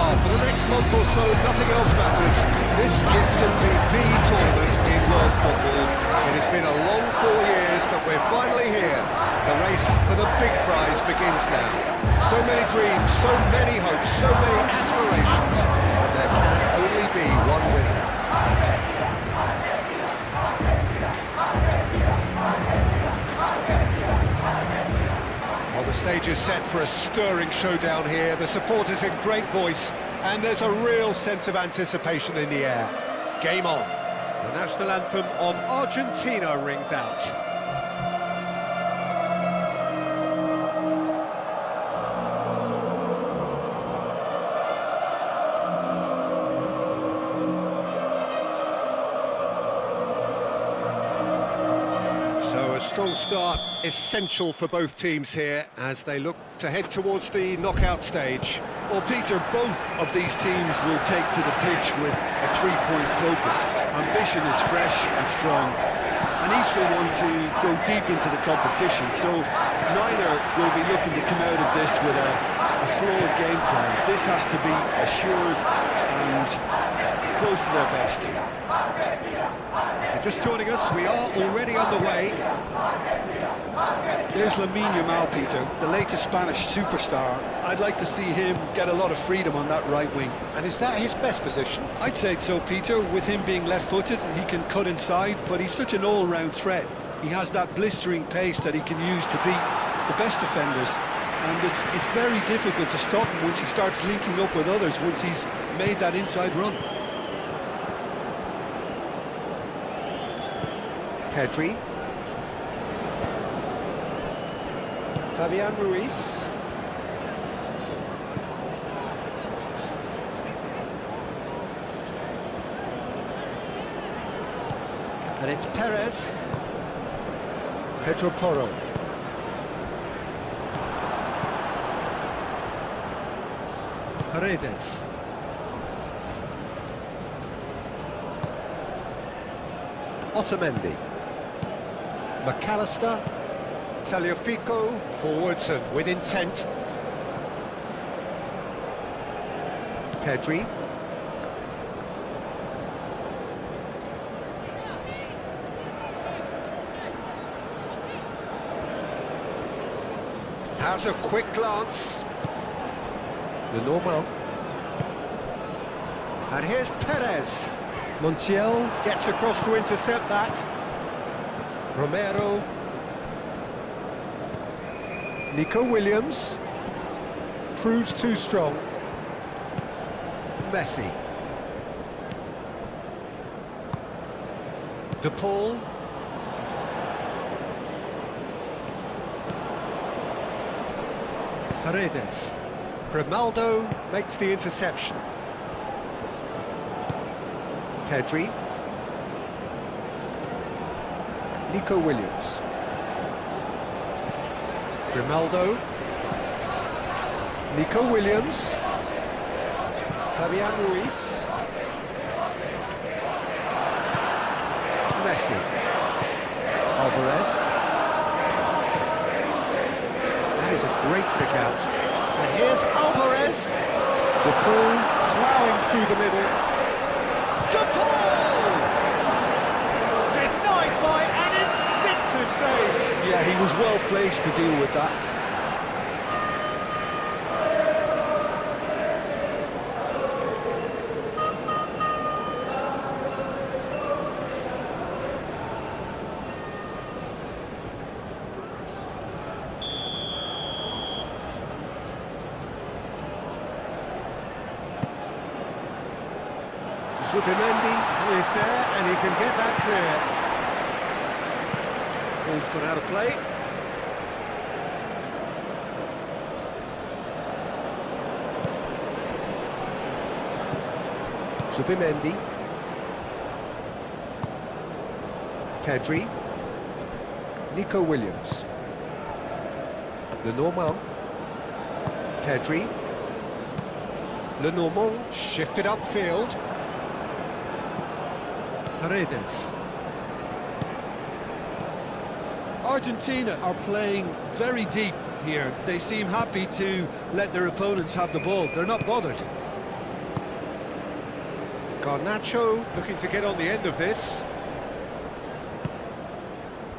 Well, for the next month or so, nothing else matters. This is simply the tournament in world football. It has been a long 4 years, but we're finally here. The race for the big prize begins now. So many dreams, so many hopes, so many aspirations, and there can only be one winner. Well, the stage is set for a stirring showdown here. The supporters in great voice, and there's a real sense of anticipation in the air. Game on. The national anthem of Argentina rings out. So a strong start, essential for both teams here as they look to head towards the knockout stage. Well, Peter, both of these teams will take to the pitch with a three-point focus. Ambition is fresh and strong, and each will want to go deep into the competition, so neither will be looking to come out of this with a flawed game plan. This has to be assured and close to their best. If you're just joining us, we are already on the way. There's Lamine Yamal, Peter, the latest Spanish superstar. I'd like to see him get a lot of freedom on that right wing. And is that his best position? I'd say so, Peter. With him being left-footed, he can cut inside, but he's such an all-round threat. He has that blistering pace that he can use to beat the best defenders, and it's very difficult to stop him once he starts linking up with others, once he's made that inside run. Pedri. Fabian Ruiz. And it's Perez. Pedro Porro. Paredes. Otamendi. McAllister. Tagliafico. Forwards and with intent. Pedri. Has a quick glance. The normal. And here's Perez. Montiel gets across to intercept that. Romero. Nico Williams. Proves too strong. Messi. De Paul. Paredes. Grimaldo makes the interception. Pedri. Nico Williams. Grimaldo. Nico Williams. Fabian Ruiz. Messi. Alvarez. That is a great pick out. And here's Alvarez. De Paul ploughing through the middle. De Paul! Denied by an instinctive save. Yeah, he was well placed to deal with that. Zubimendi is there, and he can get that clear. Ball's gone out of play. Zubimendi. Pedri. Nico Williams. Lenormand. Pedri. Lenormand shifted upfield. Paredes. Argentina are playing very deep here. They seem happy to let their opponents have the ball. They're not bothered. Garnacho looking to get on the end of this.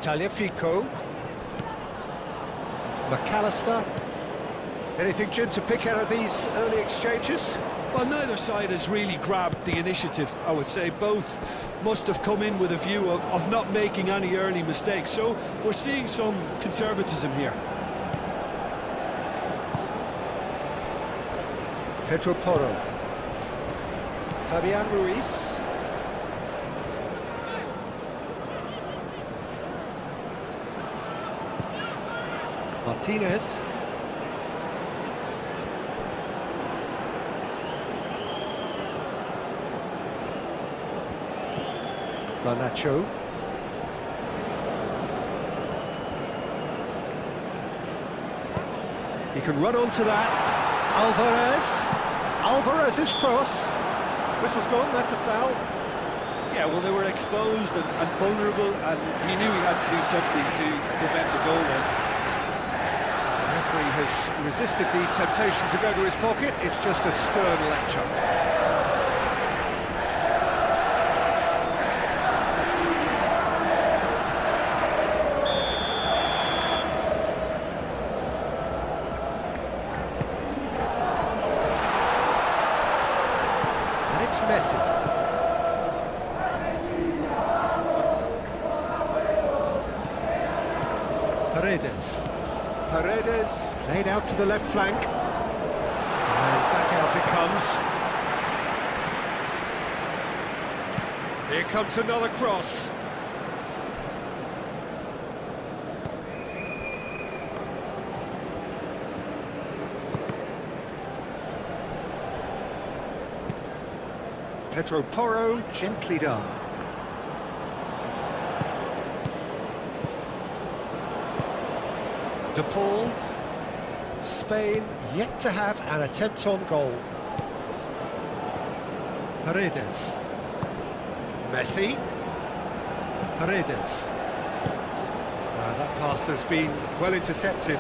Tagliafico. McAllister. Anything, Jim, to pick out of these early exchanges? Well, neither side has really grabbed the initiative, I would say. Both must have come in with a view of not making any early mistakes. So we're seeing some conservatism here. Pedro Porro. Fabian Ruiz. Martinez. Garnacho. He can run onto that. Alvarez's cross. Whistle's gone, that's a foul. Yeah, well, they were exposed and vulnerable, and he knew he had to do something to prevent a goal then. The referee has resisted the temptation to go to his pocket. It's just a stern lecture. It's Messi. Paredes laid out to the left flank. And back out it comes. Here comes another cross. Pedro Porro, gently done. De Paul. Spain yet to have an attempt on goal. Paredes. Messi. Paredes. That pass has been well intercepted.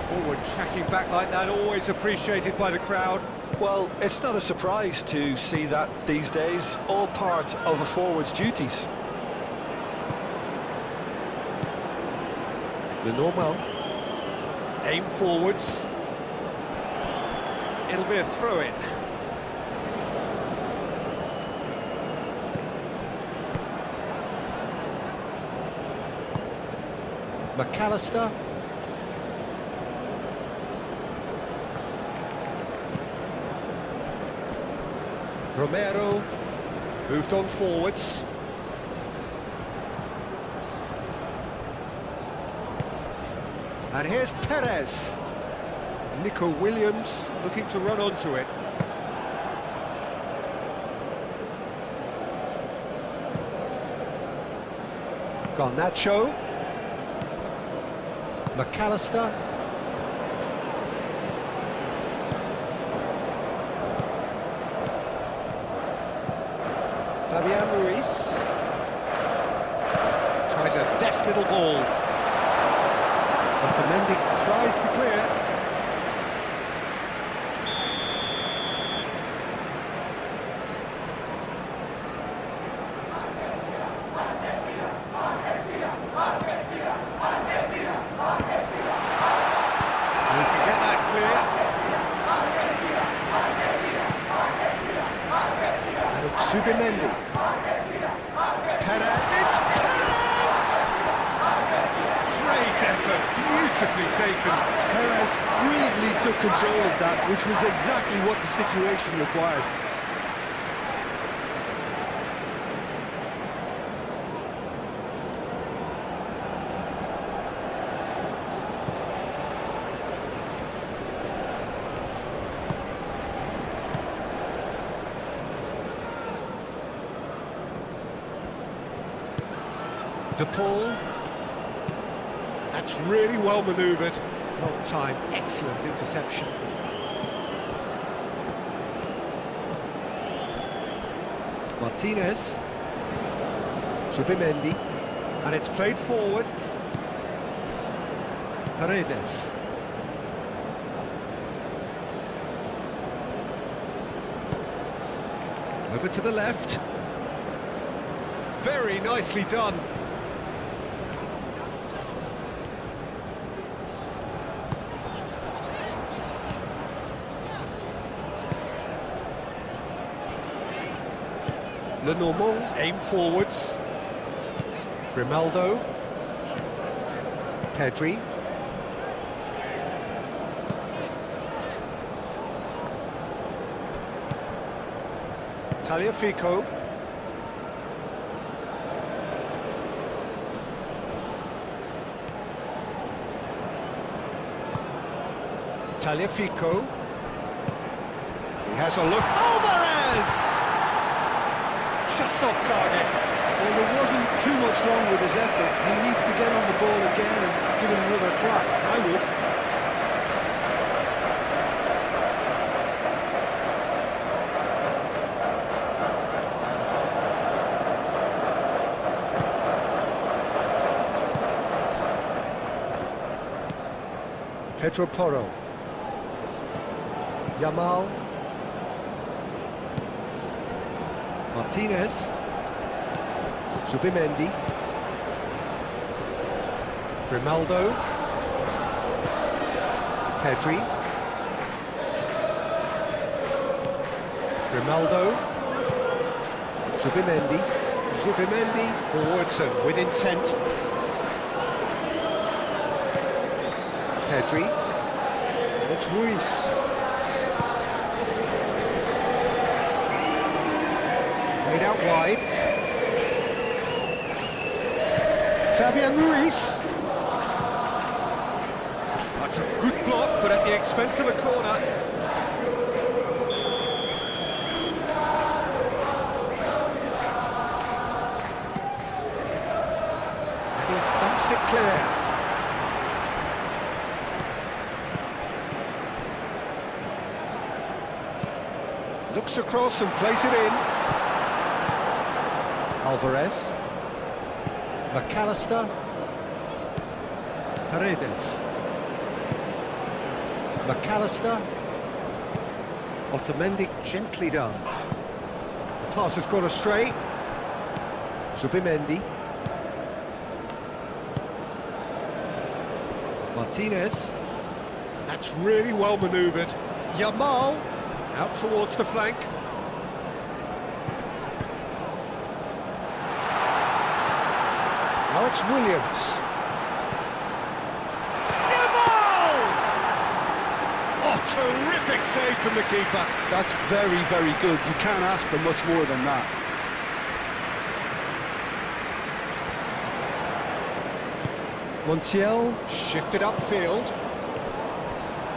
Forward tracking back like that, always appreciated by the crowd. Well, it's not a surprise to see that these days, all part of a forward's duties. The normal. Aim forwards. It'll be a throw-in. McAllister. Romero moved on forwards. And here's Perez. Nico Williams looking to run onto it. Garnacho. McAllister. Fabian Ruiz tries a deft little ball. Otamendi tries to clear. He can get that clear. And it's Subimendi. Perez, it's Perez! Great effort, beautifully taken. Perez brilliantly took control of that, which was exactly what the situation required. De Paul. That's really well manoeuvred. Long time, excellent interception. Martinez. Subimendi. And it's played forward. Paredes. Over to the left. Very nicely done. Lenormand aim forwards. Grimaldo. Pedri. Tagliafico. Tagliafico. He has a look. Alvarez! Just off target. Well, there wasn't too much wrong with his effort. He needs to get on the ball again and give it another crack. I would. Pedro Porro. Yamal. Martinez. Zubimendi. Grimaldo. Pedri. Grimaldo. Zubimendi. Zubimendi forwards and with intent. Pedri. And it's Ruiz. Played out wide. Fabian Ruiz. That's a good block, but at the expense of a corner. And he thumps it clear. Looks across and plays it in. Alvarez. McAllister. Paredes. McAllister. Otamendi, gently done. The pass has gone astray. Zubimendi. Martinez. That's really well manoeuvred. Yamal. Out towards the flank. Now it's Williams. Yamal! Oh, terrific save from the keeper. That's very, very good. You can't ask for much more than that. Montiel shifted upfield.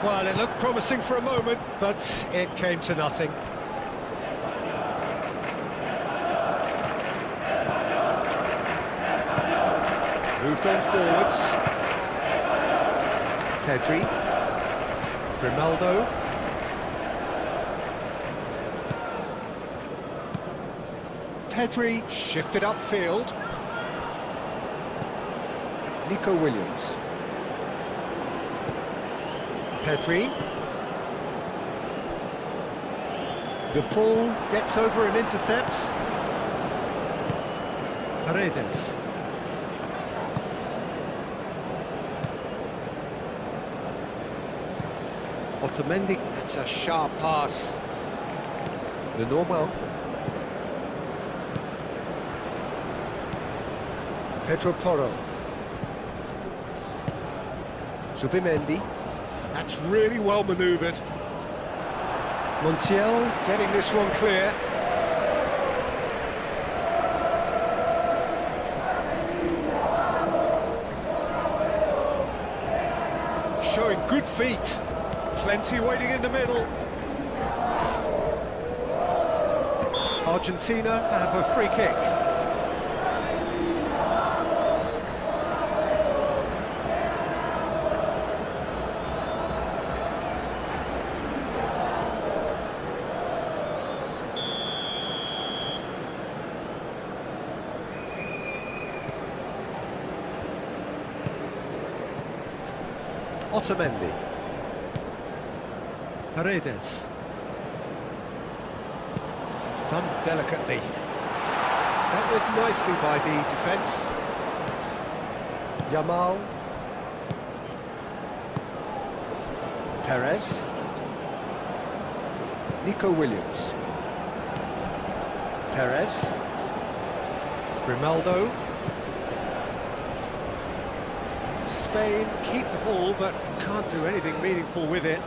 Well, it looked promising for a moment, but it came to nothing. Moved on forwards. Pedri. Grimaldo. Pedri shifted upfield. Nico Williams. Pedri. The ball gets over and intercepts. Paredes. Otamendi, that's a sharp pass. Lenormand. Pedro Porro. Zubimendi. That's really well manoeuvred. Montiel getting this one clear. Showing good feet. Plenty waiting in the middle. Argentina have a free kick. Otamendi. Paredes. Done delicately. Dealt with nicely by the defence. Yamal. Perez. Nico Williams. Perez. Grimaldo. Spain keep the ball but can't do anything meaningful with it.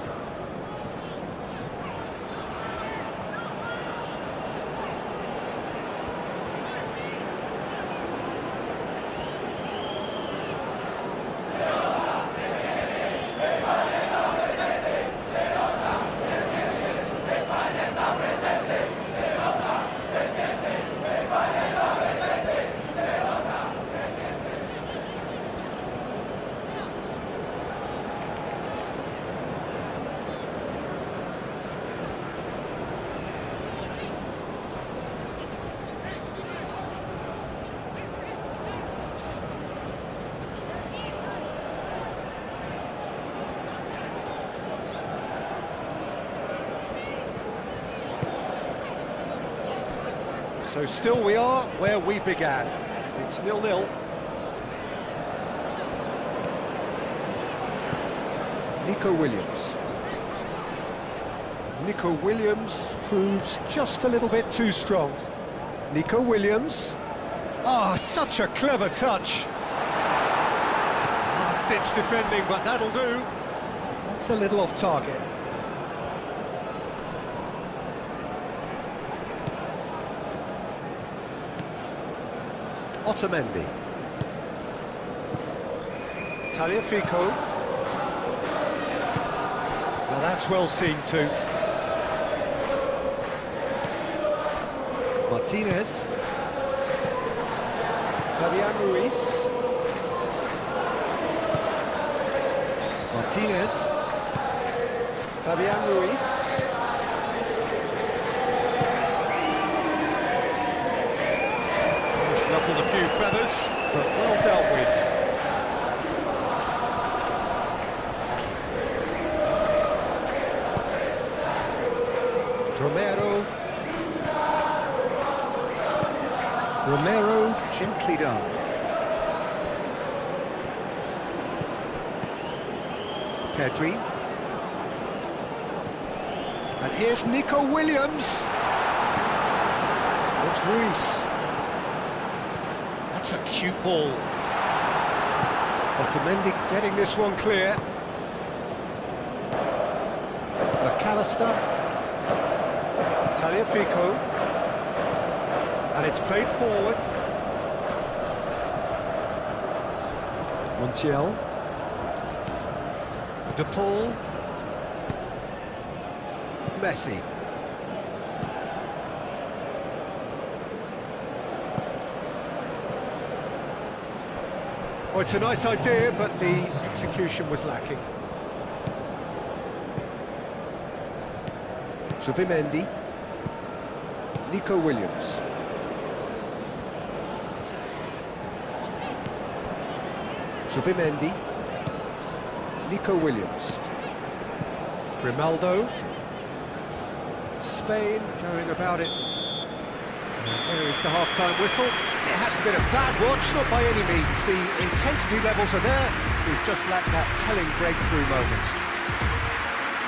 So still we are where we began. It's 0-0. Nico Williams. Nico Williams proves just a little bit too strong. Nico Williams. Ah, such a clever touch. Last-ditch defending, but that'll do. That's a little off target. Otamendi. Tagliafico. Well, that's well seen too. Martinez. Fabian Ruiz. Martinez. Fabian Ruiz. Ruffled a few feathers, but well dealt with. Romero gently done. Pedri. And here's Nico Williams. It's Ruiz. That's a cute ball. Otamendi getting this one clear. McAllister. Tagliafico. And it's played forward. Montiel. De Paul. Messi. Well, it's a nice idea, but the execution was lacking. Zubimendi. Nico Williams. Zubimendi. Nico Williams. Grimaldo. Spain going about it. There is the half-time whistle. It hasn't been a bad watch, not by any means. The intensity levels are there. We've just lacked that telling breakthrough moment.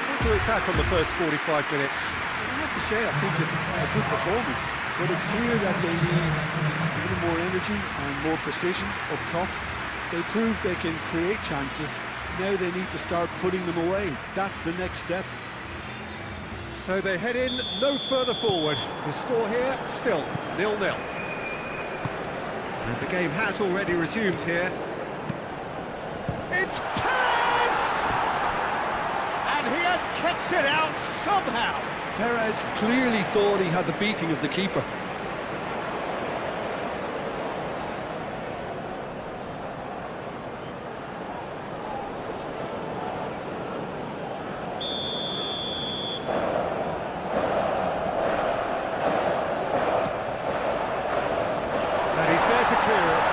We'll do it back on the first 45 minutes. I have to say, I think it's a good performance, but it's clear that they need a little more energy and more precision up top. They prove they can create chances. Now they need to start putting them away. That's the next step. So they head in no further forward. The score here, still 0-0. And the game has already resumed here. It's Perez! And he has kept it out somehow. Perez clearly thought he had the beating of the keeper. And he's there to clear it.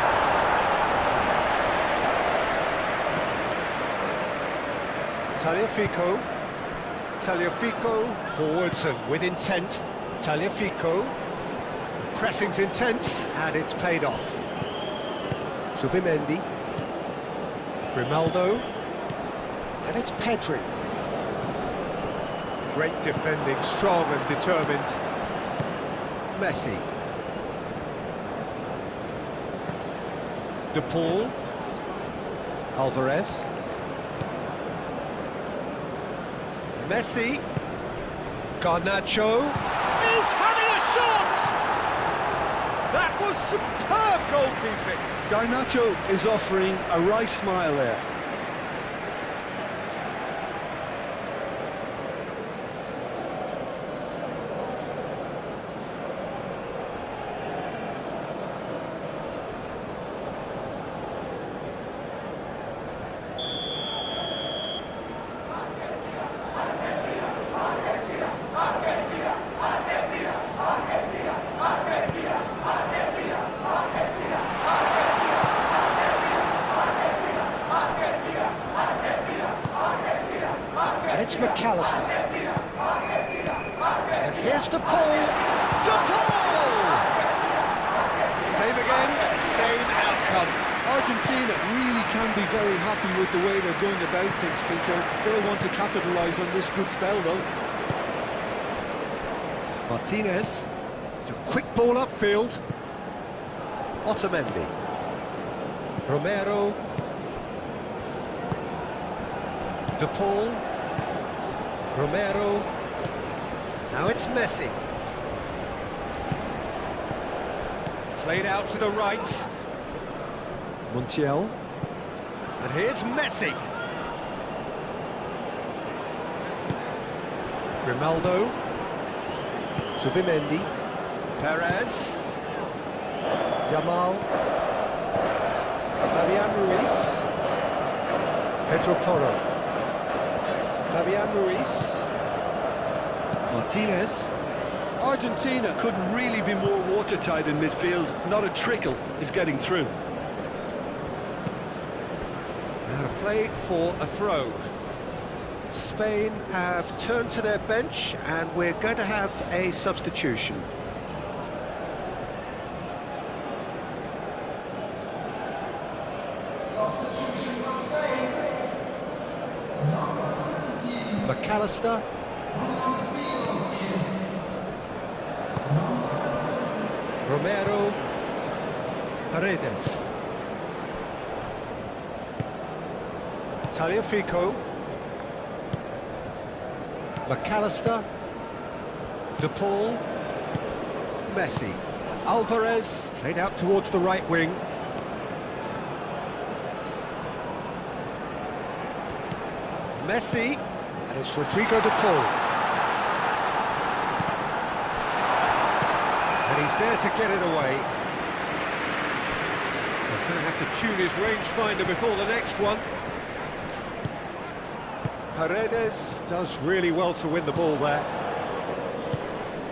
Tagliafico. Tagliafico forwards and with intent. Tagliafico. Pressing's intense, and it's paid off. Zubimendi. Grimaldo. And it's Pedri. Great defending, strong and determined. Messi. De Paul. Alvarez. Messi. Garnacho is having a shot! That was superb goalkeeping. Garnacho is offering a right smile there. And it's McAllister. And here's De Paul. De Paul! Same again, same outcome. Argentina really can be very happy with the way they're going about things, Peter. They'll want to capitalise on this good spell, though. Martinez. It's a quick ball upfield. Otamendi. Romero. De Paul. Romero. Now it's Messi. Played out to the right. Montiel. And here's Messi. Grimaldo. Zubimendi. Perez. Yamal. Fabian Ruiz. Pedro Porro. Fabian Ruiz. Martinez. Argentina couldn't really be more watertight in midfield. Not a trickle is getting through. Out of play for a throw. Spain have turned to their bench and we're going to have a substitution. Substitution for Spain. Number 17. McAllister. Coming on the field is number 11. Romero. Paredes. Tagliafico. McAllister. De Paul. Messi. Alvarez. Played out towards the right wing. Messi. And it's Rodrigo De Paul. And he's there to get it away. He's going to have to tune his rangefinder before the next one. Paredes does really well to win the ball there.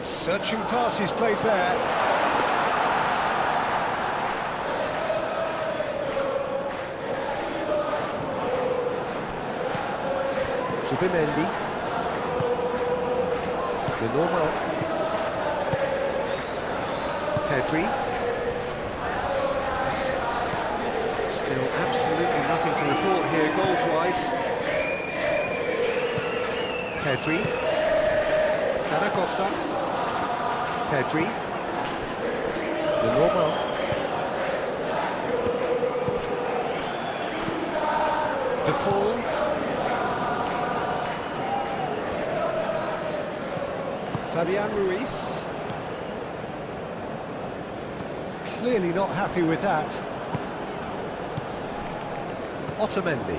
Searching pass is played there. Zubimendi. De Normal. Pedri. Still absolutely nothing to report here goals-wise. Pedri. Zaragoza. Pedri. De Normal. De Paul. Fabian Ruiz. Clearly not happy with that. Otamendi.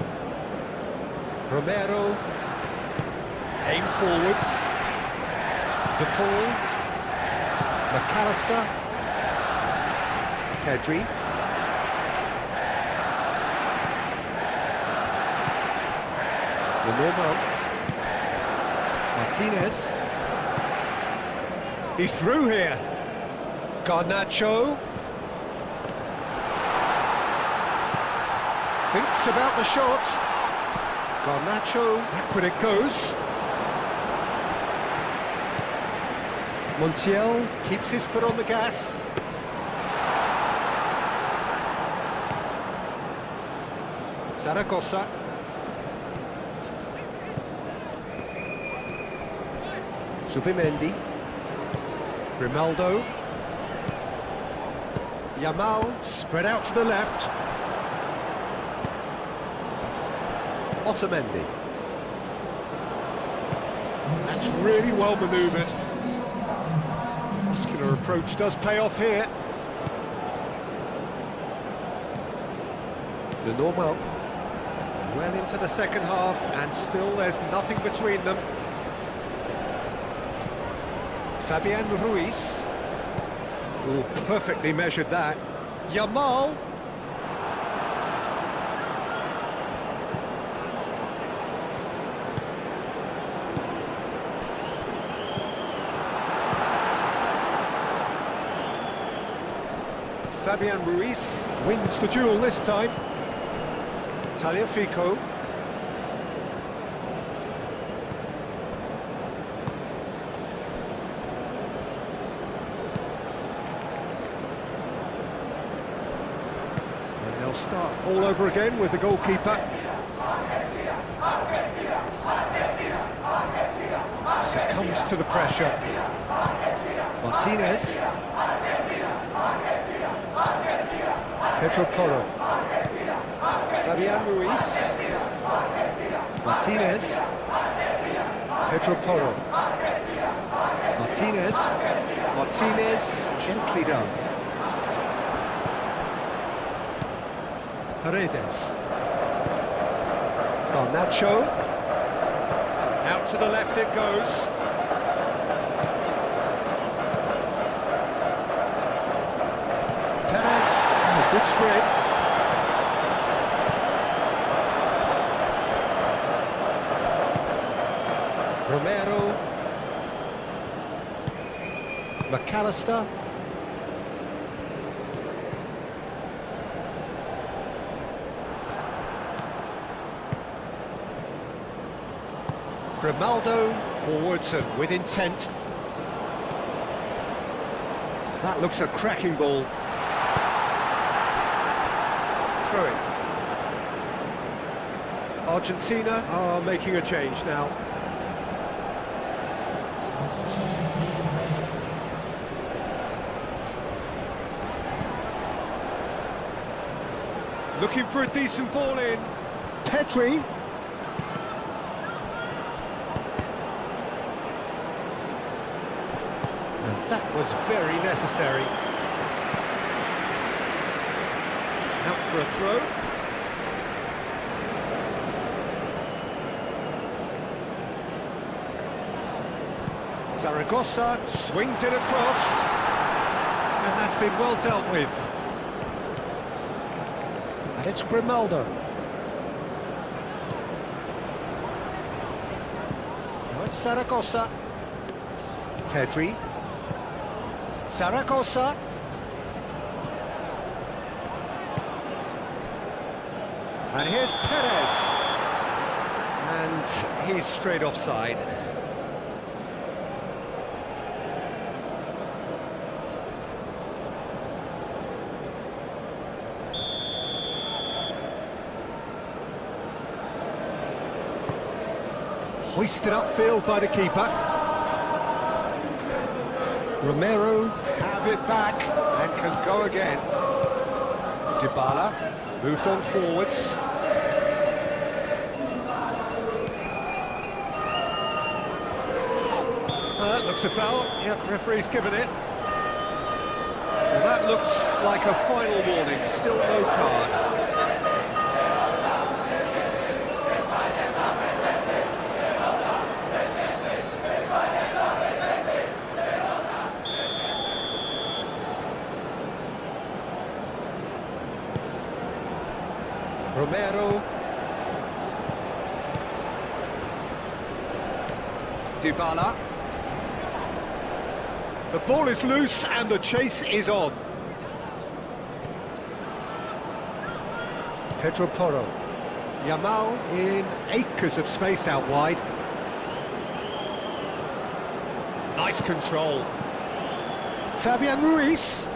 Romero. Aim forwards. De Paul. McAllister. Pedri. De Normal. Martinez. He's through here. Garnacho. Thinks about the shot. Garnacho, back when it goes. Montiel keeps his foot on the gas. Zaragoza. Zubimendi. Grimaldo. Yamal spread out to the left. Otamendi. That's really well manoeuvred. Muscular approach does pay off here. The normal. Well into the second half, and still there's nothing between them. Fabian Ruiz. Oh, perfectly measured that. Yamal. Fabian Ruiz wins the duel this time. Tagliafico. And they'll start all over again with the goalkeeper. Succumbs to the pressure. Martinez. Pedro Porro. Fabian Ruiz. Martinez. Pedro Porro. Martinez. Martinez, gently done. Paredes. Garnacho. Out to the left it goes. Perez. Oh, good spread. Romero. McAllister. Grimaldo forwards and with intent. That looks a cracking ball. Throw it. Argentina are making a change now. Looking for a decent ball in. Petri. And that was very necessary. Out for a throw. Zaragoza swings it across. And that's been well dealt with. And it's Grimaldo. Now it's Zaragoza. Pedri. Zaragoza. And here's Perez. And he's straight offside. Hoisted upfield by the keeper. Romero have it back and can go again. Dybala moved on forwards. That looks a foul. Yep, referee's given it. Well, that looks like a final warning. Still no card. Romero. Dybala. The ball is loose and the chase is on. Pedro Porro. Yamal in acres of space out wide. Nice control. Fabian Ruiz.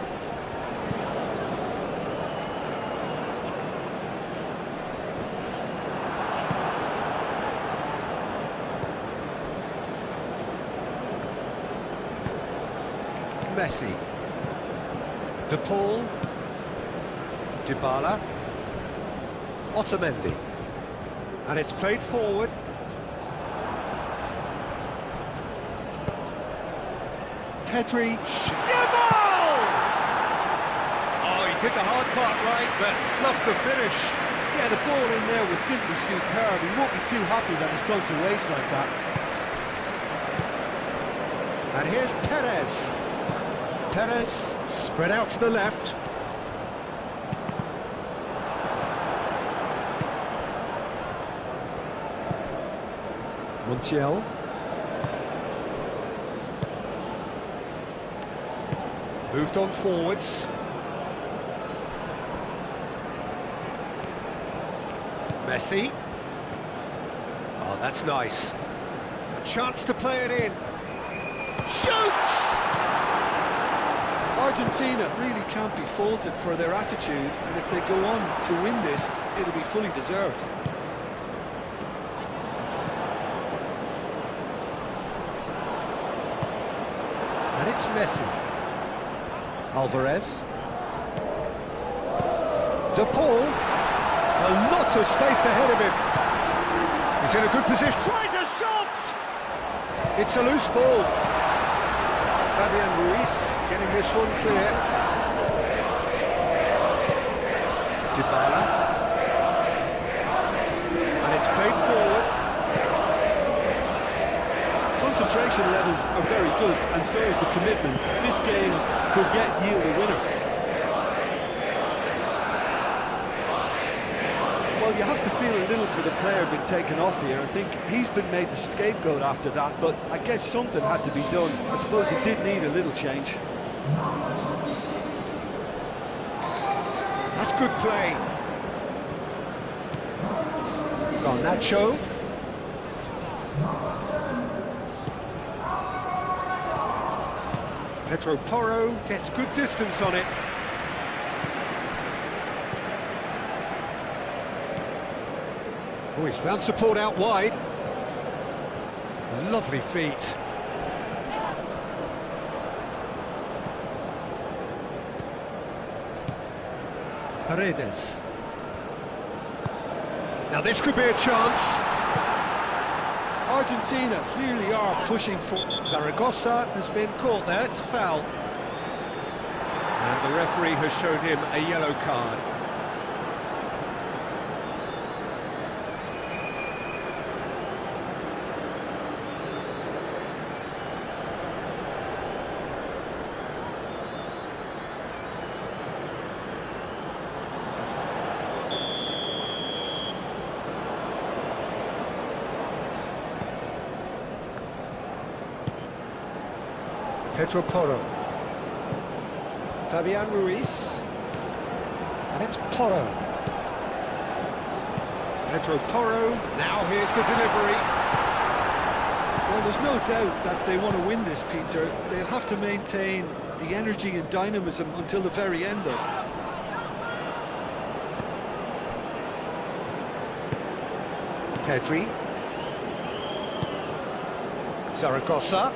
Messi. De Paul. Dybala. Otamendi. And it's played forward. Pedri. Yamal! Oh, he did the hard part right, but fluffed the finish. Yeah, the ball in there was simply superb. He won't be too happy that it's gone to waste like that. And here's Perez. Perez spread out to the left. Montiel. Moved on forwards. Messi. Oh, that's nice. A chance to play it in. Shoots! Argentina really can't be faulted for their attitude, and if they go on to win this, it'll be fully deserved. And it's Messi. Alvarez. De Paul. A lot of space ahead of him. He's in a good position. Tries a shot! It's a loose ball. Fabian Ruiz getting this one clear. Dybala. And it's played forward. Concentration levels are very good, and so is the commitment. This game could yet yield a winner. Well, you have to feel a little for the player being taken off here. I think he's been made the scapegoat after that, but I guess something had to be done. I suppose it did need a little change. That's good play. Garnacho. Pedro Porro gets good distance on it. Oh, he's found support out wide. Lovely feet. Paredes. Now this could be a chance. Argentina clearly are pushing for... Zaragoza has been caught there, it's a foul. And the referee has shown him a yellow card. Pedro Porro. Fabian Ruiz. And it's Porro. Pedro Porro. Now here's the delivery. Well, there's no doubt that they want to win this, Peter. They'll have to maintain the energy and dynamism until the very end, though. Pedri. Zaragoza.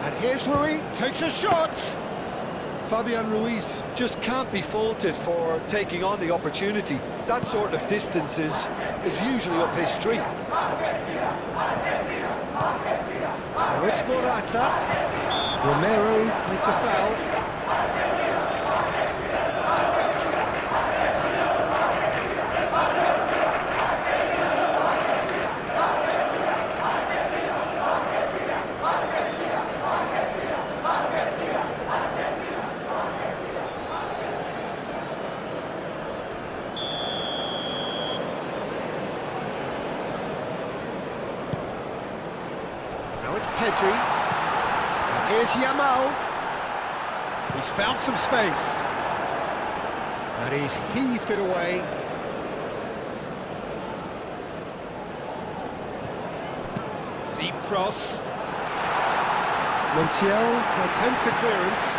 And here's Rui, takes a shot! Fabian Ruiz just can't be faulted for taking on the opportunity. That sort of distance is usually up his street. Now it's Morata. Romero with the foul. Now it's Pedri. And here's Yamal. He's found some space. And he's heaved it away. Deep cross. Montiel attempts a clearance.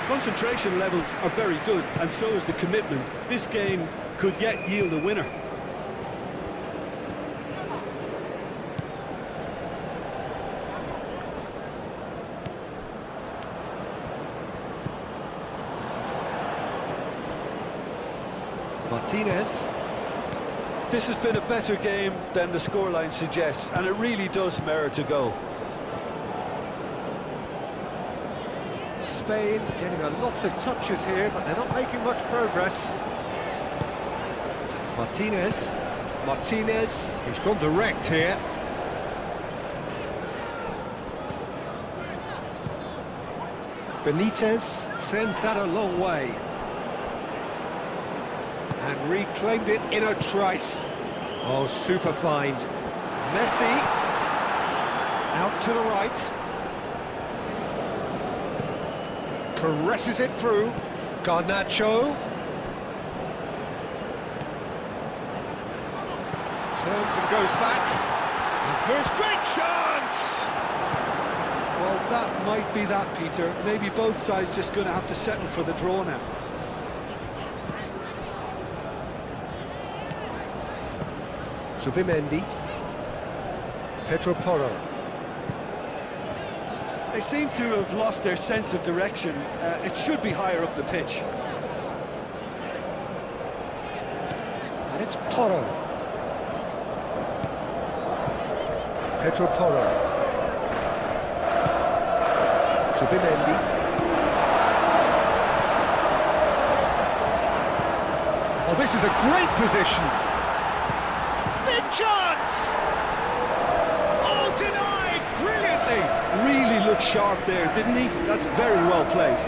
Concentration levels are very good, and so is the commitment. This game could yet yield a winner. Martinez. This has been a better game than the scoreline suggests, and it really does merit a goal. Spain getting a lot of touches here, but they're not making much progress. Martinez. Martinez, he's gone direct here. Benitez sends that a long way. And reclaimed it in a trice. Oh, super find. Messi. Out to the right. Caresses it through. Garnacho. Turns and goes back. And here's great chance! Well, that might be that, Peter. Maybe both sides just going to have to settle for the draw now. Zubimendi. Pedro Porro. They seem to have lost their sense of direction. It should be higher up the pitch. And it's Porro. Pedro Porro. Zubimendi. Oh, this is a great position. Big chance! Oh, denied brilliantly! Really looked sharp there, didn't he? That's very well played.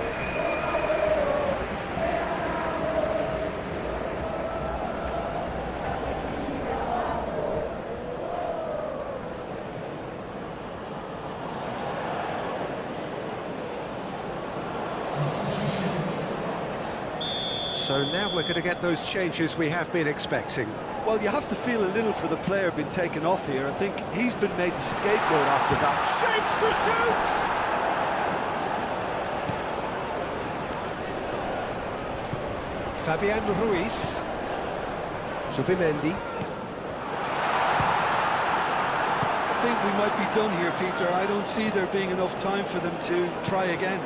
So now we're going to get those changes we have been expecting. Well, you have to feel a little for the player being taken off here. I think he's been made the scapegoat after that. Shapes to shoot! Fabian Ruiz. Zubimendi. I think we might be done here, Peter. I don't see there being enough time for them to try again.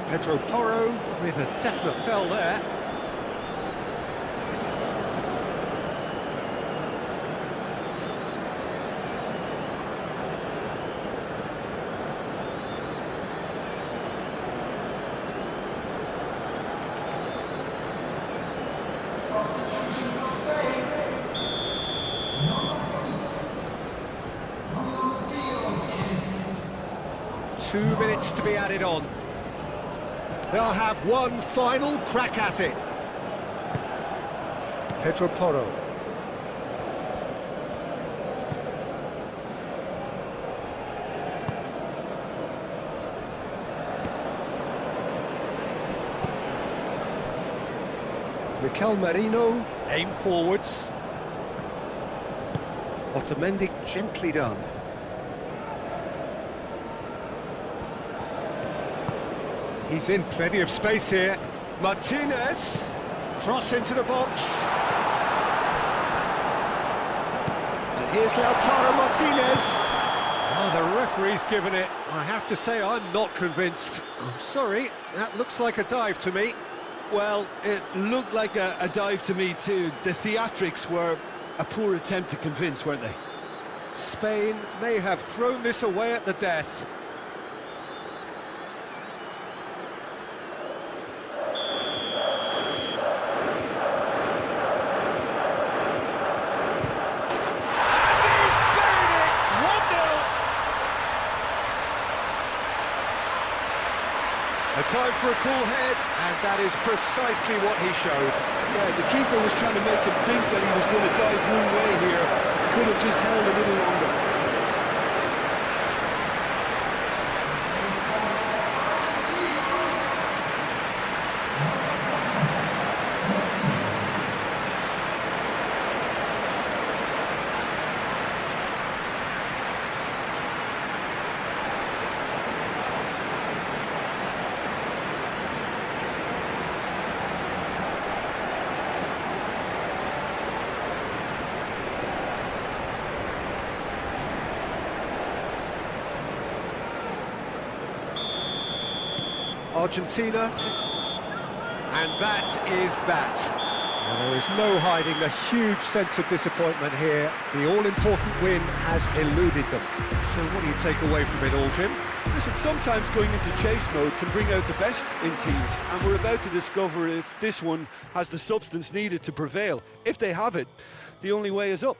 Pedro Porro with a definite foul there. Substitution for Spain. Number 8. Coming on the field is 2 minutes to be added on. They'll have one final crack at it. Pedro Porro. Mikel Merino, aim forwards. Otamendi gently done. He's in plenty of space here. Martinez, cross into the box. And here's Lautaro Martinez. Oh, the referee's given it. I have to say, I'm not convinced. I'm sorry, that looks like a dive to me. Well, it looked like a dive to me too. The theatrics were a poor attempt to convince, weren't they? Spain may have thrown this away at the death. A time for a cool head, and that is precisely what he showed. Yeah, the keeper was trying to make him think that he was going to dive one way here. Could have just held a little longer. Argentina. And that is that. Well, there is no hiding the huge sense of disappointment here. The all-important win has eluded them. So what do you take away from it all, Jim? Listen, sometimes going into chase mode can bring out the best in teams, and we're about to discover if this one has the substance needed to prevail. If they have it, the only way is up.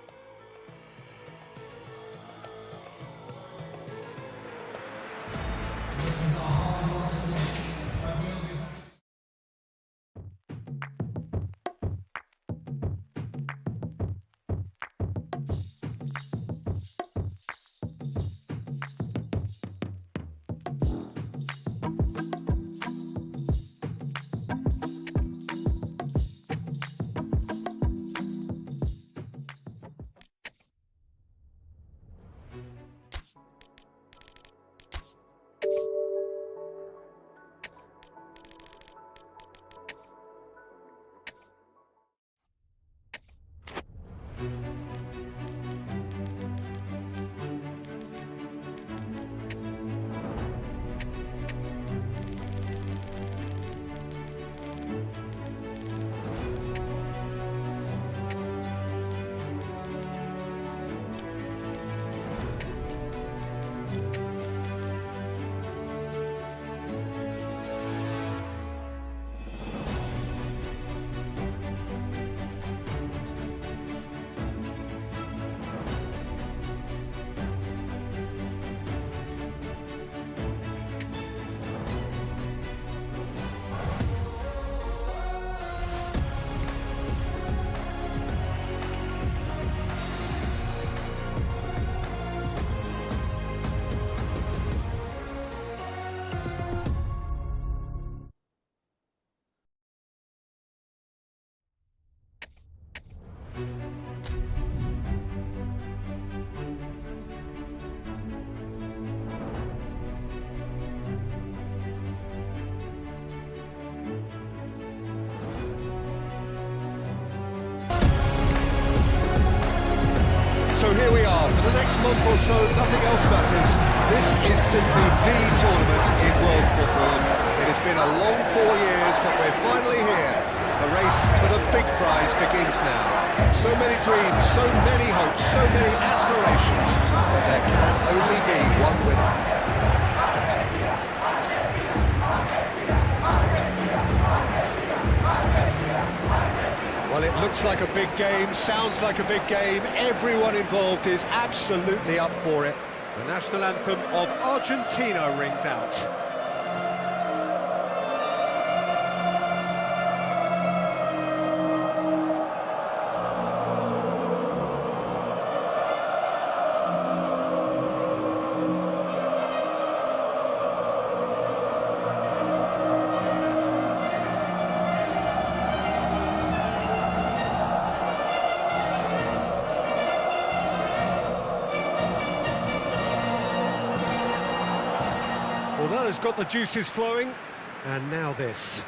So here we are. For the next month or so, nothing else matters. This is simply the tournament in world football. It has been a long 4 years, but we're finally here. The race for the big prize begins now. So many dreams, so many hopes, so many aspirations. But there can only be one winner. Well, it looks like a big game, sounds like a big game. Everyone involved is absolutely up for it. The national anthem of Argentina rings out. Well, that has got the juices flowing, and now this.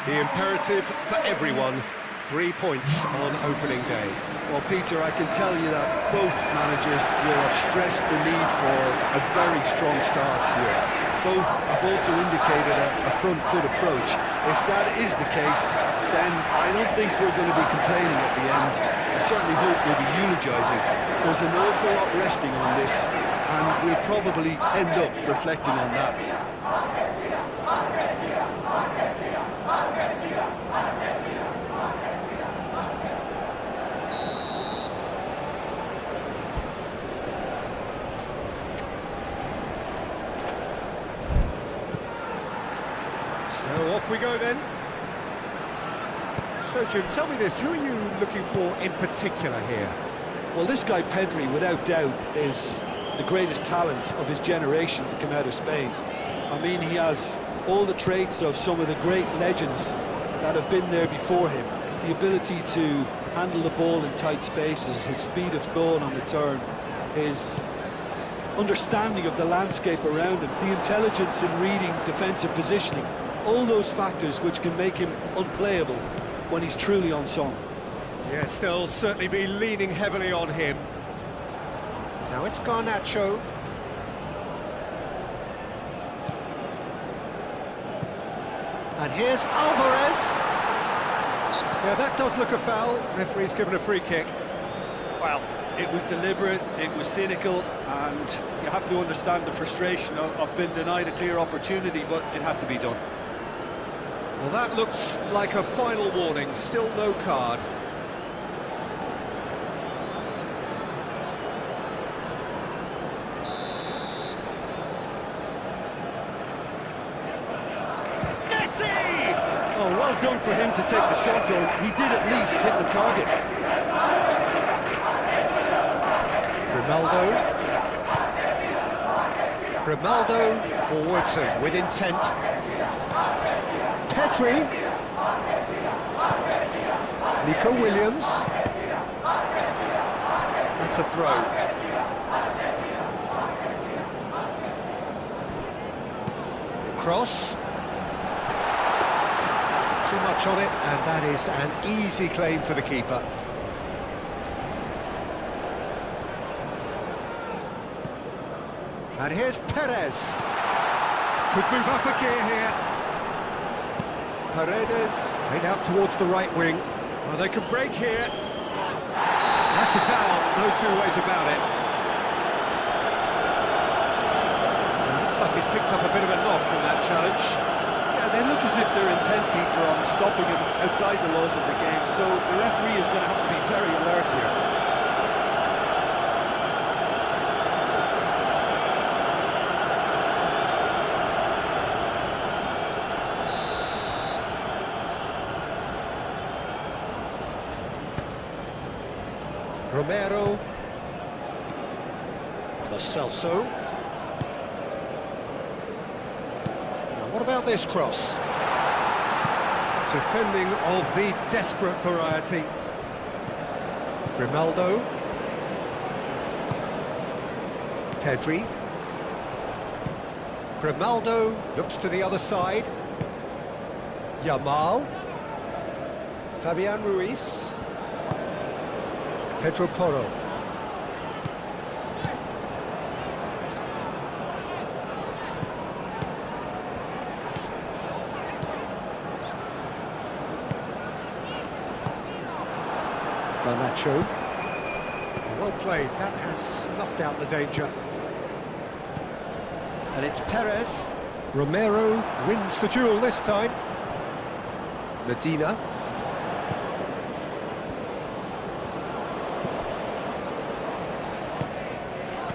The imperative for everyone, 3 points on opening day. Well, Peter, I can tell you that both managers will have stressed the need for a very strong start here. Both have also indicated a front foot approach. If that is the case, then I don't think we're going to be complaining at the end. I certainly hope we'll be eulogising. There's an awful lot resting on this, and we'll probably end up reflecting on that. So off we go then. So, Jim, tell me this, who are you looking for in particular here? Well, this guy Pedri, without doubt, is the greatest talent of his generation to come out of Spain. I mean, he has all the traits of some of the great legends that have been there before him. The ability to handle the ball in tight spaces, his speed of thought on the turn, his understanding of the landscape around him, the intelligence in reading defensive positioning, all those factors which can make him unplayable when he's truly on song. Yes, they'll certainly be leaning heavily on him. Now it's Garnacho. And here's Alvarez. Yeah, that does look a foul. Referee's given a free kick. Well, it was deliberate, it was cynical, and you have to understand the frustration of being denied a clear opportunity, but it had to be done. Well, that looks like a final warning. Still no card. Oh, well done for him to take the shot on. He did at least hit the target. Grimaldo forwards and with intent. Pedri. Nico Williams. That's a throw. Cross. Too much on it, and that is an easy claim for the keeper. And here's Perez. Could move up a gear here. Paredes straight out towards the right wing. Well, they could break here. That's a foul, no two ways about it. And looks like he's picked up a bit of a nod from that challenge. Yeah, they look as if they're intent, Peter, on stopping him outside the laws of the game, so the referee is going to have to be very alert here. Romero. Lo Celso. Now what about this cross? Defending of the desperate variety. Grimaldo. Pedri. Grimaldo looks to the other side. Yamal. Fabian Ruiz. Pedro Porro. Garnacho. Well played, that has snuffed out the danger. And it's Perez. Romero wins the duel this time. Medina.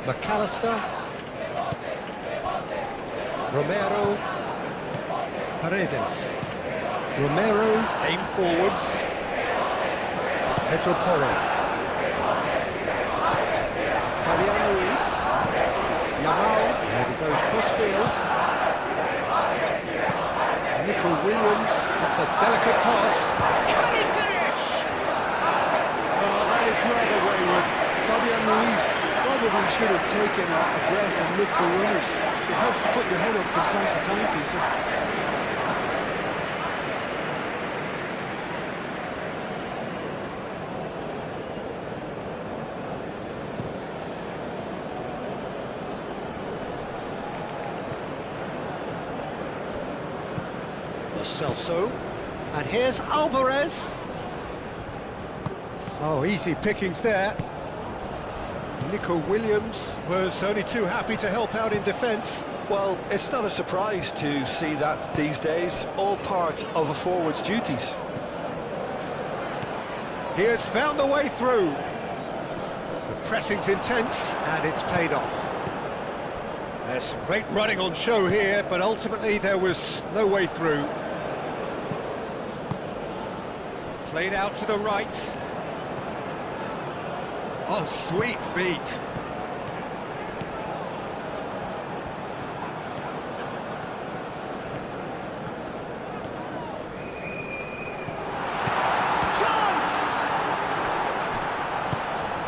McAllister. Romero. Paredes. Romero, aim forwards. Pedro Porro. Fabian Ruiz. Yamal. There he goes cross-field. Nico Williams. That's a delicate pass. Can he finish? Oh, that is rather wayward. Fabian Ruiz probably should have taken a breath and looked for runners. It helps to put your head up from time to time, Peter. Lo Celso. And here's Alvarez. Oh, easy pickings there. Nico Williams was only too happy to help out in defence. Well, it's not a surprise to see that these days, all part of a forward's duties. He has found the way through. The pressing's intense, and it's paid off. There's some great running on show here, but ultimately there was no way through. Played out to the right. Oh, sweet feet. Chance!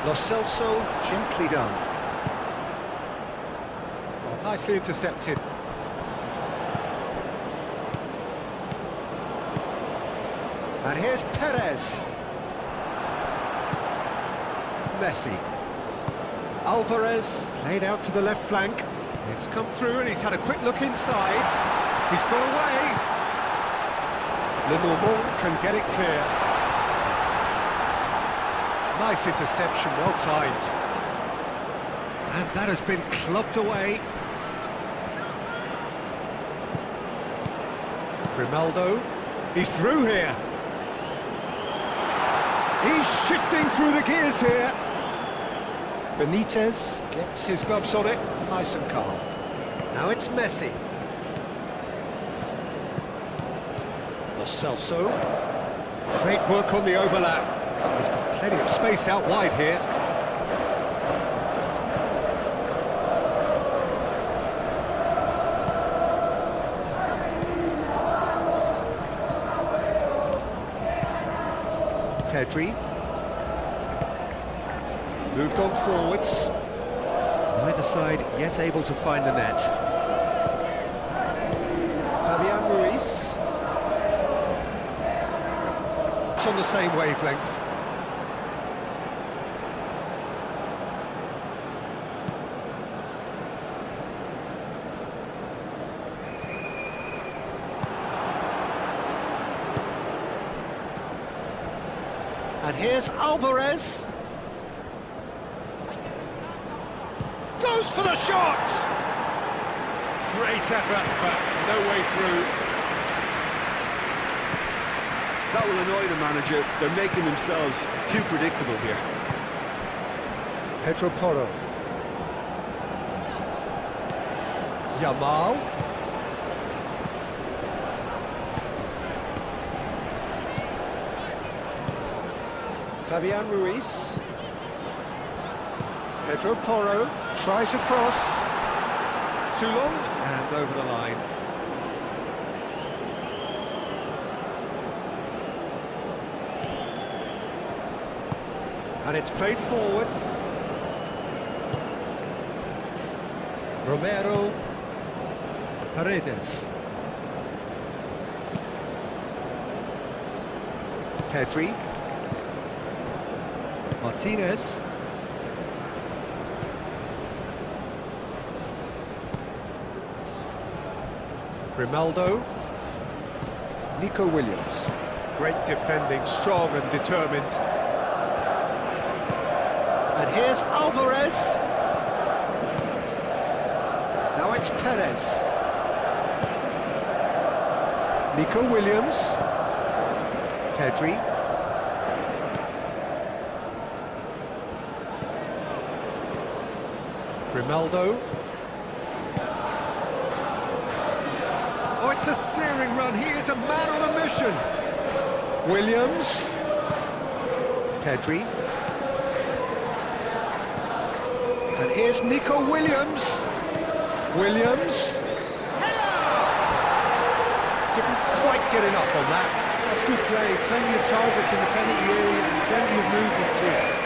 Lo Celso, gently done. Oh, nicely intercepted. And here's Perez. Messi. Alvarez, played out to the left flank. It's come through and he's had a quick look inside. He's got away. Lenormand can get it clear. Nice interception, well timed. And that has been clubbed away. Grimaldo, he's through here. He's shifting through the gears here. Benitez gets his gloves on it, nice and calm. Now it's Messi. Lo Celso. Great work on the overlap. He's got plenty of space out wide here. Pedri. Moved on forwards. Neither side yet able to find the net. Fabian Ruiz. It's on the same wavelength. And here's Alvarez. Goes for the shot! Great effort, but no way through. That will annoy the manager. They're making themselves too predictable here. Pedro Porro. Yamal. Fabian Ruiz. Pedro Porro tries a cross. Too long and over the line. And it's played forward. Romero. Paredes. Pedri. Martinez. Grimaldo. Nico Williams. Great defending, strong and determined. And here's Alvarez. Now it's Perez. Nico Williams. Pedri. Grimaldo. Oh, it's a searing run. He is a man on a mission. Williams. Pedri. And here's Nico Williams. Williams. Header! Didn't quite get enough on that. That's good play. Plenty of targets in the penalty area and plenty of movement too.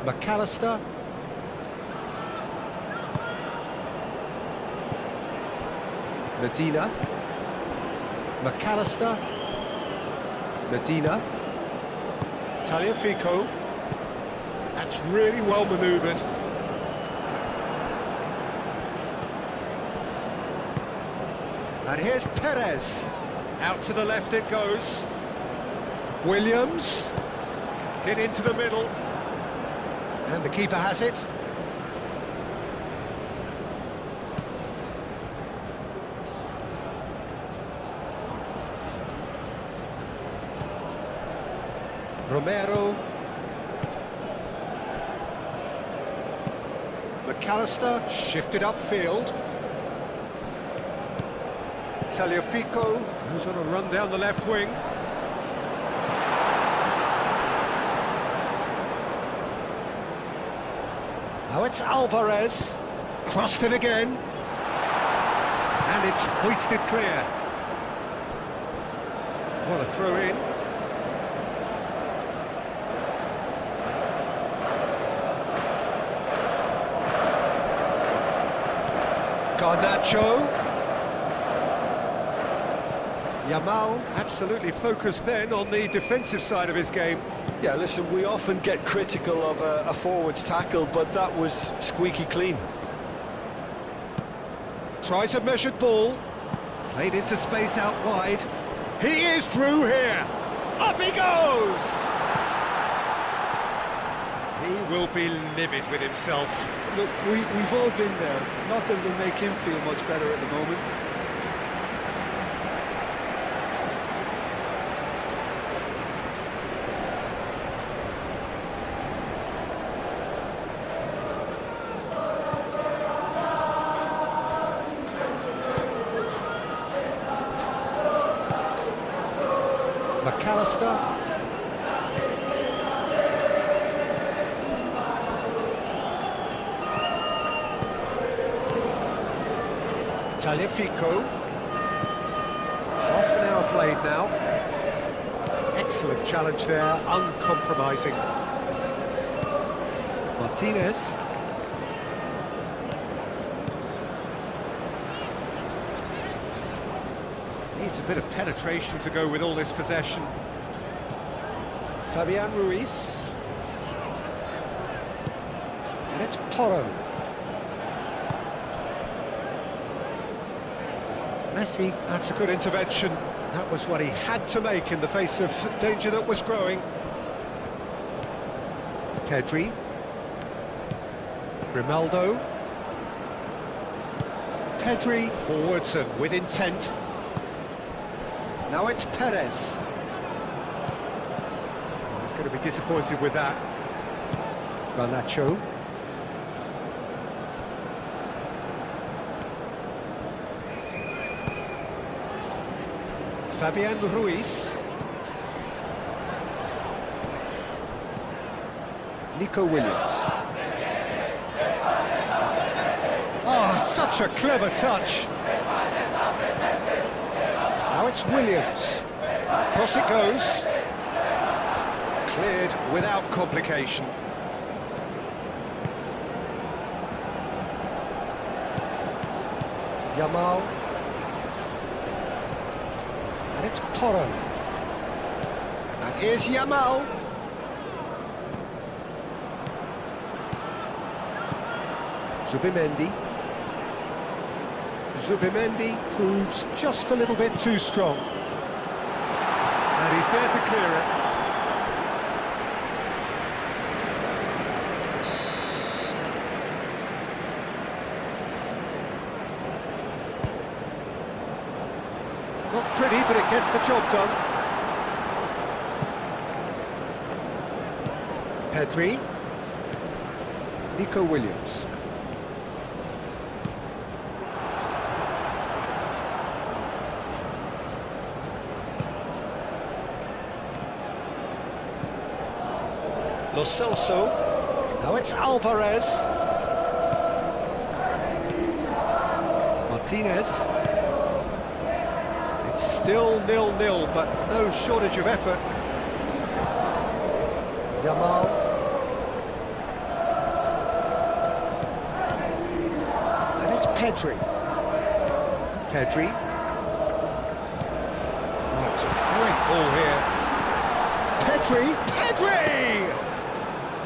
McAllister. Medina. McAllister. Medina. Tagliafico. That's really well manoeuvred. And here's Perez. Out to the left it goes. Williams. Hit into the middle. And the keeper has it. Romero. McAllister shifted upfield. Tagliafico, who's on a run down the left wing. Now it's Alvarez, crossed in again, and it's hoisted clear. What a throw in. Garnacho. Yamal absolutely focused then on the defensive side of his game. Yeah, listen, we often get critical of a forward's tackle, but that was squeaky clean. Tries a measured ball, played into space out wide. He is through here. Up he goes! He will be livid with himself. Look, we've all been there. Not that it'll make him feel much better at the moment. McAllister. Tagliafico. Half an hour played now. Excellent challenge there, uncompromising. Martinez. Needs a bit of penetration to go with all this possession. Fabian Ruiz. And it's Toro. Messi, that's a good intervention. That was what he had to make in the face of danger that was growing. Pedri. Grimaldo. Pedri forwards and with intent. Now it's Perez. He's going to be disappointed with that. Garnacho. Fabian Ruiz. Nico Williams. Oh, such a clever touch. Now it's Williams. Cross it goes. Cleared without complication. Yamal. And it's Toro. And here's Yamal. Zubimendi. Zubimendi proves just a little bit too strong. And he's there to clear it. Not pretty, but it gets the job done. Pedri. Nico Williams. Lo Celso. Now it's Alvarez. Martinez. It's still 0-0, but no shortage of effort. Yamal. And it's Pedri. Pedri. Oh, it's a great ball here. Pedri. Pedri!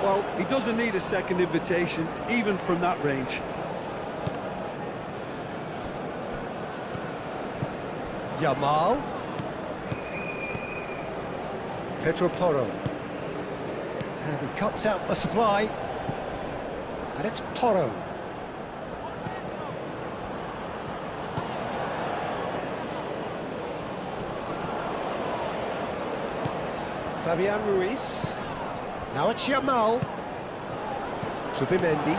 Well, he doesn't need a second invitation, even from that range. Yamal. Pedro Porro. And he cuts out the supply. And it's Porro. Fabian Ruiz. Now it's Yamal. Subimendi.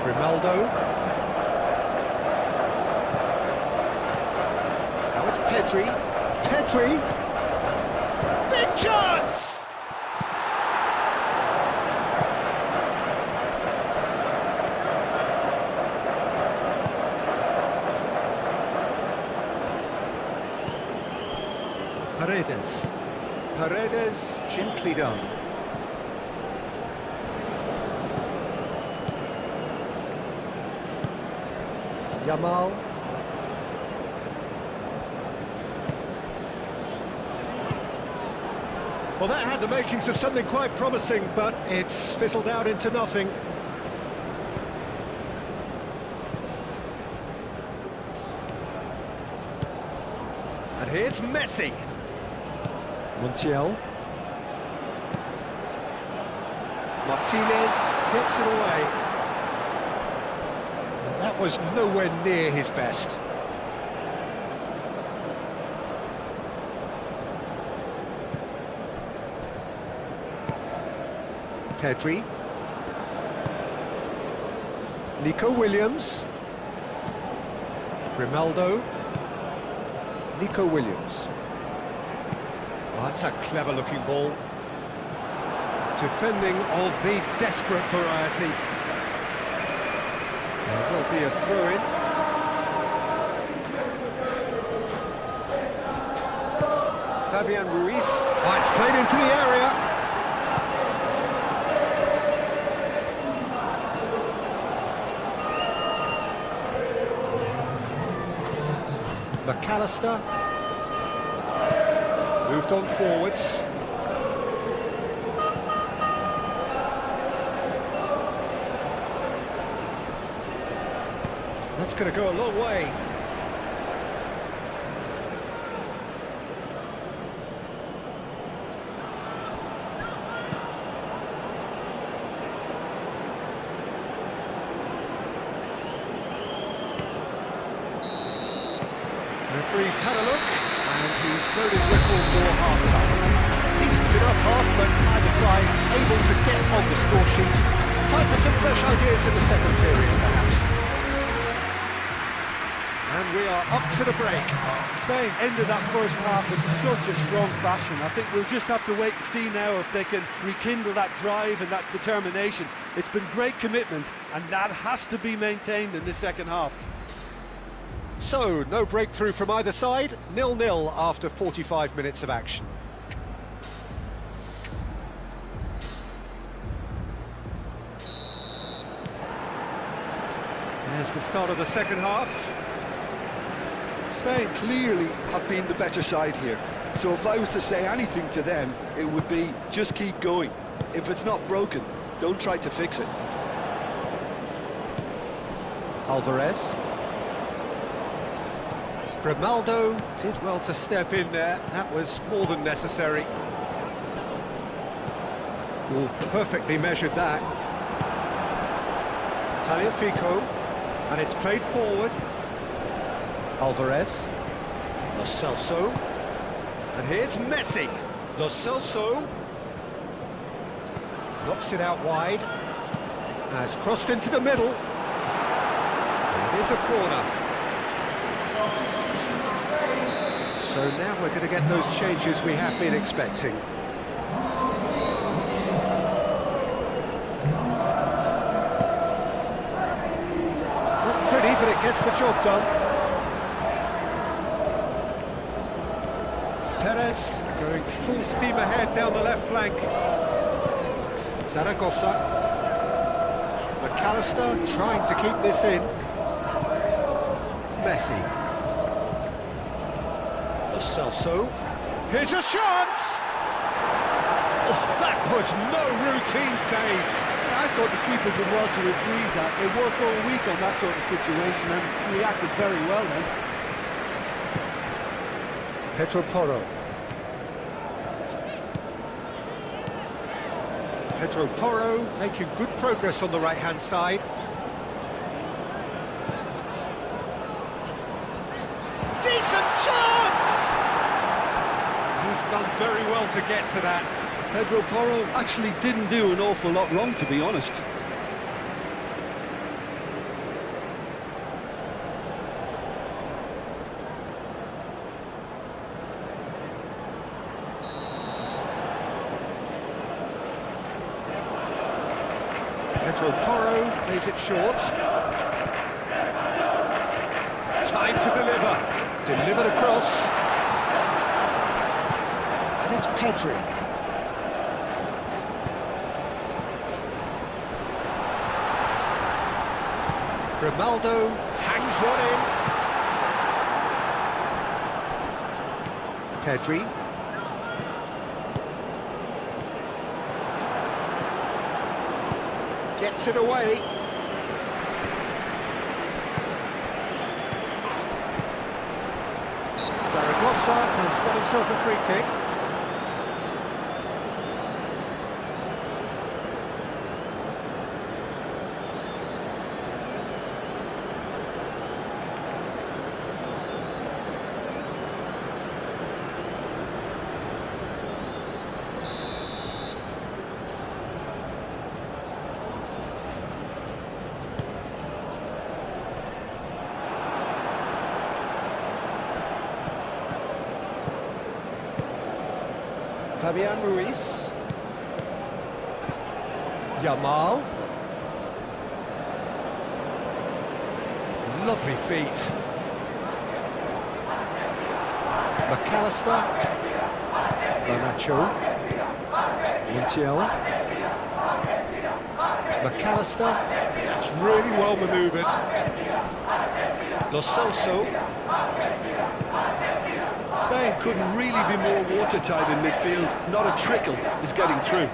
Grimaldo. Now it's Pedri. Pedri. Big chance! Paredes. Paredes, gently done. Yamal. Well, that had the makings of something quite promising, but it's fizzled out into nothing. And here's Messi. Montiel. Martinez gets it away. And that was nowhere near his best. Pedri. Nico Williams. Grimaldo. Nico Williams. Oh, that's a clever-looking ball. Defending of the desperate variety. There will be a throw-in. Fabian Ruiz. Oh, it's played into the area. McAllister. Moved on forwards. That's going to go a long way. Referee's had a look, and he's blown his whistle for half-time. Decent enough half, but either side able to get on the score sheet. Time for some fresh ideas in the second period, perhaps. And we are up to the break. Spain ended that first half in such a strong fashion. I think we'll just have to wait and see now if they can rekindle that drive and that determination. It's been great commitment, and that has to be maintained in the second half. So, no breakthrough from either side, 0-0 after 45 minutes of action. There's the start of the second half. Spain clearly have been the better side here. So if I was to say anything to them, it would be just keep going. If it's not broken, don't try to fix it. Alvarez. Grimaldo did well to step in there. That was more than necessary. Oh, perfectly measured that. Tagliafico, and it's played forward. Alvarez. Lo Celso. And here's Messi. Lo Celso. Knocks it out wide. Has crossed into the middle. And it is a corner. So now we're going to get those changes we have been expecting. Not pretty, but it gets the job done. Perez going full steam ahead down the left flank. Zaragoza. McAllister trying to keep this in. Messi. Lo Celso. Here's a chance! Oh, that was no routine save. I thought the keeper did well to retrieve that. They work all week on that sort of situation and reacted very well then. Pedro Porro. Pedro Porro making good progress on the right-hand side. Decent chance! done very well to get to that. Pedro Porro actually didn't do an awful lot wrong, to be honest. Pedro Porro plays it short. Time to deliver. Delivered across. And it's Pedri. Grimaldo hangs one in. Pedri. Gets it away. Zaragoza has got himself a free kick. Fabian Ruiz. Yamal. Lovely feet. McAllister. Garnacho. Montiel. McAllister. That's really well manoeuvred. Lo Celso. Spain couldn't really be more watertight in midfield. Not a trickle is getting through.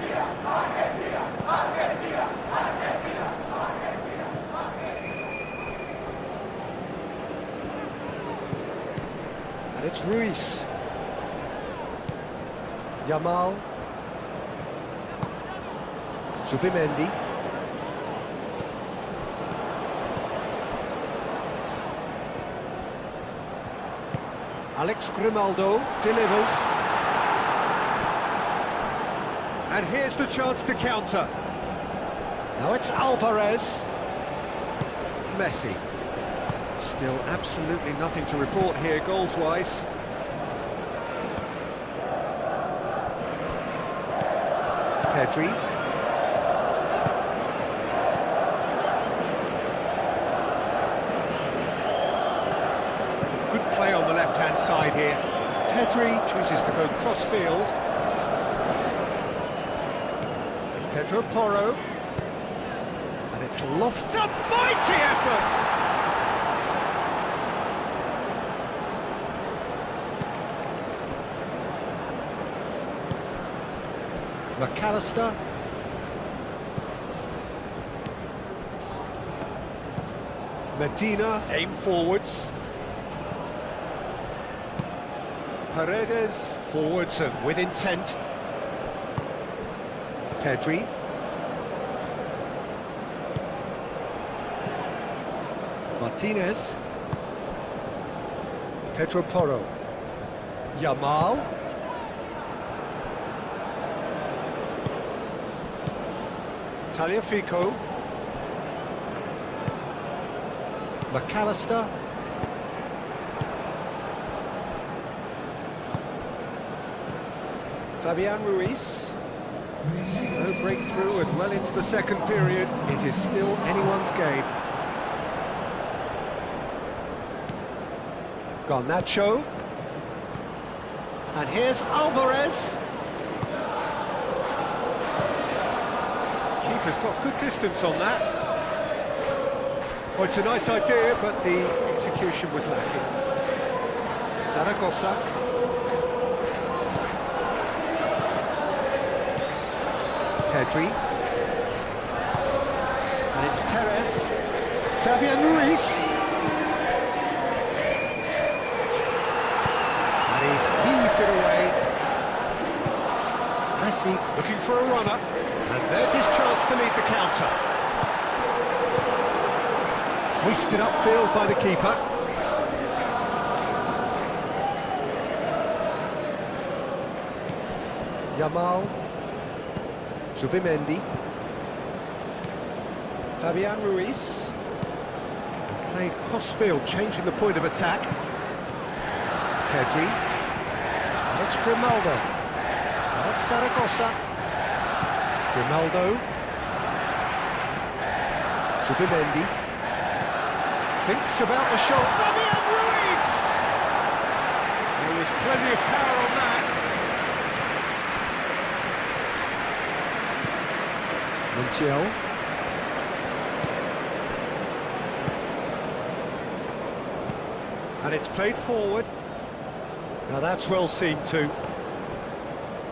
And it's Ruiz. Yamal. Zubimendi. Alex Grimaldo delivers. And here's the chance to counter. Now it's Alvarez. Messi. Still absolutely nothing to report here goals-wise. Pedri. Good play on the left-hand side here. Pedri chooses to go cross-field. Pedro Porro. And it's lofted. A mighty effort! McAllister. Medina aim forwards. Paredes forwards and with intent. Pedri. Martinez. Pedro Porro. Yamal. Tagliafico. McAllister. Fabian Ruiz. No breakthrough and well into the second period. It is still anyone's game. Garnacho. And here's Alvarez. Keeper's got good distance on that. Well, it's a nice idea, but the execution was lacking. Zaragoza. Pedri. And it's Perez. Fabian Ruiz. And he's heaved it away. Messi looking for a runner. And there's his chance to lead the counter. Hoisted upfield by the keeper. Yamal. Zubimendi. Fabian Ruiz. Playing cross-field, changing the point of attack. Pedri. And it's Grimaldo. Now it's Zaragoza. Grimaldo. Zubimendi. Thinks about the shot. Fabian Ruiz! There was plenty of power on that. Montiel. And it's played forward. Now that's well seen too.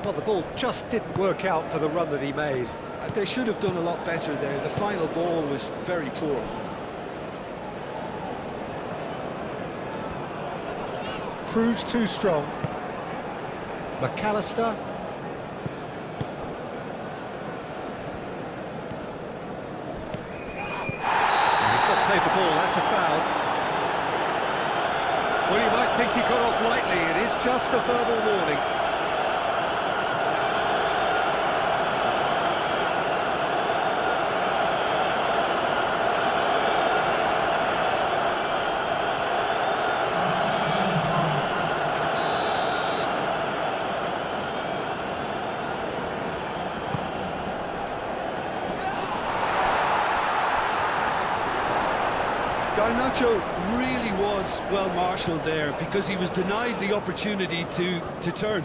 Well, the ball just didn't work out for the run that he made. They should have done a lot better there. The final ball was very poor. Proves too strong. McAllister. He's not played the ball, that's a foul. Well, you might think he got off lightly. It is just a verbal warning. Garnacho really was well marshalled there because he was denied the opportunity to turn.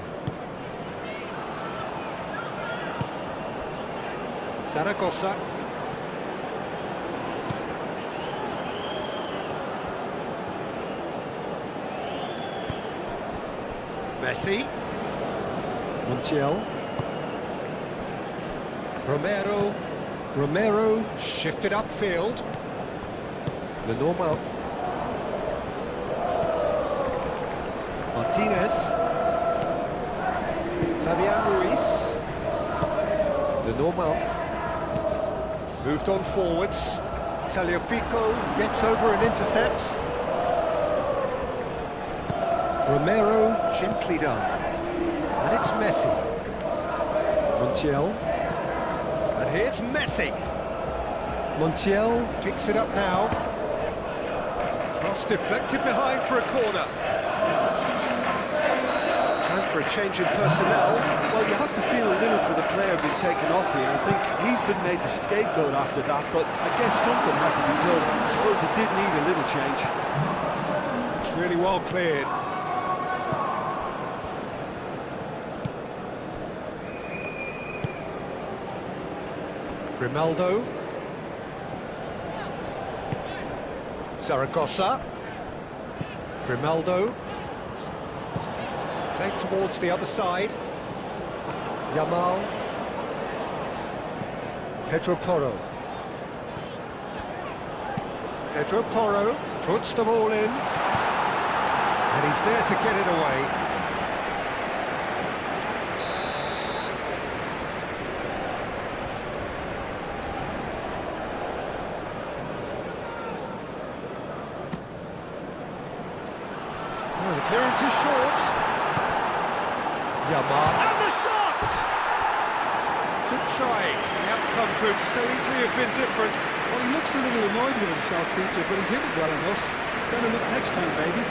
Zaragoza. Messi. Montiel. Romero shifted upfield. The normal. Martinez. Fabian Ruiz. The normal. Moved on forwards. Tagliafico gets over and intercepts. Romero gently done. And it's Messi. Montiel. And here's Messi. Montiel picks it up now. Cross deflected behind for a corner. Time for a change in personnel. Well, you have to feel a little for the player being taken off here. I think he's been made the scapegoat after that, but I guess something had to be done. I suppose it did need a little change. It's really well cleared. Grimaldo. Zaragoza. Grimaldo. Played towards the other side. Yamal. Pedro Porro. Pedro Porro puts the ball in. And he's there to get it away. The clearance is short. Yamal. And the shot! Good try. The outcome could so easily have been different. Well, he looks a little annoyed with himself, Peter, but he hit it well enough. Better look next time, baby.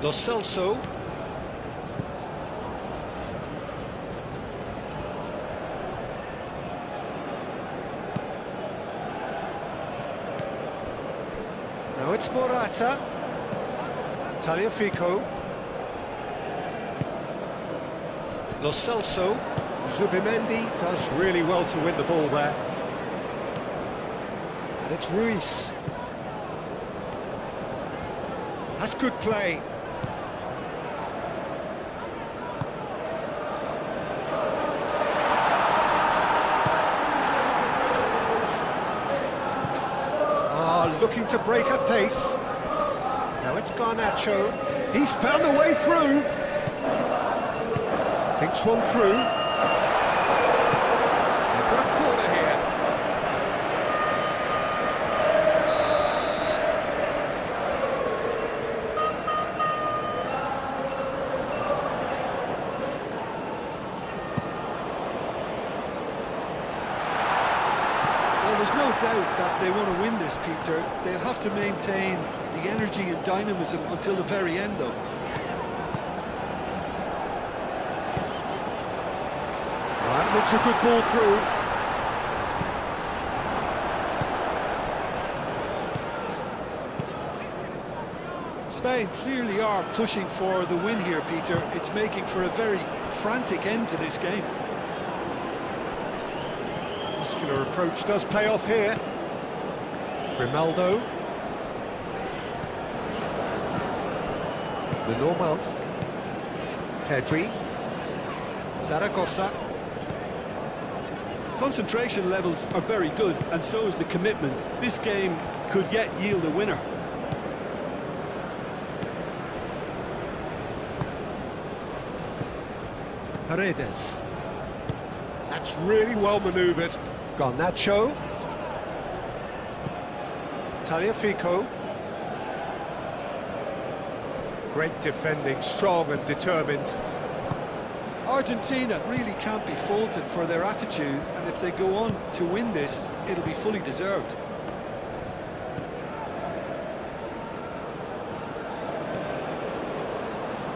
Lo Celso. Now it's Morata. Tagliafico. Lo Celso. Zubimendi does really well to win the ball there. And it's Ruiz. That's good play. Looking to break at pace. Now it's Garnacho. He's found a way through. Thinks one through. They've got a corner here. Well, there's no doubt that they want to win this, Peter. They'll have to maintain the energy and dynamism until the very end, though. Right, looks a good ball through. Spain clearly are pushing for the win here, Peter. It's making for a very frantic end to this game. Muscular approach does pay off here. Grimaldo. The Normal. Pedri. Zaragoza. Concentration levels are very good, and so is the commitment. This game could yet yield a winner. Paredes. That's really well manoeuvred. Garnacho. Tagliafico. Great defending, strong and determined. Argentina really can't be faulted for their attitude, and if they go on to win this, it'll be fully deserved.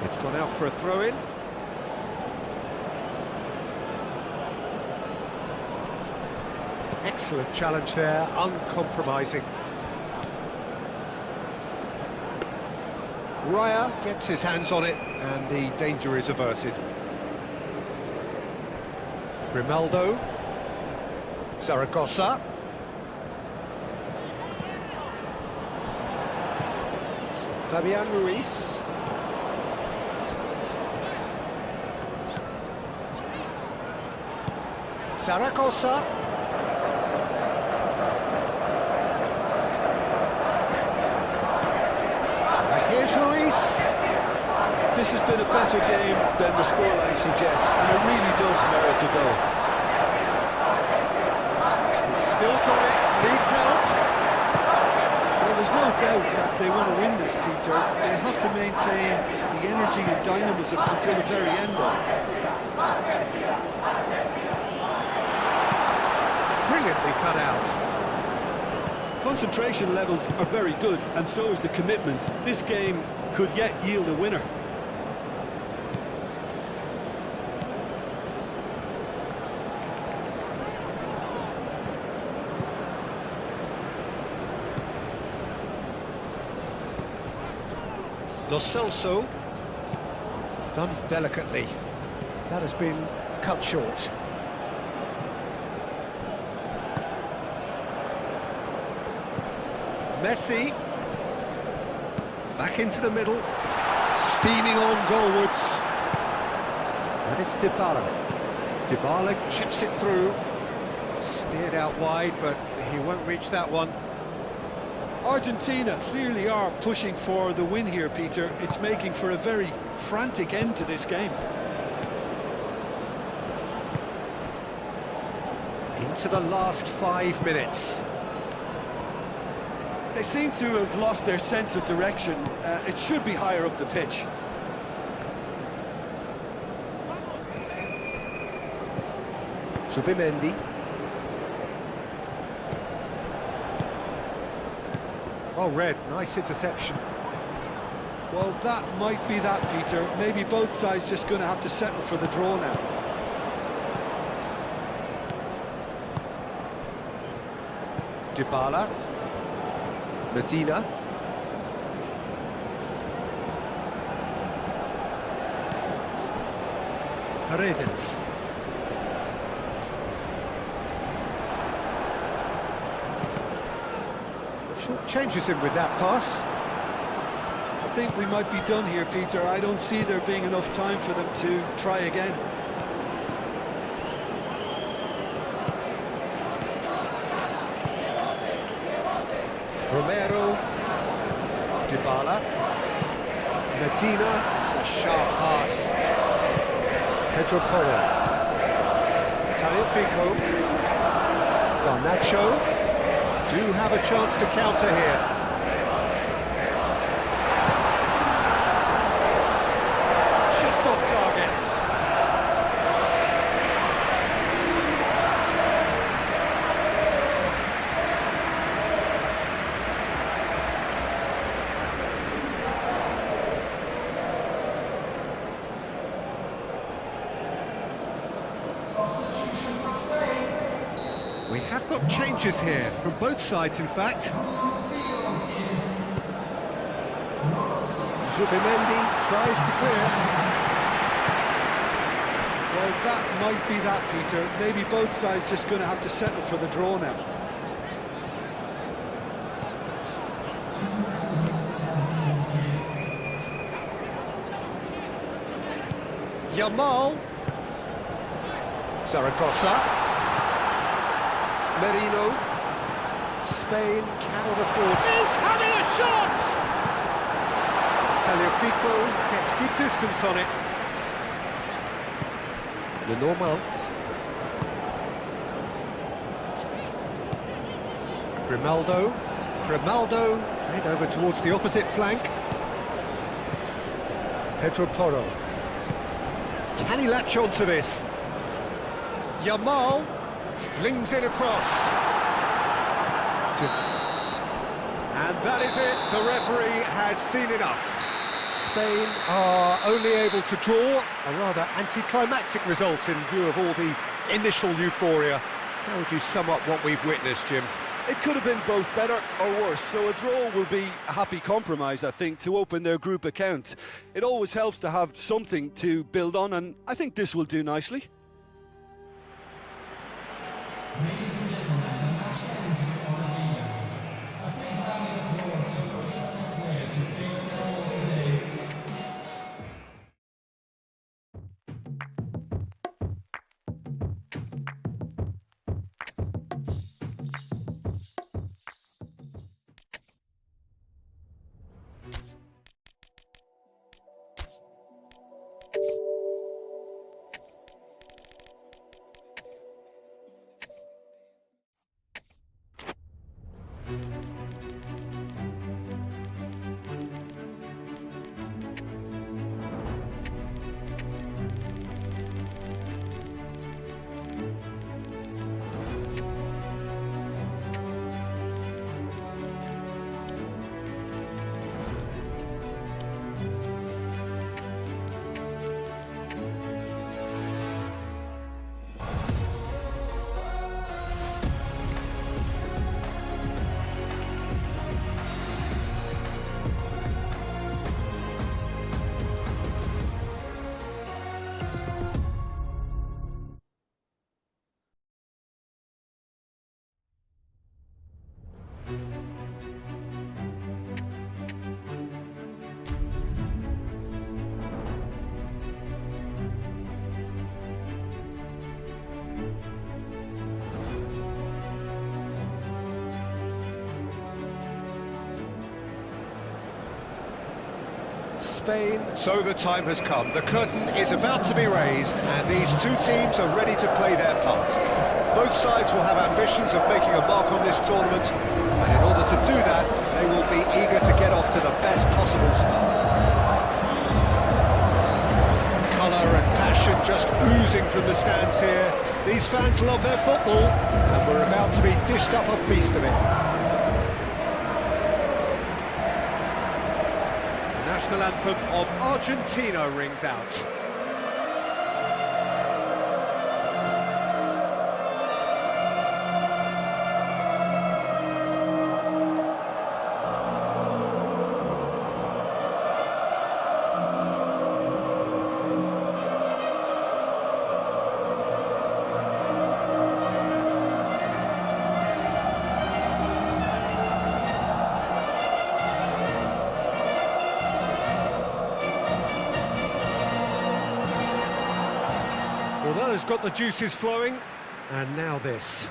It's gone out for a throw-in. Excellent challenge there, uncompromising. Raya gets his hands on it, and the danger is averted. Grimaldo. Zaragoza. Fabian Ruiz. Zaragoza. And here's Ruiz. This has been a better game than the scoreline suggests, and it really does merit a goal. He's still got it, needs help. Well, there's no doubt that they want to win this, Peter. They have to maintain the energy and dynamism until the very end, though. Brilliantly cut out. Concentration levels are very good, and so is the commitment. This game could yet yield a winner. Lo Celso, done delicately. That has been cut short. Messi, back into the middle, steaming on goalwards. And it's Dybala. Dybala chips it through, steered out wide, but he won't reach that one. Argentina clearly are pushing for the win here, Peter. It's making for a very frantic end to this game. Into the last 5 minutes. They seem to have lost their sense of direction. It should be higher up the pitch. Subimendi. Oh, Red, nice interception. Well, that might be that, Peter. Maybe both sides just going to have to settle for the draw now. Dybala. Medina. Paredes. Short changes him with that pass. I think we might be done here, Peter. I don't see there being enough time for them to try again. Romero. Dybala. Medina, it's a sharp pass. Pedro Porro. Tagliafico. Garnacho. Do have a chance to counter here. Just off target. Substitution for Spain. We have got changes here, from both sides in fact. Zubimendi tries to clear. Well, that might be that, Peter. Maybe both sides just going to have to settle for the draw now. Yamal. Zaragoza. Merino. Spain cannot afford. Is having a shot! Tagliafico gets good distance on it. Lenormand. Grimaldo played over towards the opposite flank. Pedro Porro. Can he latch on to this? Yamal flings it across. And that is it. The referee has seen enough. Spain are only able to draw, a rather anticlimactic result in view of all the initial euphoria. How would you sum up what we've witnessed, Jim? It could have been both better or worse, so a draw will be a happy compromise, I think, to open their group account. It always helps to have something to build on, and I think this will do nicely. Ladies and gentlemen, the match ends with Argentina. A big round of applause for those sets of players who played a role today. Spain. So the time has come. The curtain is about to be raised, and these two teams are ready to play their part. Both sides will have ambitions of making a mark on this tournament, and in order to do that, they will be eager to get off to the best possible start. Colour and passion just oozing from the stands here. These fans love their football, and we're about to be dished up a feast of it. The national anthem of Argentina rings out. Well, that has got the juices flowing, and now this.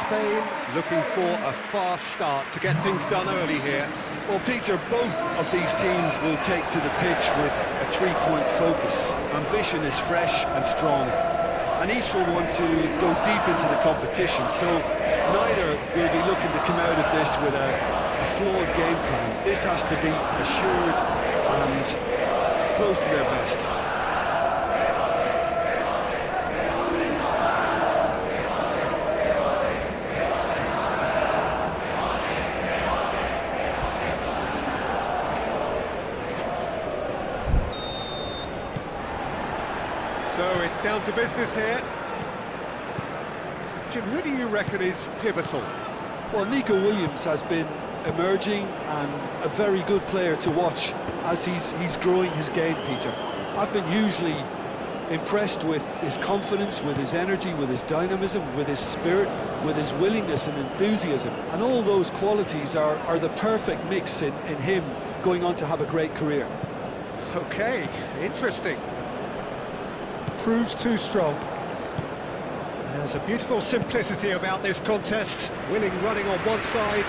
Spain looking for a fast start to get things done early here. Well, Peter, both of these teams will take to the pitch with a three-point focus. Ambition is fresh and strong, and each will want to go deep into the competition, so neither will be looking to come out of this with a flawed game plan. This has to be assured and close to their best. So it's down to business here. Jim, who do you reckon is pivotal? Well, Nico Williams has been emerging and a very good player to watch as he's growing his game, Peter. I've been hugely impressed with his confidence, with his energy, with his dynamism, with his spirit, with his willingness and enthusiasm. And all those qualities are the perfect mix in him going on to have a great career. Okay, interesting. Proves too strong. There's a beautiful simplicity about this contest. Willing running on one side,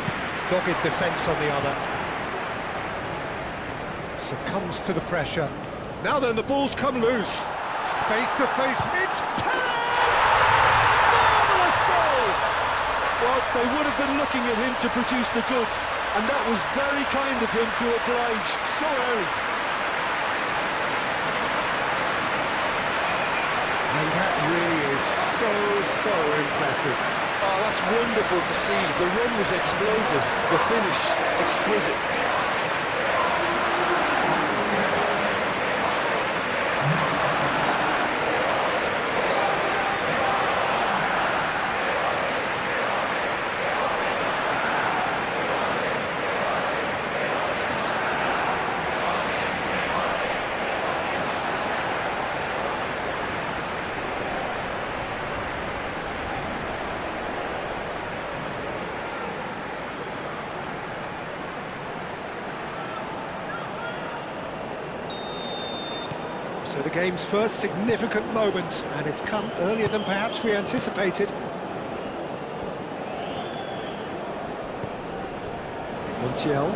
dogged defence on the other. Succumbs to the pressure. Now then, the ball's come loose. Face to face, it's Perez! Marvellous goal! Well, they would have been looking at him to produce the goods, and that was very kind of him to oblige so early. And that really is so impressive. Oh, that's wonderful to see. The run was explosive, the finish exquisite. So the game's first significant moment, and it's come earlier than perhaps we anticipated. Montiel.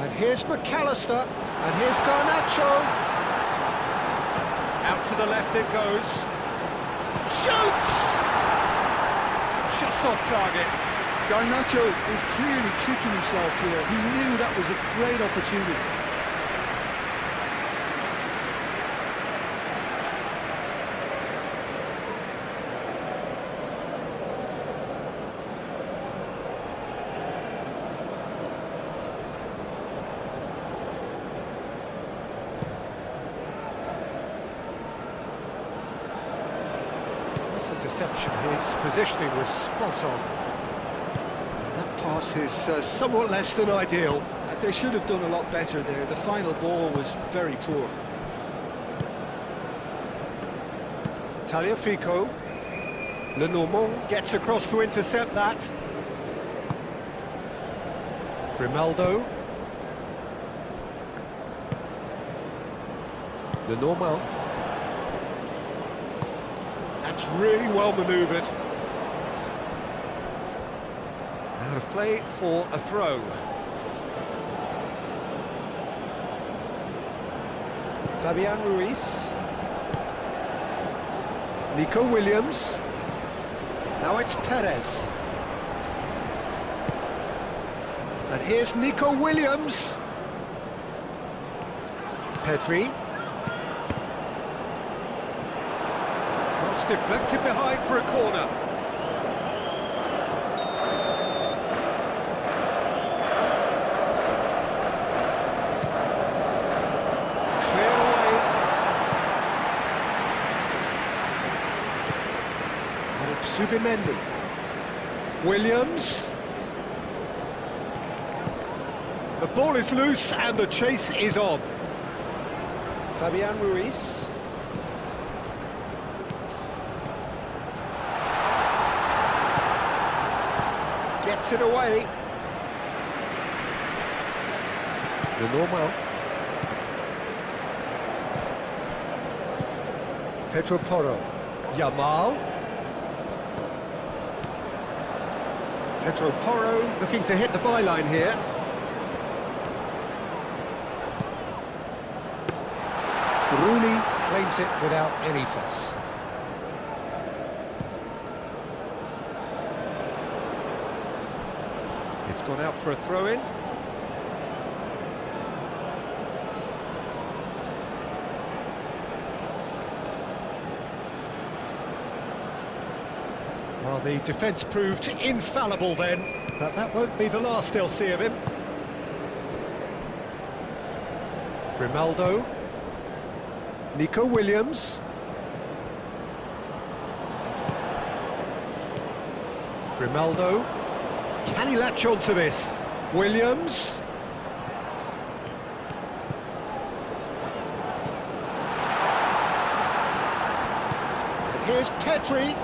And here's McAllister, and here's Garnacho. Out to the left it goes. Shoots! Just off target. Garnacho is clearly kicking himself here. He knew that was a great opportunity. This interception, his positioning was spot on. That pass is somewhat less than ideal. They should have done a lot better there. The final ball was very poor. Tagliafico. Lenormand gets across to intercept that. Grimaldo. Lenormand. That's really well manoeuvred. Out of play for a throw. Fabian Ruiz. Nico Williams. Now it's Perez. And here's Nico Williams. Pedri. Cross deflected behind for a corner. Subimendi. Williams. The ball is loose and the chase is on. Fabian Ruiz. Gets it away. Lenormand. Pedro Porro. Yamal. Pedro Porro looking to hit the byline here. Rooney claims it without any fuss. It's gone out for a throw-in. Well, the defence proved infallible then, but that won't be the last they'll see of him. Grimaldo. Nico Williams. Grimaldo. Can he latch on to this? Williams. And here's Pedri.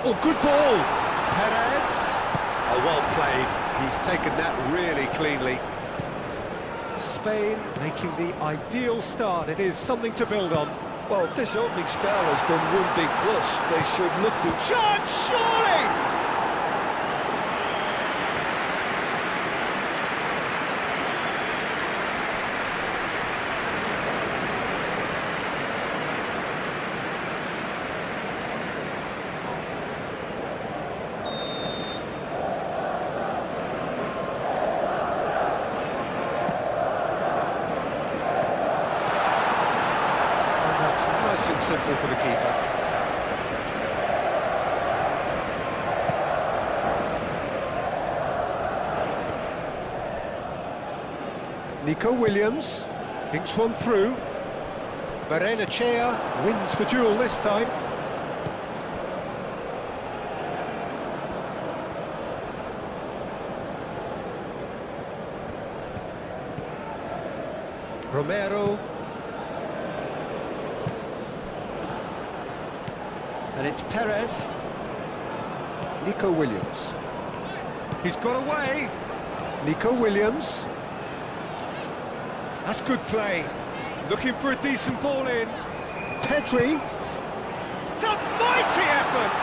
Oh, good ball. Perez. Oh, well played. He's taken that really cleanly. Spain making the ideal start. It is something to build on. Well, this opening spell has been one big plus. They should look to... Chance, surely! Nice and simple for the keeper. Nico Williams thinks one through. Barrenechea wins the duel this time. Romero. And it's Perez. Nico Williams. He's got away. Nico Williams. That's good play. Looking for a decent ball in. Pedri. It's a mighty effort!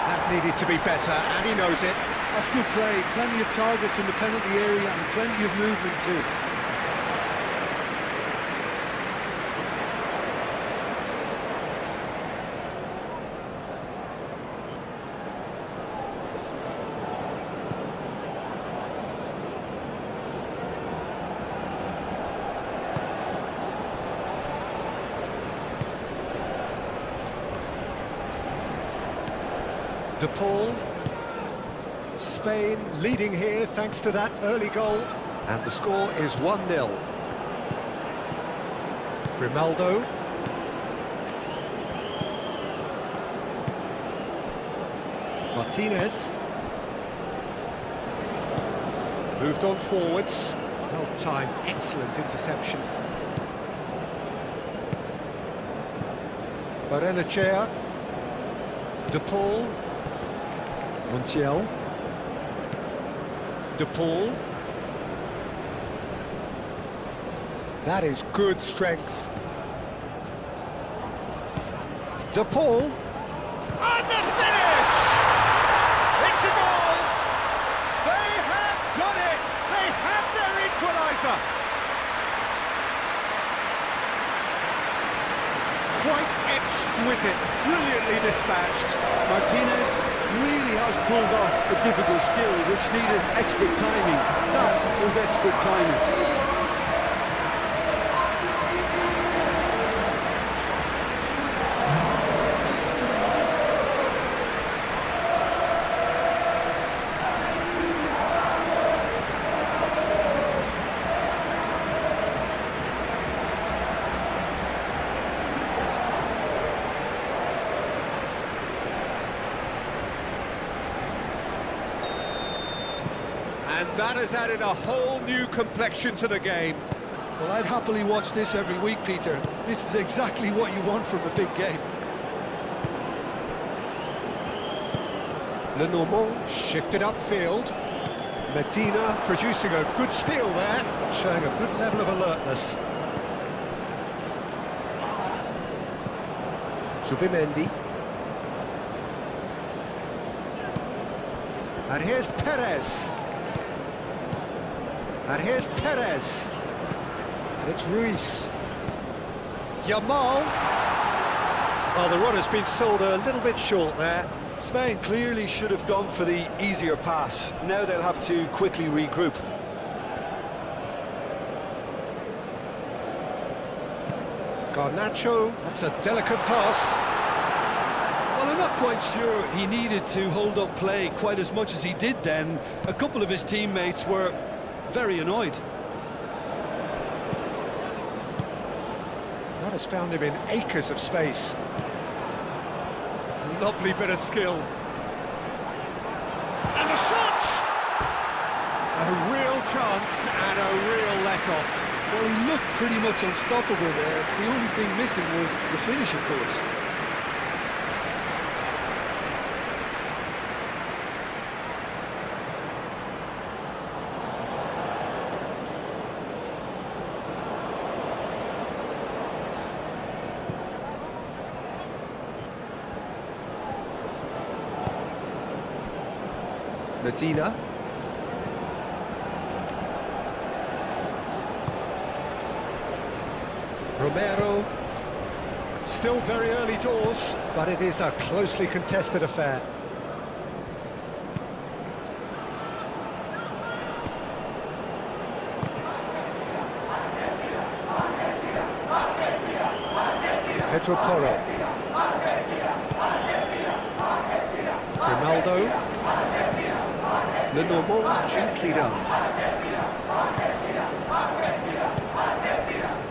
That needed to be better, and he knows it. That's good play. Plenty of targets in the penalty area and plenty of movement too. De Paul. Spain leading here thanks to that early goal. And the score is 1-0. Grimaldo. Martinez. Moved on forwards. Well timed, excellent interception. Barrenechea. De Paul. Montiel. De Paul. That is good strength. De Paul. And the finish! It's a goal! They have done it! They have their equaliser! Quite exquisite, brilliantly dispatched. Martinez really has pulled off a difficult skill which needed expert timing. That was expert timing. And that has added a whole new complexion to the game. Well, I'd happily watch this every week, Peter. This is exactly what you want from a big game. Lenormand shifted upfield. Medina producing a good steal there, showing a good level of alertness. Subimendi. And here's Perez. And here's Perez. And it's Ruiz. Yamal. Well, the run has been sold a little bit short there. Spain clearly should have gone for the easier pass. Now they'll have to quickly regroup. Garnacho, that's a delicate pass. Well, I'm not quite sure he needed to hold up play quite as much as he did then. A couple of his teammates were very annoyed. That has found him in acres of space. Lovely bit of skill. And the shot! A real chance and a real let-off. Well, he looked pretty much unstoppable there. The only thing missing was the finish, of course. Medina. Romero. Still very early doors, but it is a closely contested affair. Pedro Porro. Ronaldo. Lenormand gently done.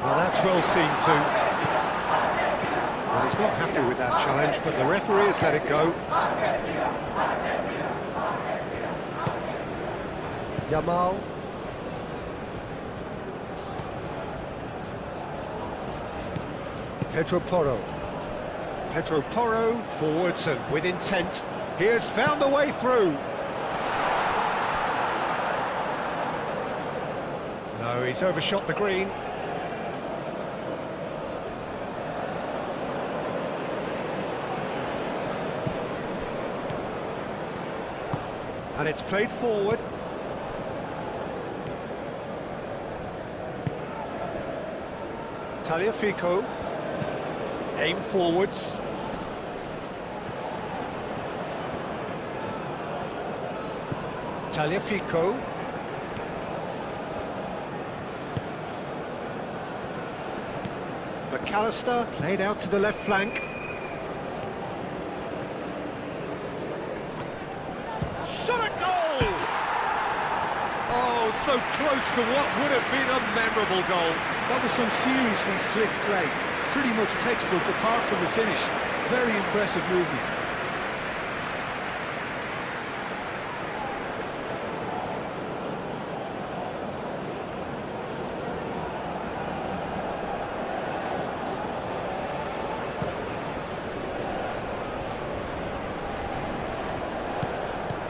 Well, that's well seen too. Well, he's not happy with that challenge, but the referee has let it go. Yamal. Pedro Porro. Pedro Porro forwards and with intent. He has found the way through. No, he's overshot the green. And it's played forward. Tagliafico. Aim forwards. Tagliafico. McAllister played out to the left flank. Shot a goal! Oh, so close to what would have been a memorable goal. That was some seriously slick play. Pretty much textbook apart from the finish. Very impressive movement.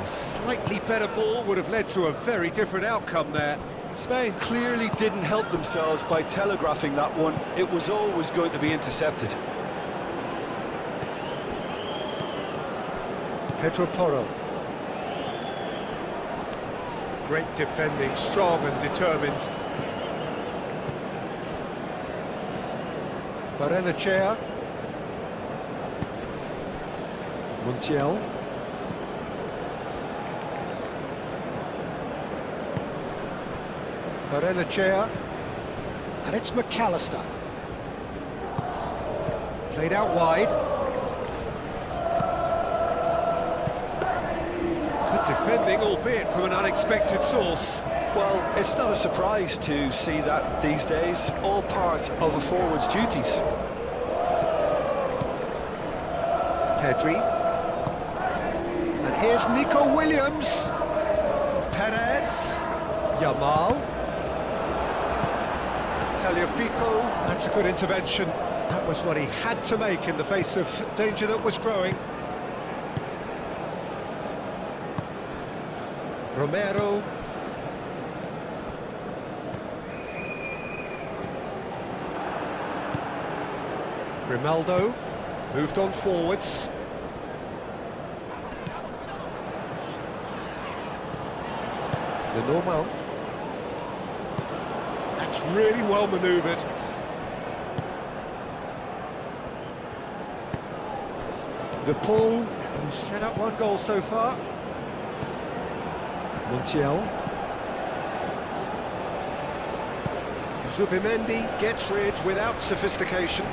Slightly better ball would have led to a very different outcome there. Spain clearly didn't help themselves by telegraphing that one. It was always going to be intercepted. Pedro Porro. Great defending, strong and determined. Barrenechea. Montiel. Barrenechea, and it's McAllister. Played out wide. Good defending, albeit from an unexpected source. Well, it's not a surprise to see that these days, all part of a forward's duties. Pedri. And here's Nico Williams. Perez. Yamal. Tagliafico, that's a good intervention. That was what he had to make in the face of danger that was growing. Romero. Grimaldo. Moved on forwards. The normal. That's really well manoeuvred. The Paul, who's set up one goal so far. Montiel. Zubimendi gets rid without sophistication.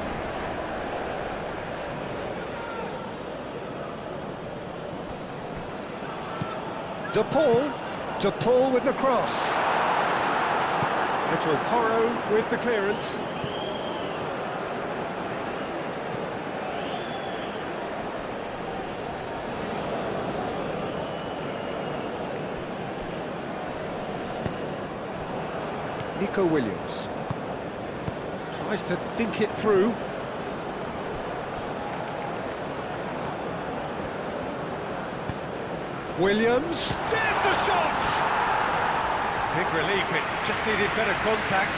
De Paul with the cross. Pedro Porro with the clearance. Nico Williams tries to dink it through. Williams, there's the shot! Big relief, it just needed better contact.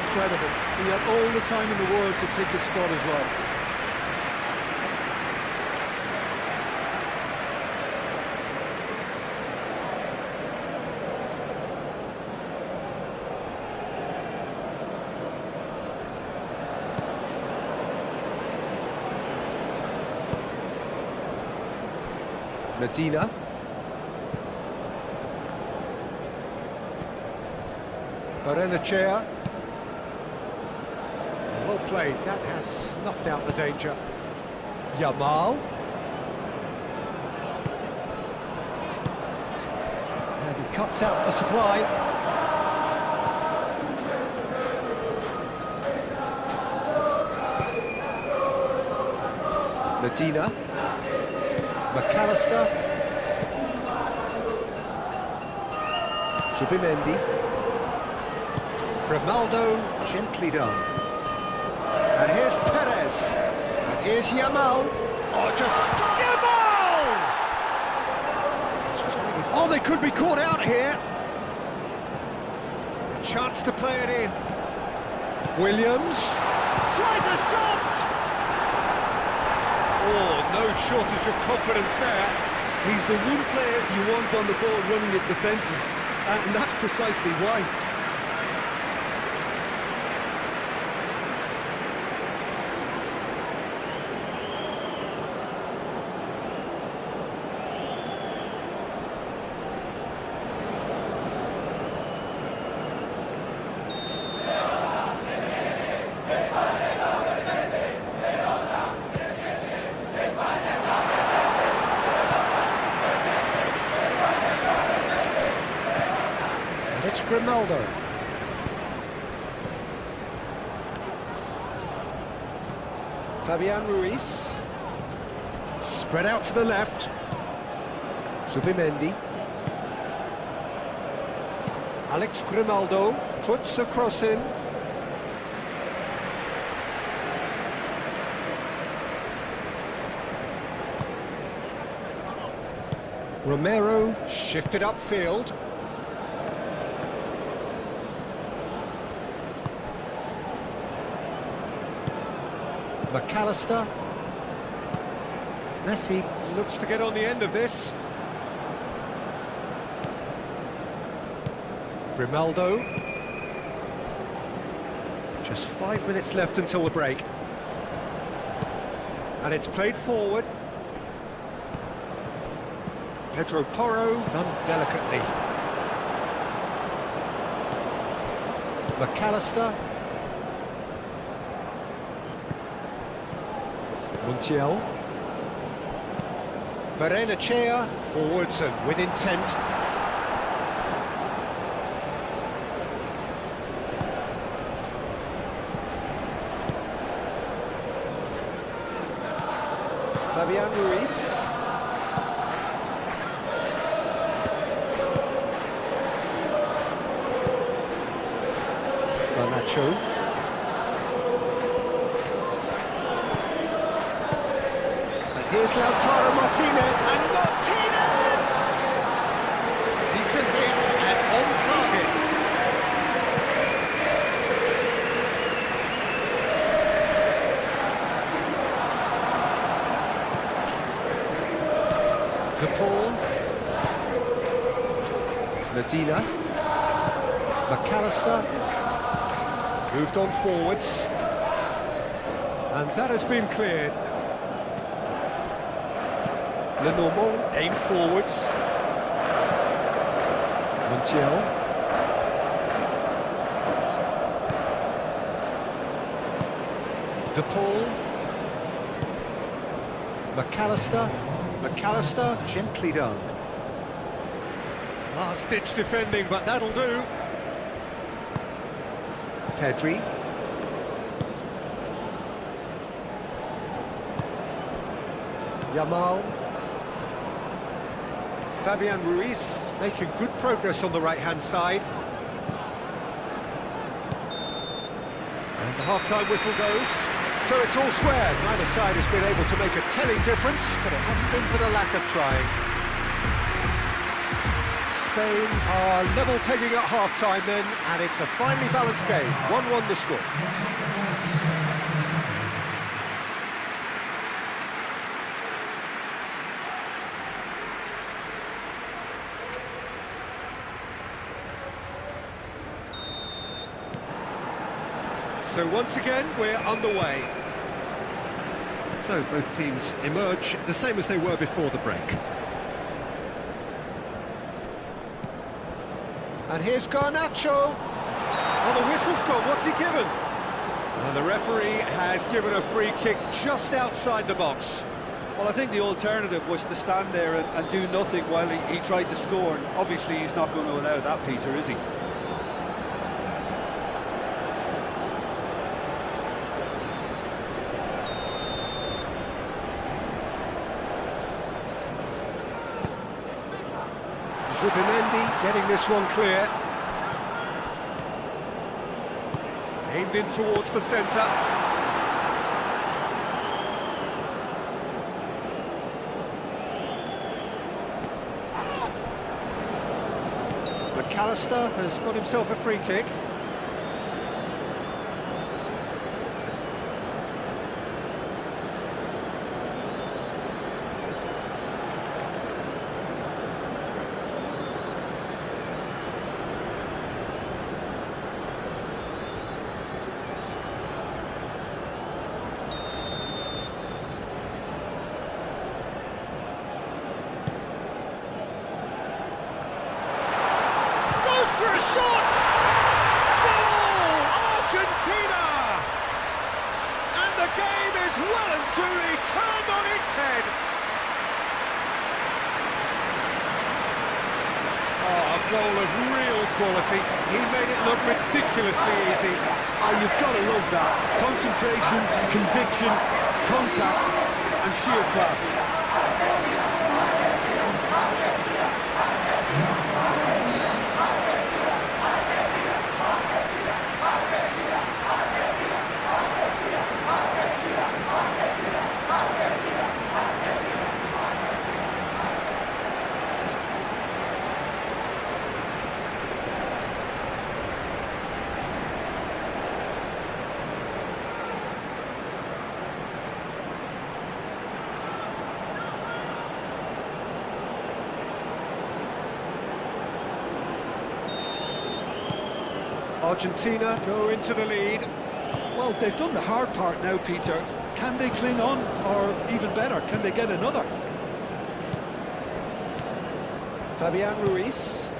Incredible. He had all the time in the world to take his spot as well. Medina. Barrenechea. Well played, that has snuffed out the danger. Yamal. And he cuts out the supply. Medina. McAllister. Zubimendi. Grimaldo, gently done. And here's Perez. And here's Yamal. Oh, just... Yamal! Oh, they could be caught out here. A chance to play it in. Williams. Tries a shot! Oh, no shortage of confidence there. He's the one player you want on the ball running at defences, and that's precisely why. It's Grimaldo. Fabian Ruiz. Spread out to the left. Zubimendi. Alex Grimaldo puts a cross in. Romero shifted upfield. McAllister. Messi looks to get on the end of this. Grimaldo. Just 5 minutes left until the break. And it's played forward. Pedro Porro done delicately. McAllister. Montiel. Barrenechea forwards and with intent. Fabian Ruiz. Garnacho. Here's Lautaro Martinez, and Martinez! Decent hit and on target. De Paul. Medina. McAllister. Moved on forwards. And that has been cleared. Lenormand aimed forwards. Montiel. De Paul. McAllister, gently done. Last-ditch defending, but that'll do. Pedri. Yamal. Fabian Ruiz making good progress on the right-hand side. And the half-time whistle goes. So it's all square. Neither side has been able to make a telling difference, but it hasn't been for the lack of trying. Spain are level pegging at half-time then, and it's a finely balanced game. 1-1 the score. So once again, we're underway. So both teams emerge the same as they were before the break. And here's Garnacho. Oh, the whistle's gone. What's he given? And the referee has given a free kick just outside the box. Well, I think the alternative was to stand there and do nothing while he tried to score. And obviously, he's not going to allow that, Peter, is he? Zubimendi getting this one clear. Aimed in towards the centre. McAllister has got himself a free kick. For a shot! Goal! Argentina! And the game is well and truly turned on its head. Oh, a goal of real quality. He made it look ridiculously easy. Oh, you've got to love that. Concentration, conviction, contact, and sheer class. Argentina go into the lead. Well, they've done the hard part now, Peter. Can they cling on, or even better, can they get another? Fabian Ruiz.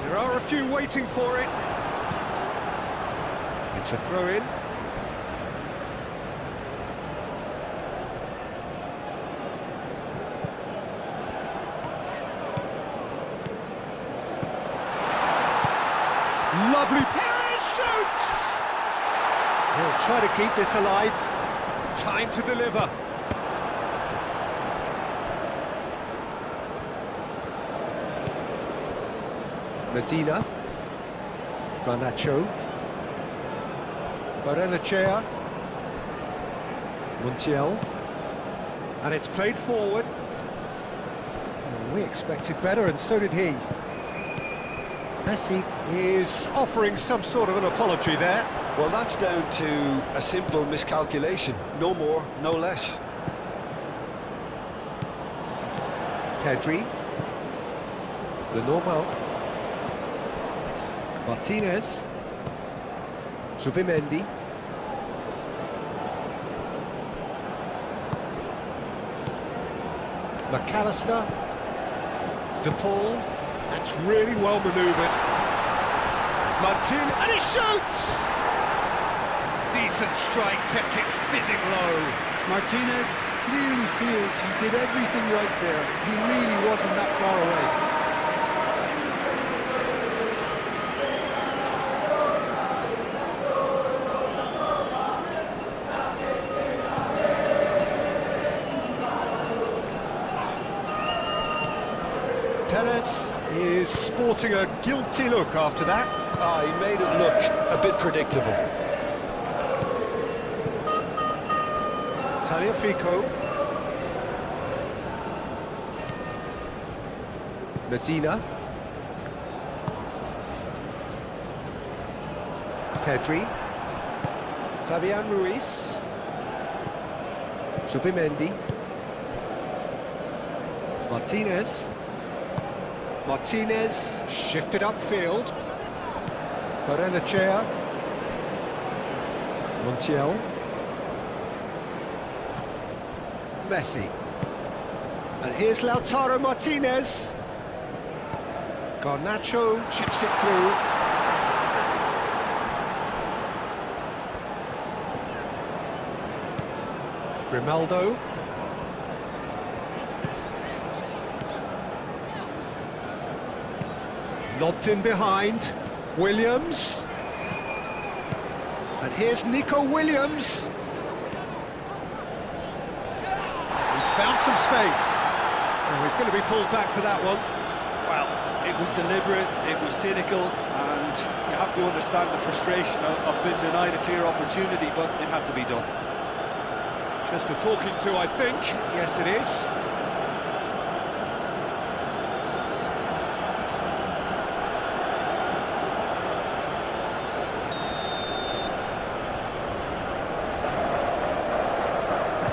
There are a few waiting for it. It's a throw-in. Lovely Perez shoots! He'll try to keep this alive. Time to deliver. Medina. Garnacho. Barrenechea. Montiel. And it's played forward. We expected better, and so did he. Messi is offering some sort of an apology there. Well, that's down to a simple miscalculation. No more, no less. Pedri. The normal. Martinez. Subimendi. McAllister. De Paul. That's really well manoeuvred. Martin, and he shoots! Decent strike, kept it fizzing low. Martinez clearly feels he did everything right there. He really wasn't that far away. Teres is sporting a guilty look after that. He made it look a bit predictable. Tagliafico. Medina. Pedri. Fabian Ruiz. Subimendi. Martinez. Martinez shifted upfield. Barrenechea. Montiel. Messi. And here's Lautaro Martinez. Garnacho chips it through. Grimaldo. Lobbed in behind. Williams. And here's Nico Williams. He's found some space. Oh, he's going to be pulled back for that one. Well, it was deliberate, it was cynical, and you have to understand the frustration of being denied a clear opportunity, but it had to be done. Just a talking to, I think. Yes, it is.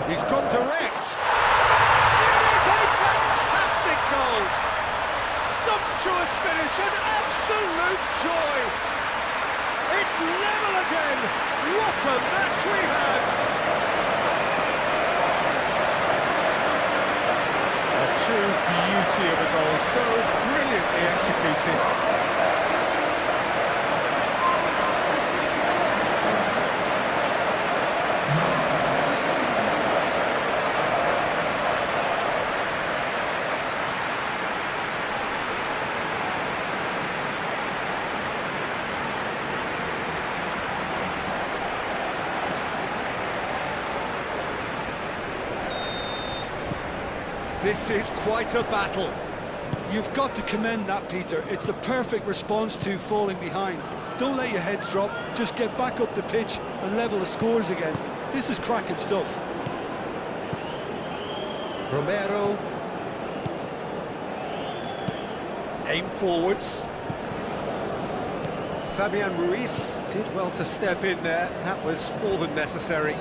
He's gone direct. It is a fantastic goal. Sumptuous finish, an absolute joy. It's level again. What a match we have. A true beauty of a goal, so brilliantly executed. This is quite a battle. You've got to commend that, Peter. It's the perfect response to falling behind. Don't let your heads drop, just get back up the pitch and level the scores again. This is cracking stuff. Romero. Aim forwards. Fabian Ruiz did well to step in there. That was more than necessary.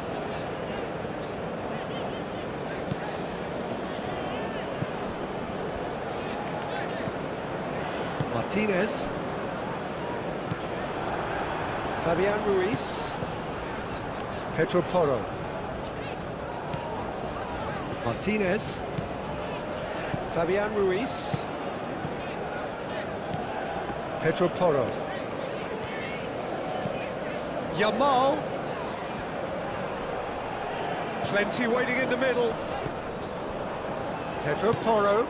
Martinez. Fabian Ruiz. Pedro Porro. Martinez. Fabian Ruiz. Pedro Porro. Yamal. Plenty waiting in the middle. Pedro Porro.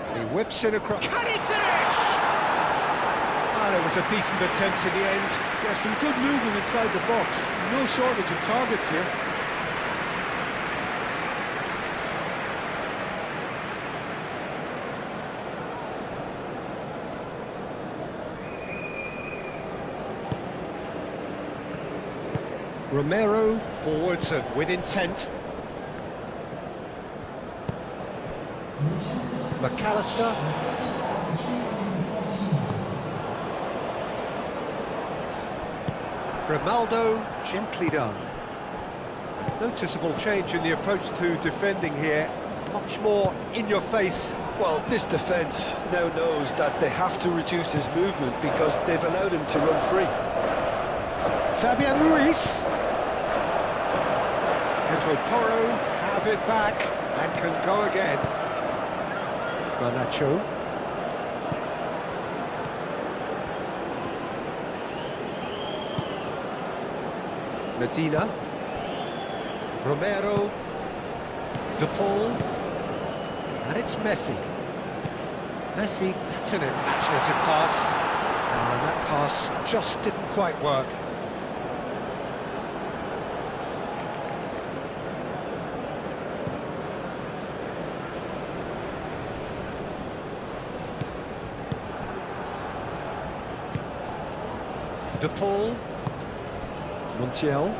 He whips in across. Can he finish? And it was a decent attempt in the end. Yeah, some good movement inside the box. No shortage of targets here. Romero forwards and with intent. Martinez McAllister. Grimaldo, gently done. Noticeable change in the approach to defending here. Much more in your face. Well, this defence now knows that they have to reduce his movement because they've allowed him to run free. Fabian Ruiz. Pedro Porro have it back and can go again. Garnacho. Medina. Romero. De Paul. And it's Messi. Messi, that's an imaginative pass. And that pass just didn't quite work. De Paul. Montiel.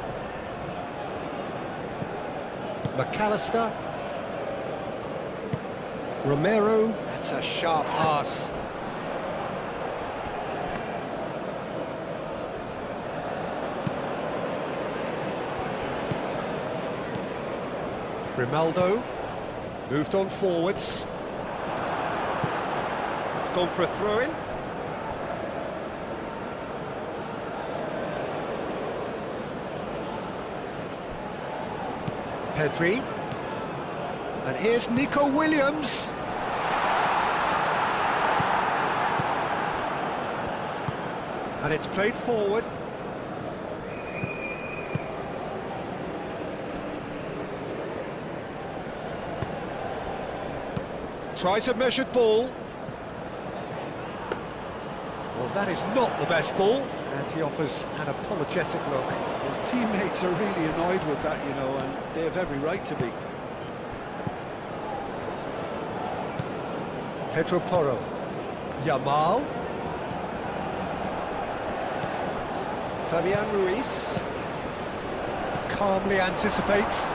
McAllister. Romero, that's a sharp pass. Grimaldo, moved on forwards. It's gone for a throw-in. Pedri. And here's Nico Williams. And it's played forward. Tries a measured ball. Well, that is not the best ball, and he offers an apologetic look. His teammates are really annoyed with that, you know, and they have every right to be. Pedro Porro. Yamal. Fabian Ruiz. Calmly anticipates.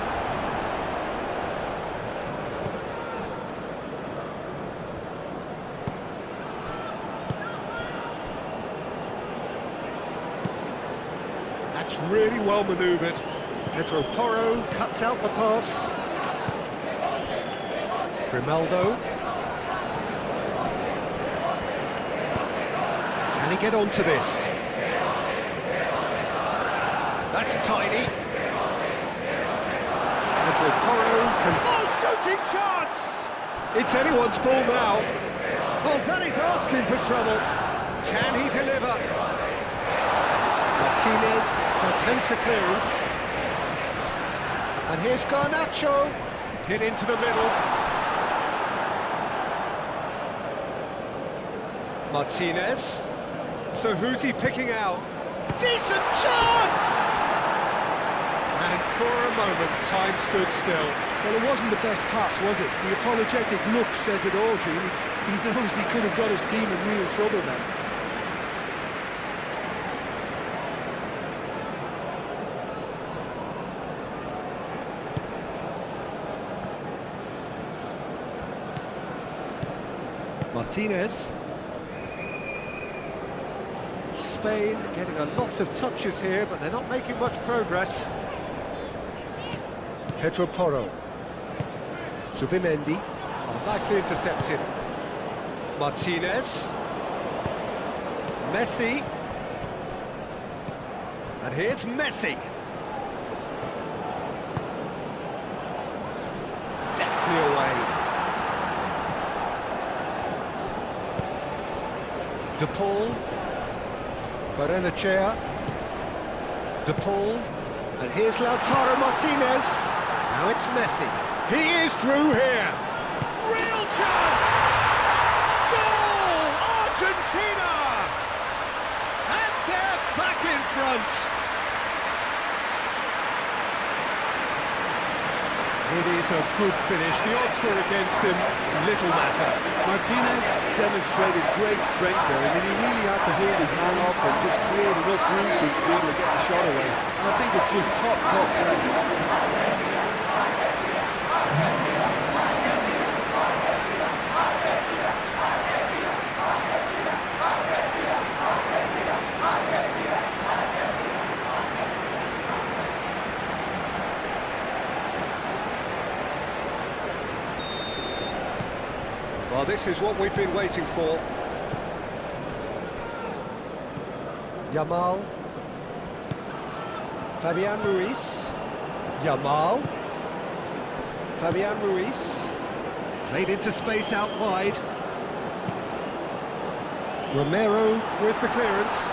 That's really well manoeuvred. Pedro Porro cuts out the pass. Grimaldo. Can he get onto this? That's tiny. Pedro Porro can... Oh, shooting chance! It's anyone's ball now. Oh, that is asking for trouble. Can he deliver? Martinez attempts a clearance. And here's Garnacho. Hit into the middle. Martinez. So who's he picking out? Decent chance! And for a moment, time stood still. Well, it wasn't the best pass, was it? The apologetic look says it all, Keane. He knows he could have got his team in real trouble then. Martinez. Spain getting a lot of touches here, but they're not making much progress. Pedro Porro. Zubimendi. Oh, nicely intercepted. Martinez. Messi. And here's Messi. Deftly away. De Paul. Barrenechea. De Paul. And here's Lautaro Martinez. Now it's Messi. He is through here. Real chance! Goal! Argentina! And they're back in front. It is a good finish. The odds were against him. Little matter. Martinez demonstrated great strength there. I mean, he really had to hold his man off and just create enough room for him to be able to get the shot away. And I think it's just top play. Well, this is what we've been waiting for. Yamal. Fabian Ruiz. Yamal. Fabian Ruiz. Played into space out wide. Romero with the clearance.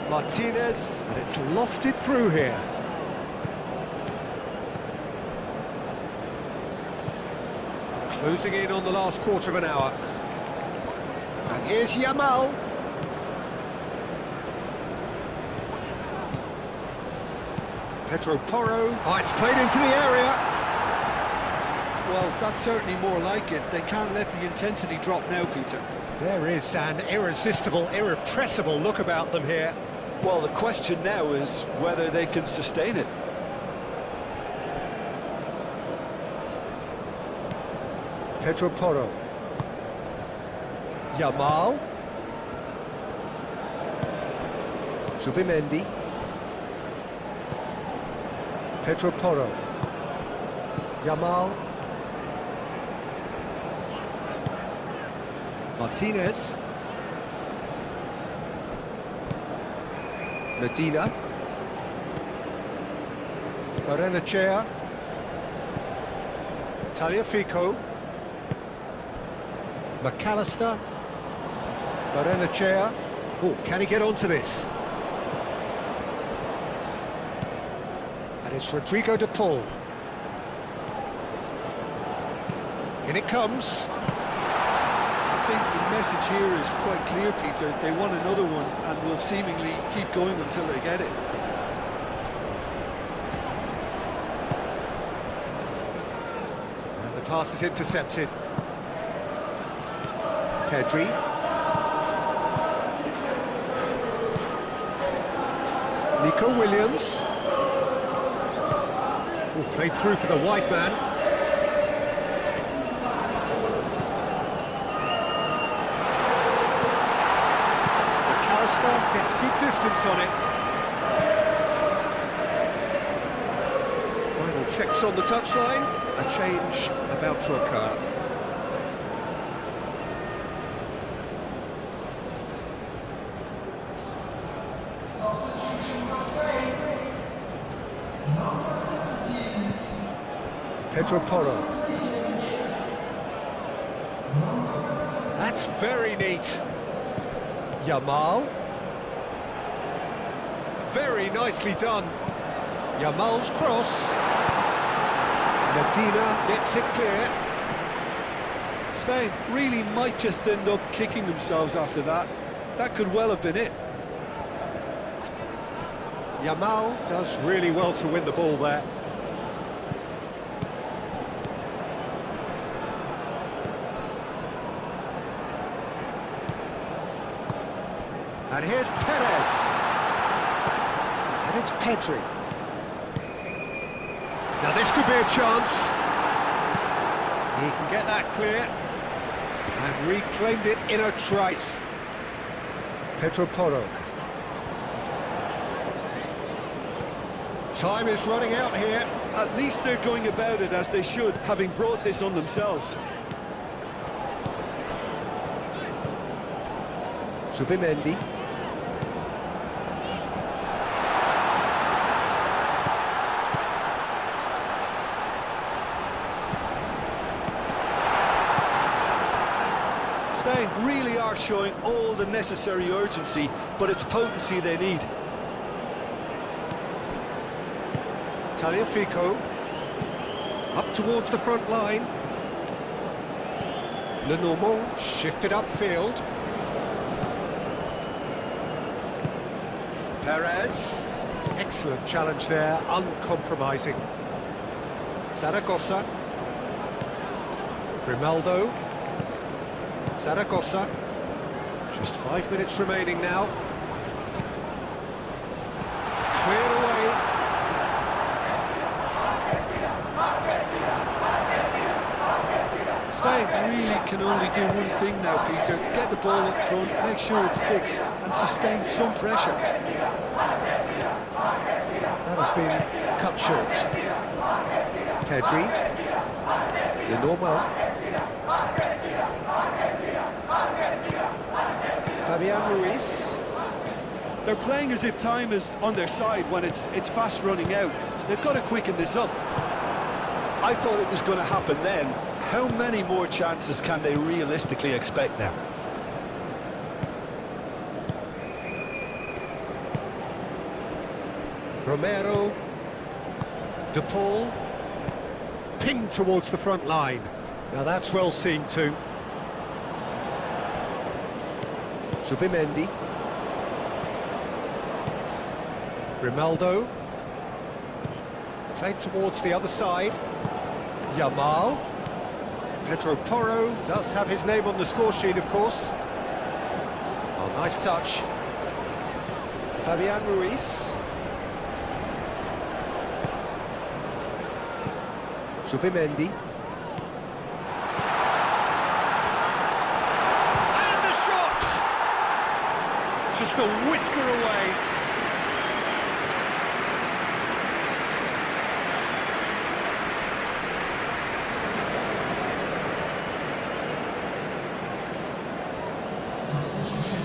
Martinez, and it's lofted through here. Closing in on the last quarter of an hour. And here's Yamal. Pedro Porro. Oh, it's played into the area. Well, that's certainly more like it. They can't let the intensity drop now, Peter. There is an irresistible, irrepressible look about them here. Well, the question now is whether they can sustain it. Pedro Porro. Yamal. Zubimendi. Pedro Porro. Yamal. Martinez. Medina. Barrenechea. Tagliafico. McAllister. Barrenechea. Oh, can he get onto this? And it's Rodrigo de Paul. In it comes. I think the message here is quite clear, Peter. They want another one and will seemingly keep going until they get it. And the pass is intercepted. Pedri. Nico Williams. Oh, played through for the white man. McAllister gets good distance on it. Final checks on the touchline. A change about to occur. Substitution for Spain. Number 17. Pedro Porro. That's very neat. Yamal. Very nicely done. Yamal's cross. Medina gets it clear. Spain really might just end up kicking themselves after that. That could well have been it. Yamal does really well to win the ball there. And here's Perez. And it's Pedri. Now this could be a chance. He can get that clear. And reclaimed it in a trice. Pedro Porro. Time is running out here. At least they're going about it as they should, having brought this on themselves. Zubimendi. Spain really are showing all the necessary urgency, but it's potency they need. Tagliafico. Up towards the front line. Lenormand shifted upfield. Perez. Excellent challenge there, uncompromising. Zaragoza. Grimaldo. Zaragoza. Just 5 minutes remaining now. Cleared away. Spain really can only do one thing now, Peter. Get the ball up front, make sure it sticks, and sustain some pressure. That has been cut short. Pedri. You're normal. Fabian Ruiz. They're playing as if time is on their side when it's fast running out. They've got to quicken this up. I thought it was going to happen then. How many more chances can they realistically expect now? Romero. De Paul. Pinged towards the front line. Now that's well seen too. Zubimendi. Grimaldo. Played towards the other side. Yamal. Pedro Porro does have his name on the score sheet, of course. Oh, nice touch. Fabian Ruiz. Zubimendi. And the shot! Just a whisker away.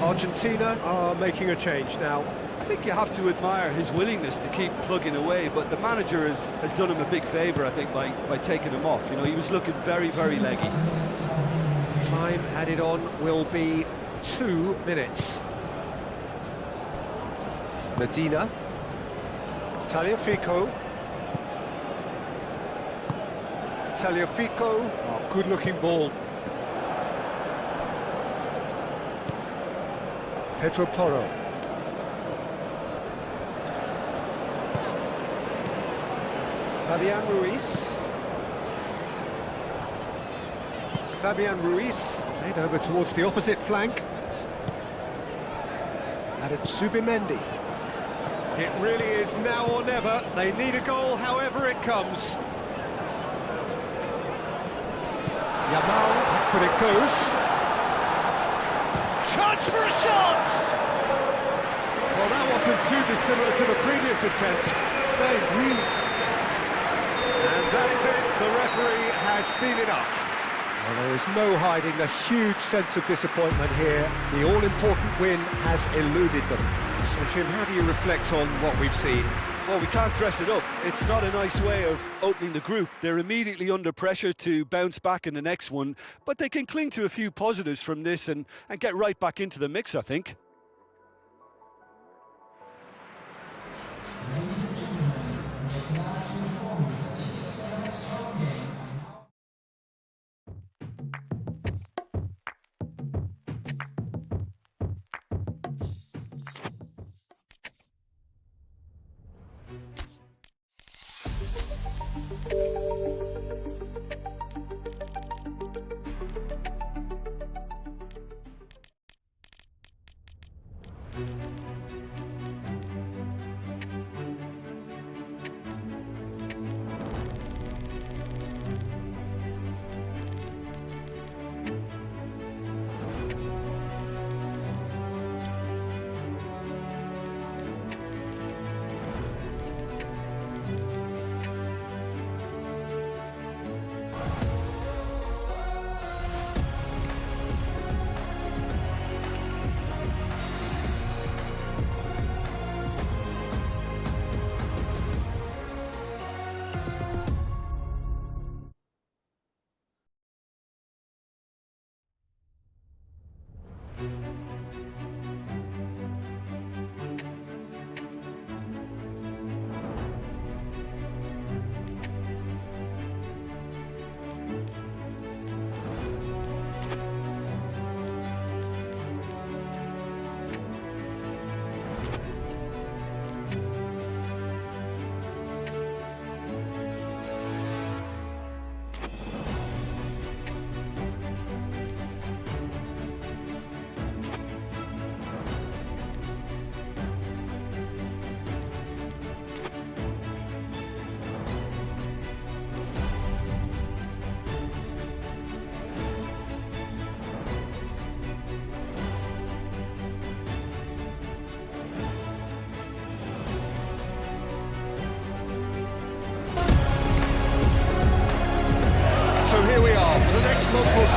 Argentina are making a change now. I think you have to admire his willingness to keep plugging away, but the manager has done him a big favour, I think, by taking him off. You know, he was looking very, very leggy. Time added on will be 2 minutes. Medina. Tagliafico. Tagliafico. Oh, good-looking ball. Pedro Porro. Fabian Ruiz. Fabian Ruiz played over towards the opposite flank. Added Zubimendi. It really is now or never. They need a goal, however it comes. Yamal, back when it goes. Chance for a shot! Well, that wasn't too dissimilar to the previous attempt. Spain really... And that is it. The referee has seen enough. Well, there is no hiding a huge sense of disappointment here. The all-important win has eluded them. So, Jim, how do you reflect on what we've seen? Well, we can't dress it up. It's not a nice way of opening the group. They're immediately under pressure to bounce back in the next one, but they can cling to a few positives from this and get right back into the mix, I think. Ladies and gentlemen, we are glad to inform you that tickets for the next home game are now...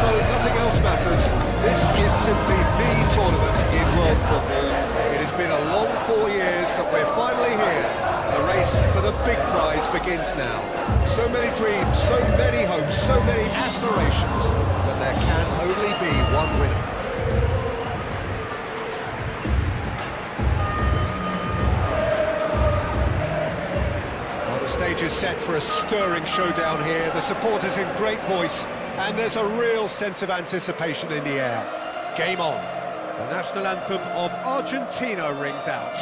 so nothing else matters. This is simply the tournament in world football. It has been a long 4 years, but we're finally here. The race for the big prize begins now. So many dreams, so many hopes, so many aspirations, but there can only be one winner. Well, the stage is set for a stirring showdown here. The supporters in great voice, and there's a real sense of anticipation in the air. Game on. The national anthem of Argentina rings out.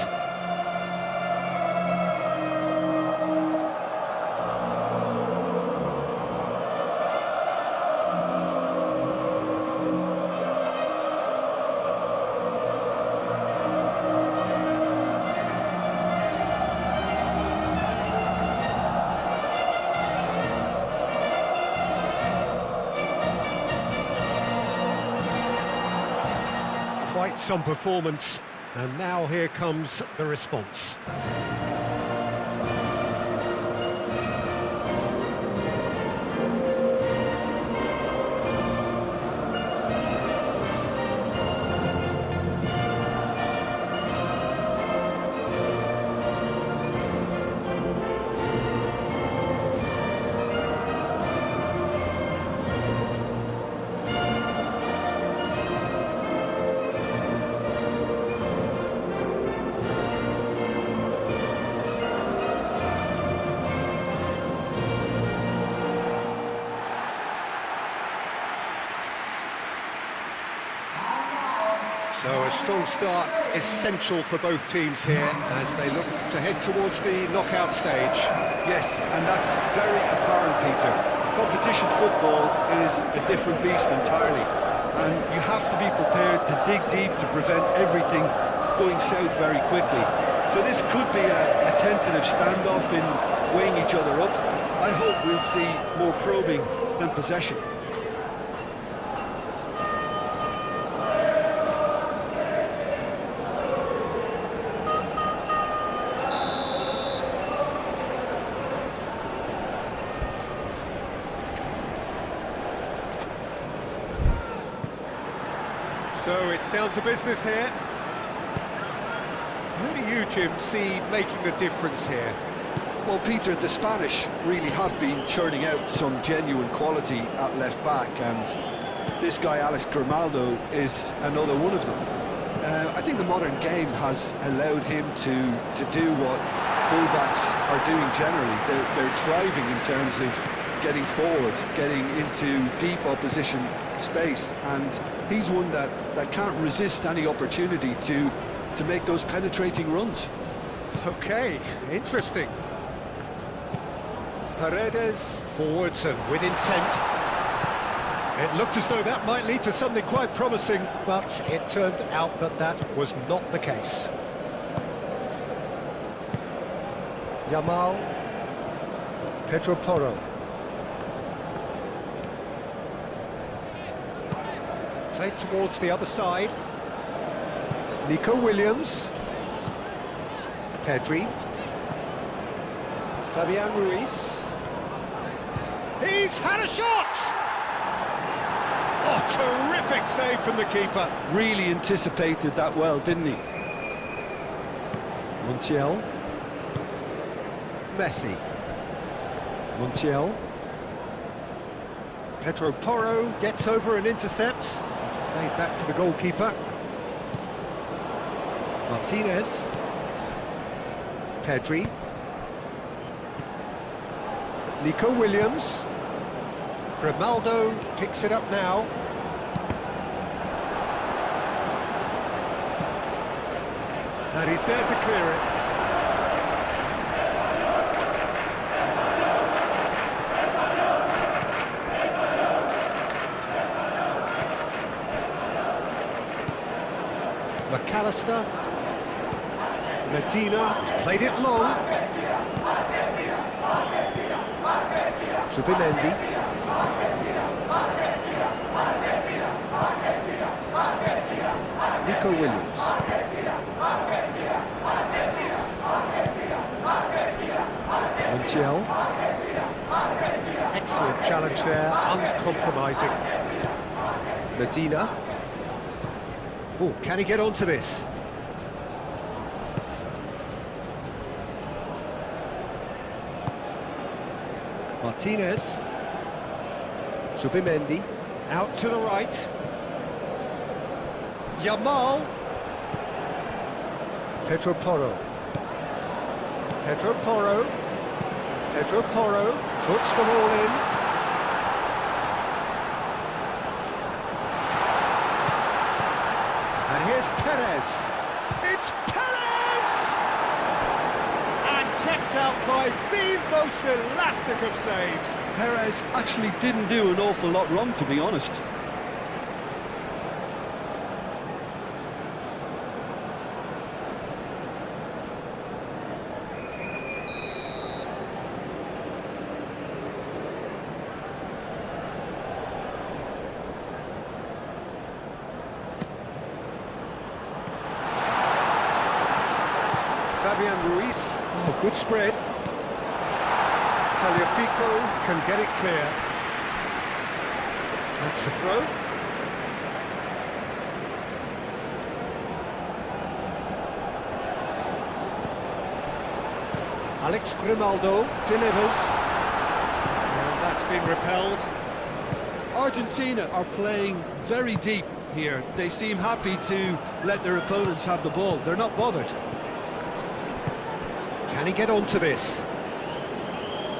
Quite some performance, and now here comes the response. So a strong start essential for both teams here as they look to head towards the knockout stage. Yes, and that's very apparent, Peter. Competition football is a different beast entirely, and you have to be prepared to dig deep to prevent everything going south very quickly. So this could be a tentative standoff in weighing each other up. I hope we'll see more probing than possession. So it's down to business here. Who do you, Jim, see making the difference here? Well, Peter, the Spanish really have been churning out some genuine quality at left back, and this guy, Alex Grimaldo, is another one of them. I think the modern game has allowed him to do what fullbacks are doing generally. They're thriving in terms of getting forward, getting into deep opposition space, and he's one that can't resist any opportunity to make those penetrating runs. Okay, interesting. Paredes forwards and with intent. It looked as though that might lead to something quite promising, but it turned out that that was not the case. Yamal, Pedro Porro. Played towards the other side. Nico Williams. Pedri. Fabian Ruiz. He's had a shot! Oh, terrific save from the keeper. Really anticipated that well, didn't he? Montiel. Messi. Montiel. Pedro Porro gets over and intercepts. Played back to the goalkeeper. Martinez. Pedri. Nico Williams. Grimaldo picks it up now. And he's there to clear it. McAllister. Medina has played it long. Subimendi. Nico Williams. Montiel. Excellent challenge there, uncompromising. Medina. Oh, can he get onto this? Martinez. Subimendi. Out to the right. Yamal. Pedro Porro. Pedro Porro. Pedro Porro puts them all in. And here's Perez. It's Perez! And kept out by the most elastic of saves. Perez actually didn't do an awful lot wrong, to be honest. Fabian Ruiz. Oh, good spread. Tagliafico can get it clear. That's the throw. Alex Grimaldo delivers. And that's been repelled. Argentina are playing very deep here. They seem happy to let their opponents have the ball. They're not bothered. Can he get onto this?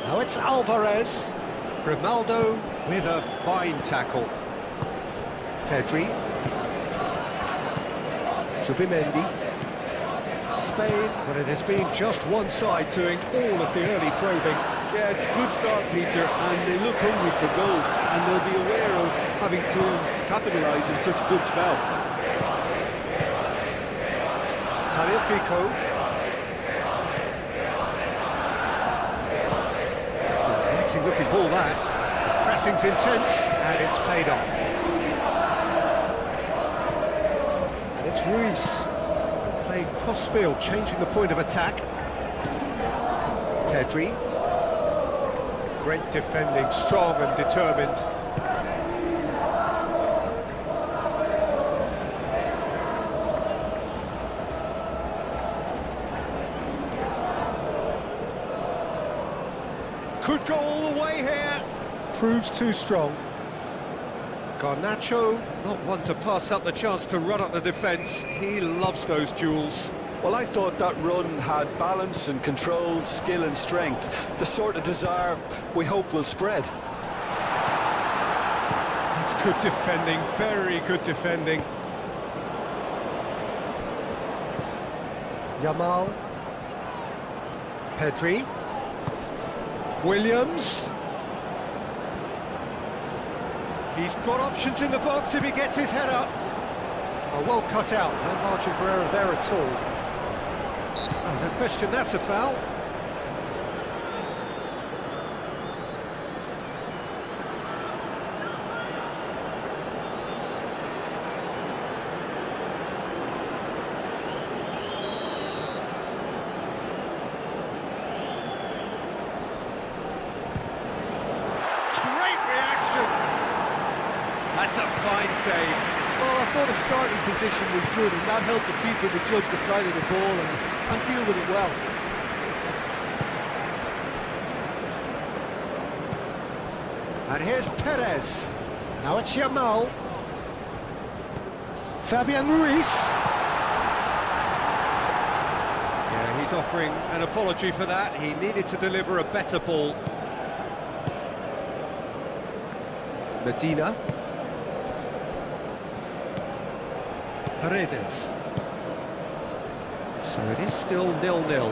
Now it's Alvarez. Grimaldo with a fine tackle. Pedri. Subimendi. Spain, but it has been just one side doing all of the early probing. Yeah, it's a good start, Peter, and they look hungry for goals, and they'll be aware of having to capitalise in such a good spell. Tagliafico. Looking ball that. Pressing's intense, and it's paid off. And it's Ruiz playing cross-field, changing the point of attack. Pedri. Great defending, strong and determined. Could go all the way here. Proves too strong. Garnacho, not one to pass up the chance to run up the defence. He loves those duels. Well, I thought that run had balance and control, skill and strength. The sort of desire we hope will spread. That's good defending, very good defending. Yamal. Pedri. Williams. He's got options in the box if he gets his head up. Oh, well cut out, no margin for error there at all. Oh, no question, that's a foul. That's a fine save. Well, I thought the starting position was good, and that helped the keeper to judge the flight of the ball and deal with it well. And here's Perez. Now it's Yamal. Fabian Ruiz. Yeah, he's offering an apology for that. He needed to deliver a better ball. Medina. Paredes. So it is still 0-0.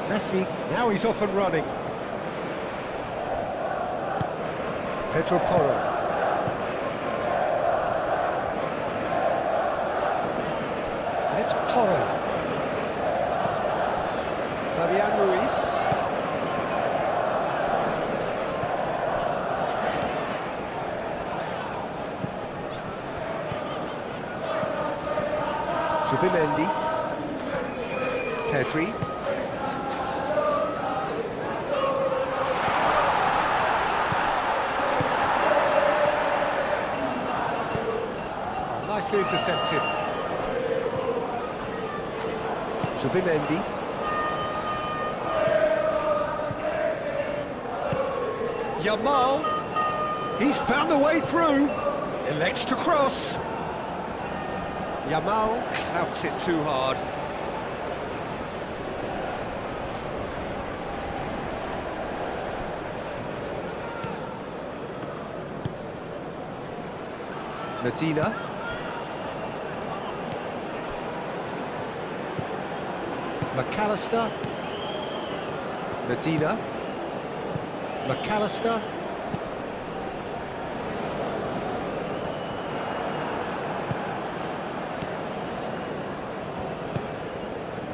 Messi, now he's off and running. Pedro Porro. And it's Porro. Fabian Ruiz. Subimendi. Pedri. nicely intercepted. Zubimendi. Yamal. He's found a way through. Elects to cross. Yamal clouts it too hard. Medina. McAllister. Medina. McAllister.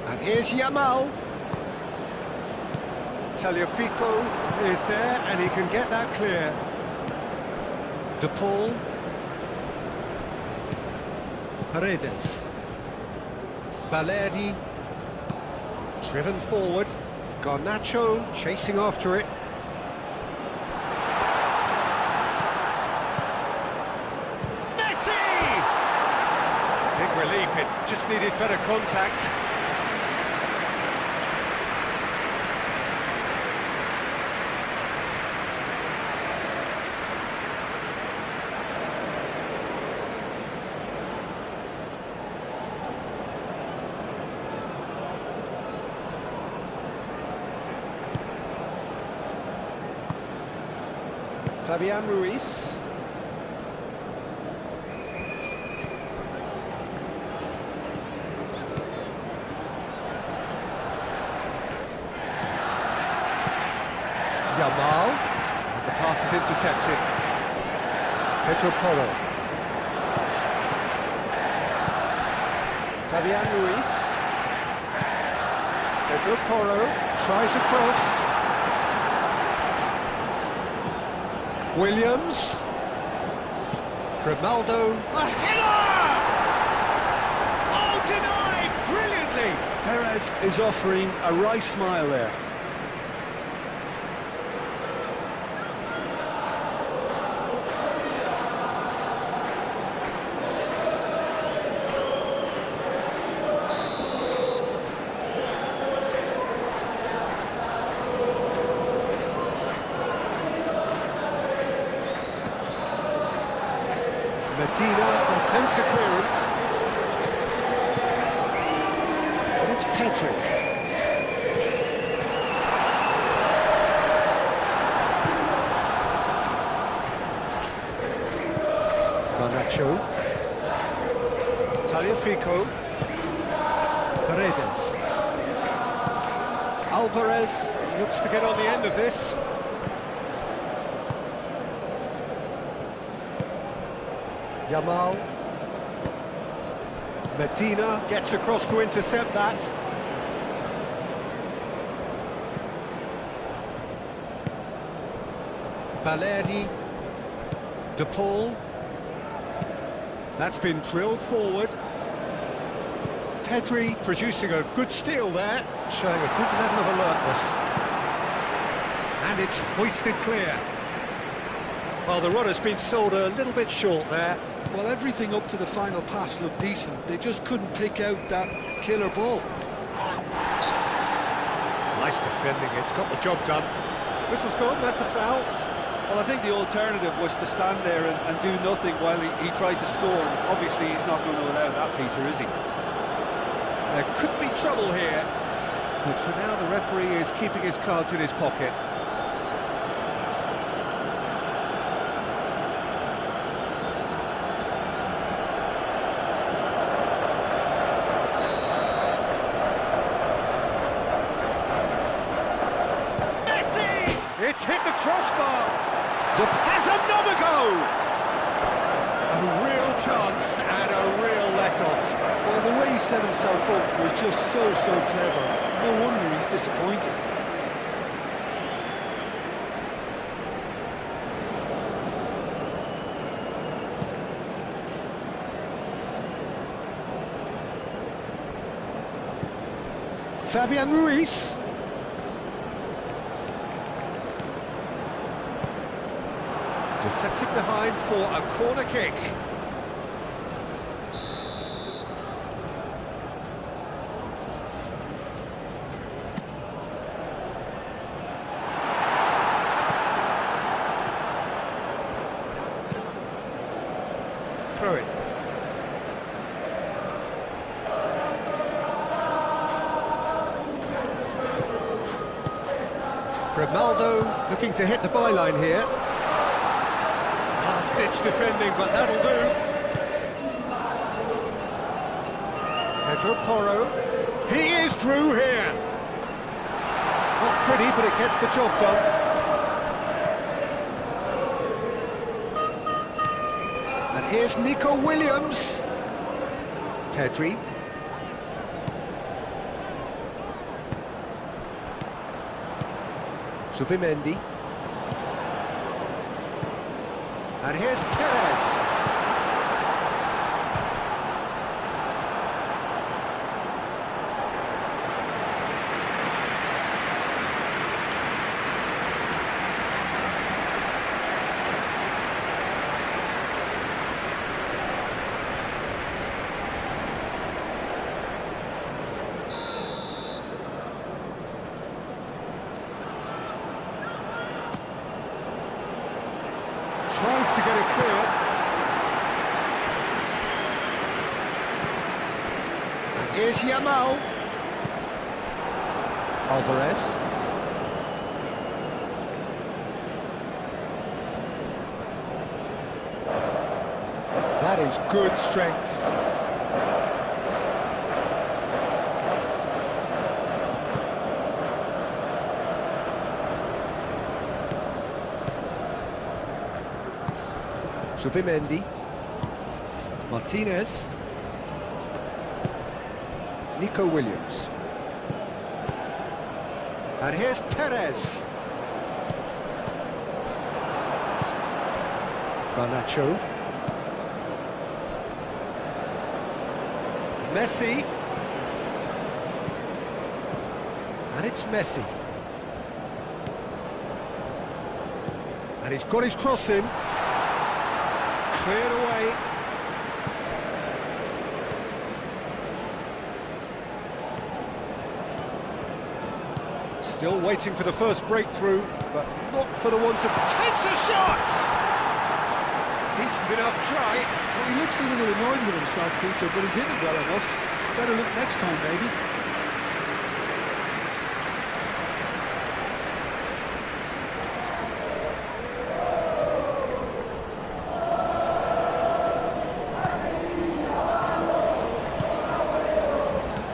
And here's Yamal. Tagliafico is there and he can get that clear. De Paul. Paredes. Balerdi. Driven forward. Garnacho chasing after it. Messi! Big relief, it just needed better contact. Fabian Ruiz. Yamal. The pass is intercepted. Pedro Porro. Fabian Ruiz. Pedro Porro tries across. Williams. Grimaldo. A header! Oh, denied! Brilliantly! Perez is offering a wry smile there. Medina attempts a clearance. And it's Pedri. Garnacho. Tagliafico. Paredes. Alvarez looks to get on the end of this. Yamal. Medina gets across to intercept that. Balerdi. De Paul. That's been drilled forward. Pedri producing a good steal there, showing a good level of alertness. And it's hoisted clear. Well, the run has been sold a little bit short there. Well, everything up to the final pass looked decent. They just couldn't pick out that killer ball. Nice defending, it's got the job done. Whistle's gone, that's a foul. Well, I think the alternative was to stand there and do nothing while he tried to score. And obviously, he's not going to allow that, Peter, is he? There could be trouble here. But for now, the referee is keeping his cards in his pocket. It's hit the crossbar. Has another go. A real chance and a real let-off. Well, the way he set himself up was just so clever. No wonder he's disappointed. Fabian Ruiz. Deflected behind for a corner kick. throw it. Grimaldo looking to hit the byline here. Last-ditch defending, but that'll do. Pedro Porro. He is through here. Not pretty, but it gets the job done. And here's Nico Williams. Pedri. Subimendi. And here's Perez. Tries to get it clear. And here's Yamal. Alvarez. That is good strength. Subimendi, Martinez, Nico Williams, and here's Perez. Garnacho, Messi, and it's Messi. And he's got his cross in. Cleared away. Still waiting for the first breakthrough, but not for the want of... Takes a shot! Decent enough try. Well, he looks a little annoyed with himself, Peter, but he hit it well enough. Better look next time, maybe.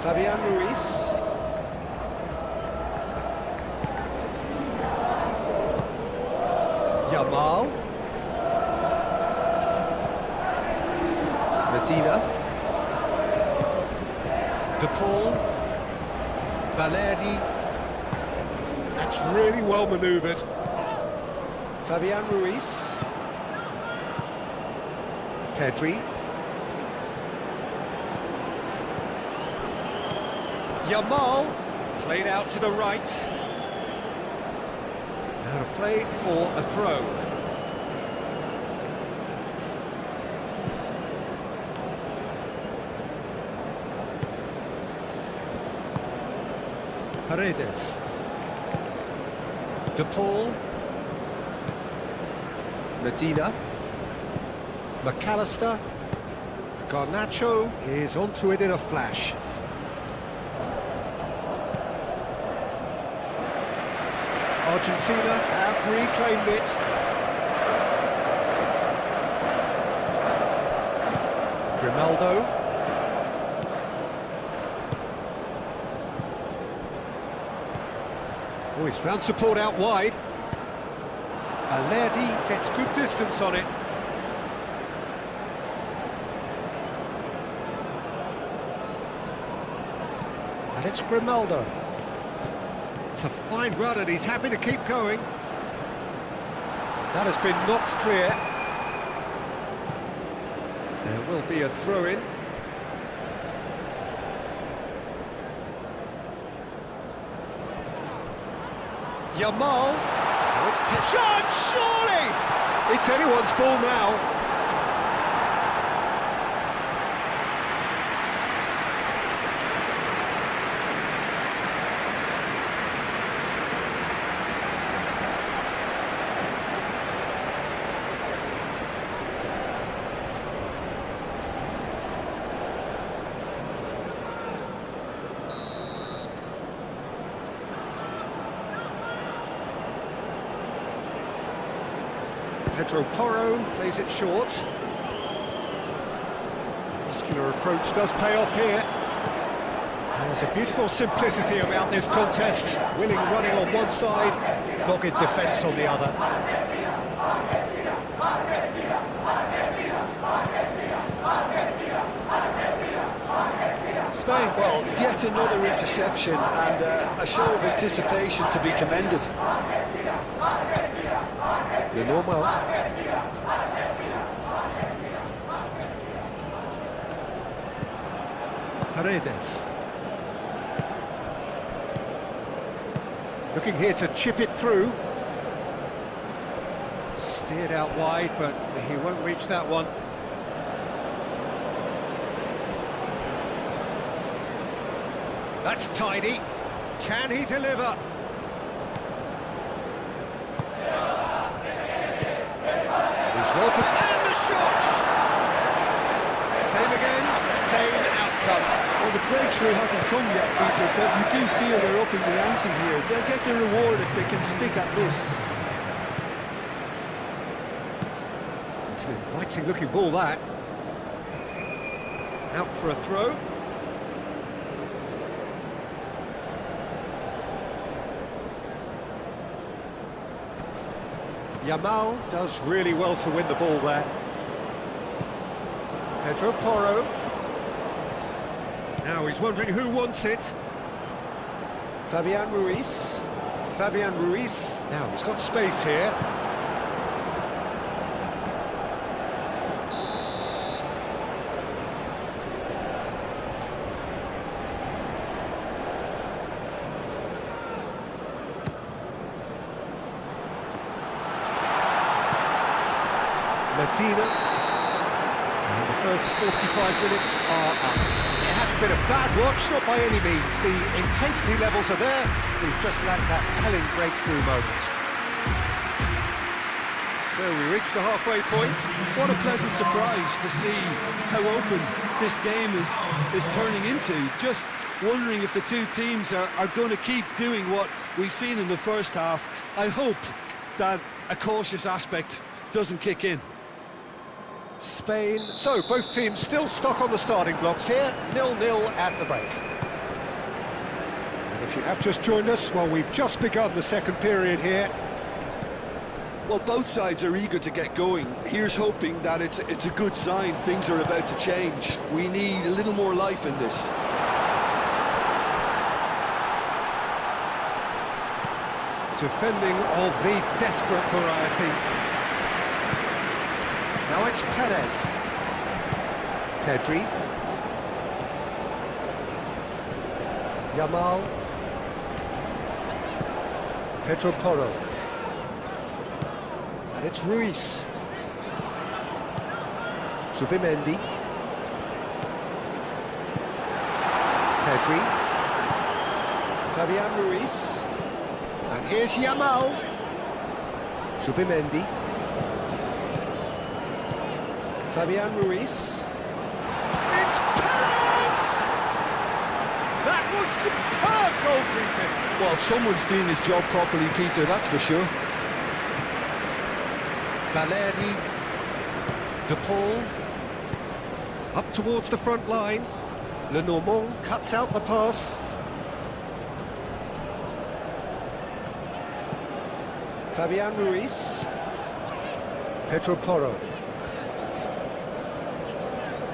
Fabian Ruiz. Yamal. Medina. De Paul. Valeri. That's really well manoeuvred. Fabian Ruiz. Pedri. Yamal, played out to the right. Out of play for a throw. Paredes. De Paul. Medina. McAllister. Garnacho is onto it in a flash. Argentina have reclaimed it. Grimaldo. Oh, he's found support out wide. Valeri gets good distance on it. And it's Grimaldo. It's a fine run and he's happy to keep going. That has been knocked clear. There will be a throw-in. Yamal. Shot, surely! It's anyone's ball now. Pedro Porro plays it short. Muscular approach does pay off here. There's a beautiful simplicity about this contest. Willing running on one side, dogged defence on the other. Spain, well, yet another interception and a show of anticipation to be commended. Le normal. Paredes. Looking here to chip it through. Steered out wide, but he won't reach that one. That's tidy. Can he deliver? He's well and the shot! Same again, same outcome. Well, the breakthrough hasn't come yet, Peter, but you do feel they're upping the ante here. They'll get the reward if they can stick at this. It's an inviting looking ball, that. Out for a throw. Yamal does really well to win the ball there. Pedro Porro. Now he's wondering who wants it. Fabian Ruiz. Fabian Ruiz. Now he's got space here. Medina. And the first 45 minutes are up. It hasn't been a bad watch, not by any means. The intensity levels are there. We've just lacked that telling breakthrough moment. So we reach the halfway point. What a pleasant surprise to see how open this game is turning into. Just wondering if the two teams are going to keep doing what we've seen in the first half. I hope that a cautious aspect doesn't kick in. Spain. So both teams still stuck on the starting blocks here. 0-0 at the break. And if you have just joined us, well, we've just begun the second period here. Well, both sides are eager to get going. Here's hoping that it's a good sign. Things are about to change. We need a little more life in this. Defending of the desperate variety. Now it's Perez. Pedri. Yamal. Pedro Porro. And it's Ruiz. Zubimendi. Pedri. Fabian Ruiz. And here's Yamal. Zubimendi. Fabian Ruiz. It's Perez! That was superb goalkeeping. Well, someone's doing his job properly, Peter, that's for sure. Valeri. De Paul. Up towards the front line. Le Normand cuts out the pass. Fabian Ruiz. Pedro Porro.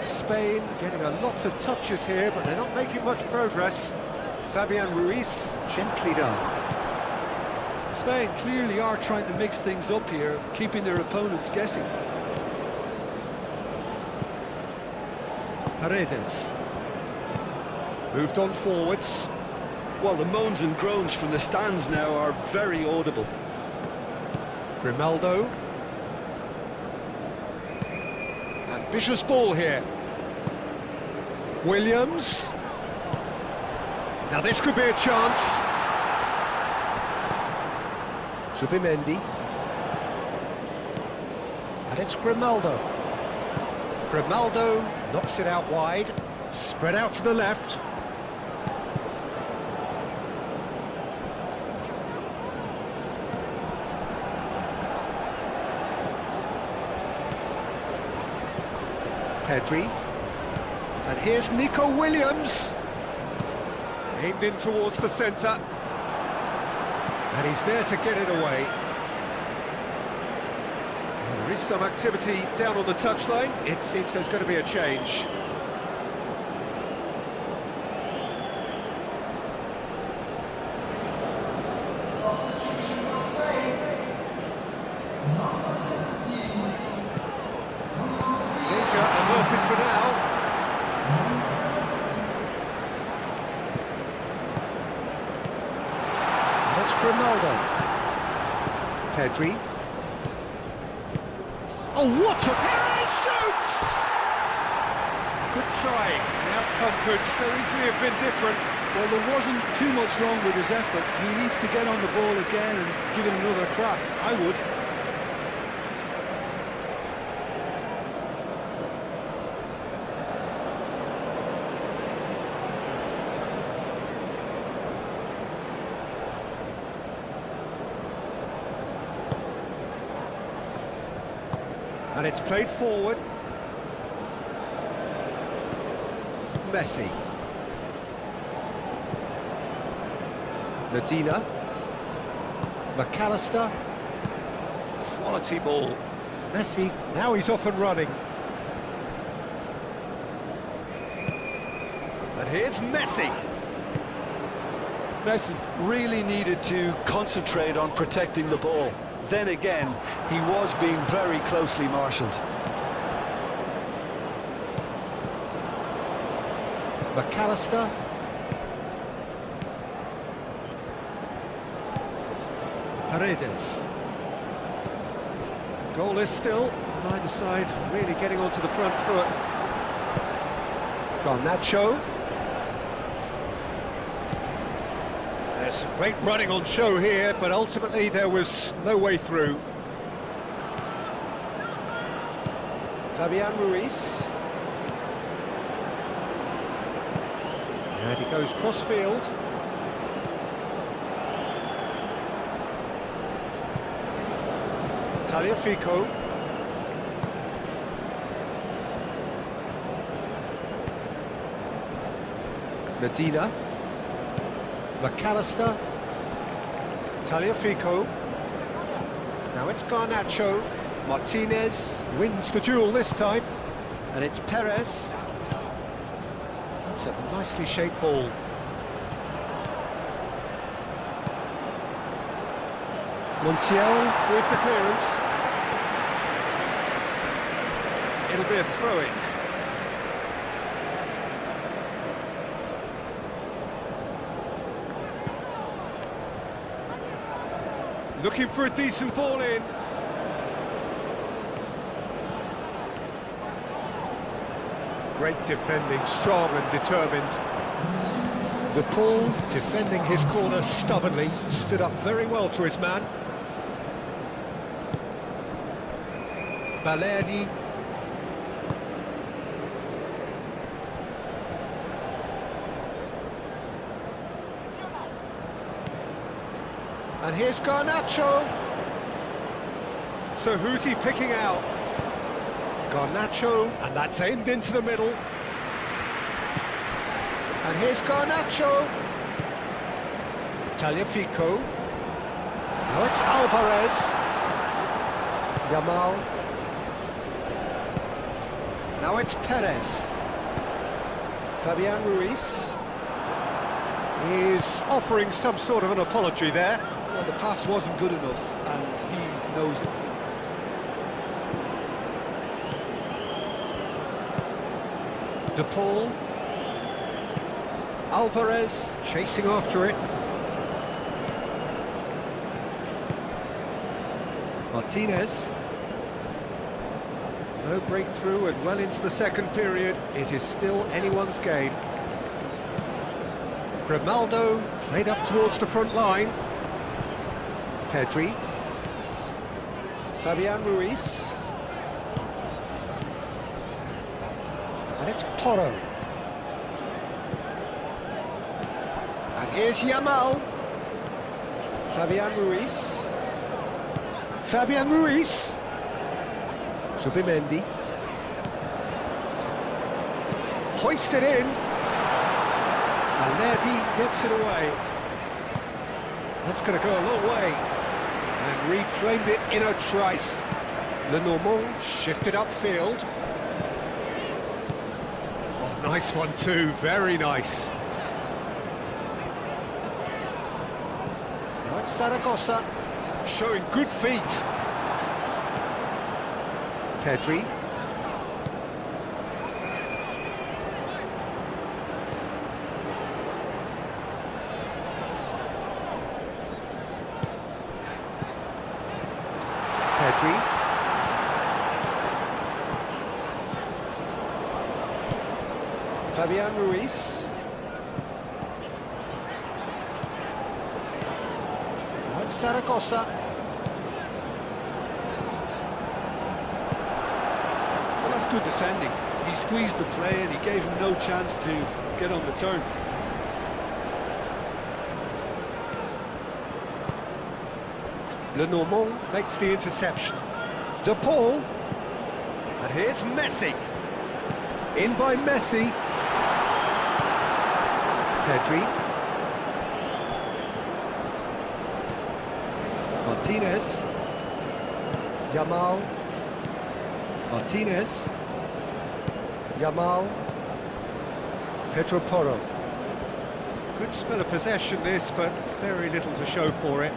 Spain getting a lot of touches here, but they're not making much progress. Fabian Ruiz, gently done. Spain clearly are trying to mix things up here, keeping their opponents guessing. Paredes. Moved on forwards. Well, the moans and groans from the stands now are very audible. Grimaldo. Ambitious ball here. Williams. Now this could be a chance. Zubimendi. And it's Grimaldo. Grimaldo knocks it out wide. Spread out to the left. Pedri. And here's Nico Williams. Aimed in towards the centre. And he's there to get it away. Well, there is some activity down on the touchline. It seems there's going to be a change. Substitution for Spain. Number 17. Coming on the field. Danger averted for now. That's Ronaldo. Pedri. Oh, what a Perez shoots! Good try. The outcome could so easily have been different. Well, there wasn't too much wrong with his effort. He needs to get on the ball again and give it another crack. I would. And it's played forward. Messi. Medina. McAllister. Quality ball. Messi, now he's off and running. And here's Messi. Messi really needed to concentrate on protecting the ball. Then again, he was being very closely marshalled. McAllister. Paredes. Goal is still. Neither side really getting onto the front foot. Garnacho. There's some great running on show here, but ultimately there was no way through. Fabian Ruiz. And he goes cross-field. Tagliafico. Medina. McAllister. Tagliafico. Now it's Garnacho. Martinez wins the duel this time. And it's Perez. That's a nicely shaped ball. Montiel with the clearance. It'll be a throw-in. Looking for a decent ball in. Great defending, strong and determined. The Paul, defending his corner stubbornly, stood up very well to his man. Balerdi. And here's Garnacho. So who's he picking out? Garnacho, and that's aimed into the middle. And here's Garnacho. Tagliafico. Now it's Alvarez. Yamal. Now it's Perez. Fabian Ruiz. He's offering some sort of an apology there. Well, the pass wasn't good enough, and he knows it. De Paul. Alvarez chasing after it. Martinez. No breakthrough and well into the second period. It is still anyone's game. Grimaldo played up towards the front line. Pedri. Fabian Ruiz. And it's Porro. And here's Yamal. Fabian Ruiz. Fabian Ruiz. Zubimendi. hoisted in. And Lerdi gets it away. That's going to go a long way. And reclaimed it in a trice. Lenormand shifted upfield. Oh, nice one too, very nice. Now it's Zaragoza, showing good feet. Pedri. Pedri. Fabian Ruiz. Now it's Zaragoza. Well, that's good defending. He squeezed the play and he gave him no chance to get on the turn. Lenormand makes the interception. De Paul. And here's Messi. In by Messi. Pedri. Martinez. Yamal. Martinez. Yamal. Pedro Porro. Good spell of possession this, but very little to show for it.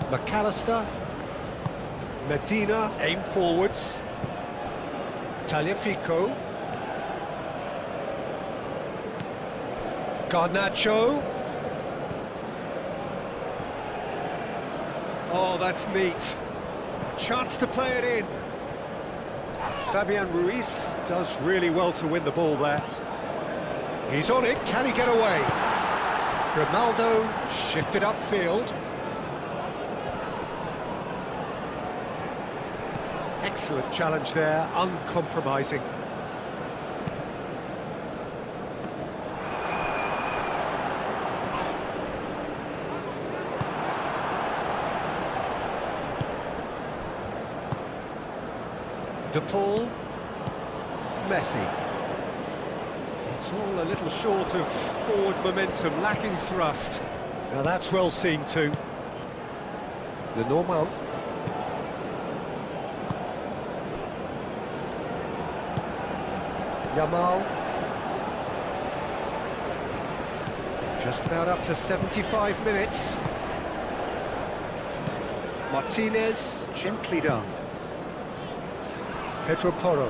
McAllister. Medina, aim forwards. Tagliafico. Garnacho. Oh, that's neat. A chance to play it in. Fabian Ruiz does really well to win the ball there. He's on it, can he get away? Grimaldo shifted upfield. Excellent challenge there, uncompromising. De Paul, Messi. It's all a little short of forward momentum, lacking thrust. Now that's well seen too. Lenormand. Yamal. Just about up to 75 minutes. Martinez, gently done. Pedro Porro.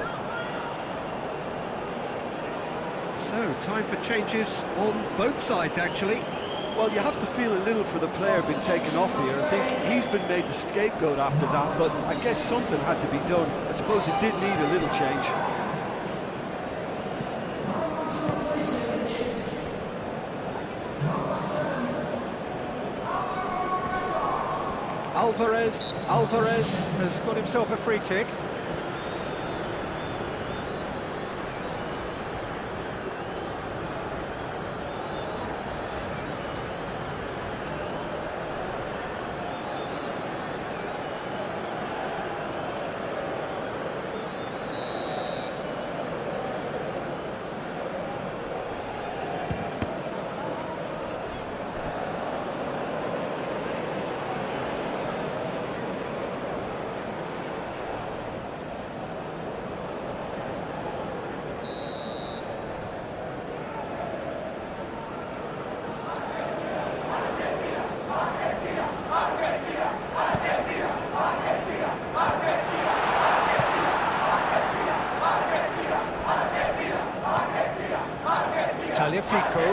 So, time for changes on both sides, actually. Well, you have to feel a little for the player being taken off here. I think he's been made the scapegoat after that, but I guess something had to be done. I suppose it did need a little change. Alvarez has got himself a free kick. Tagliafico.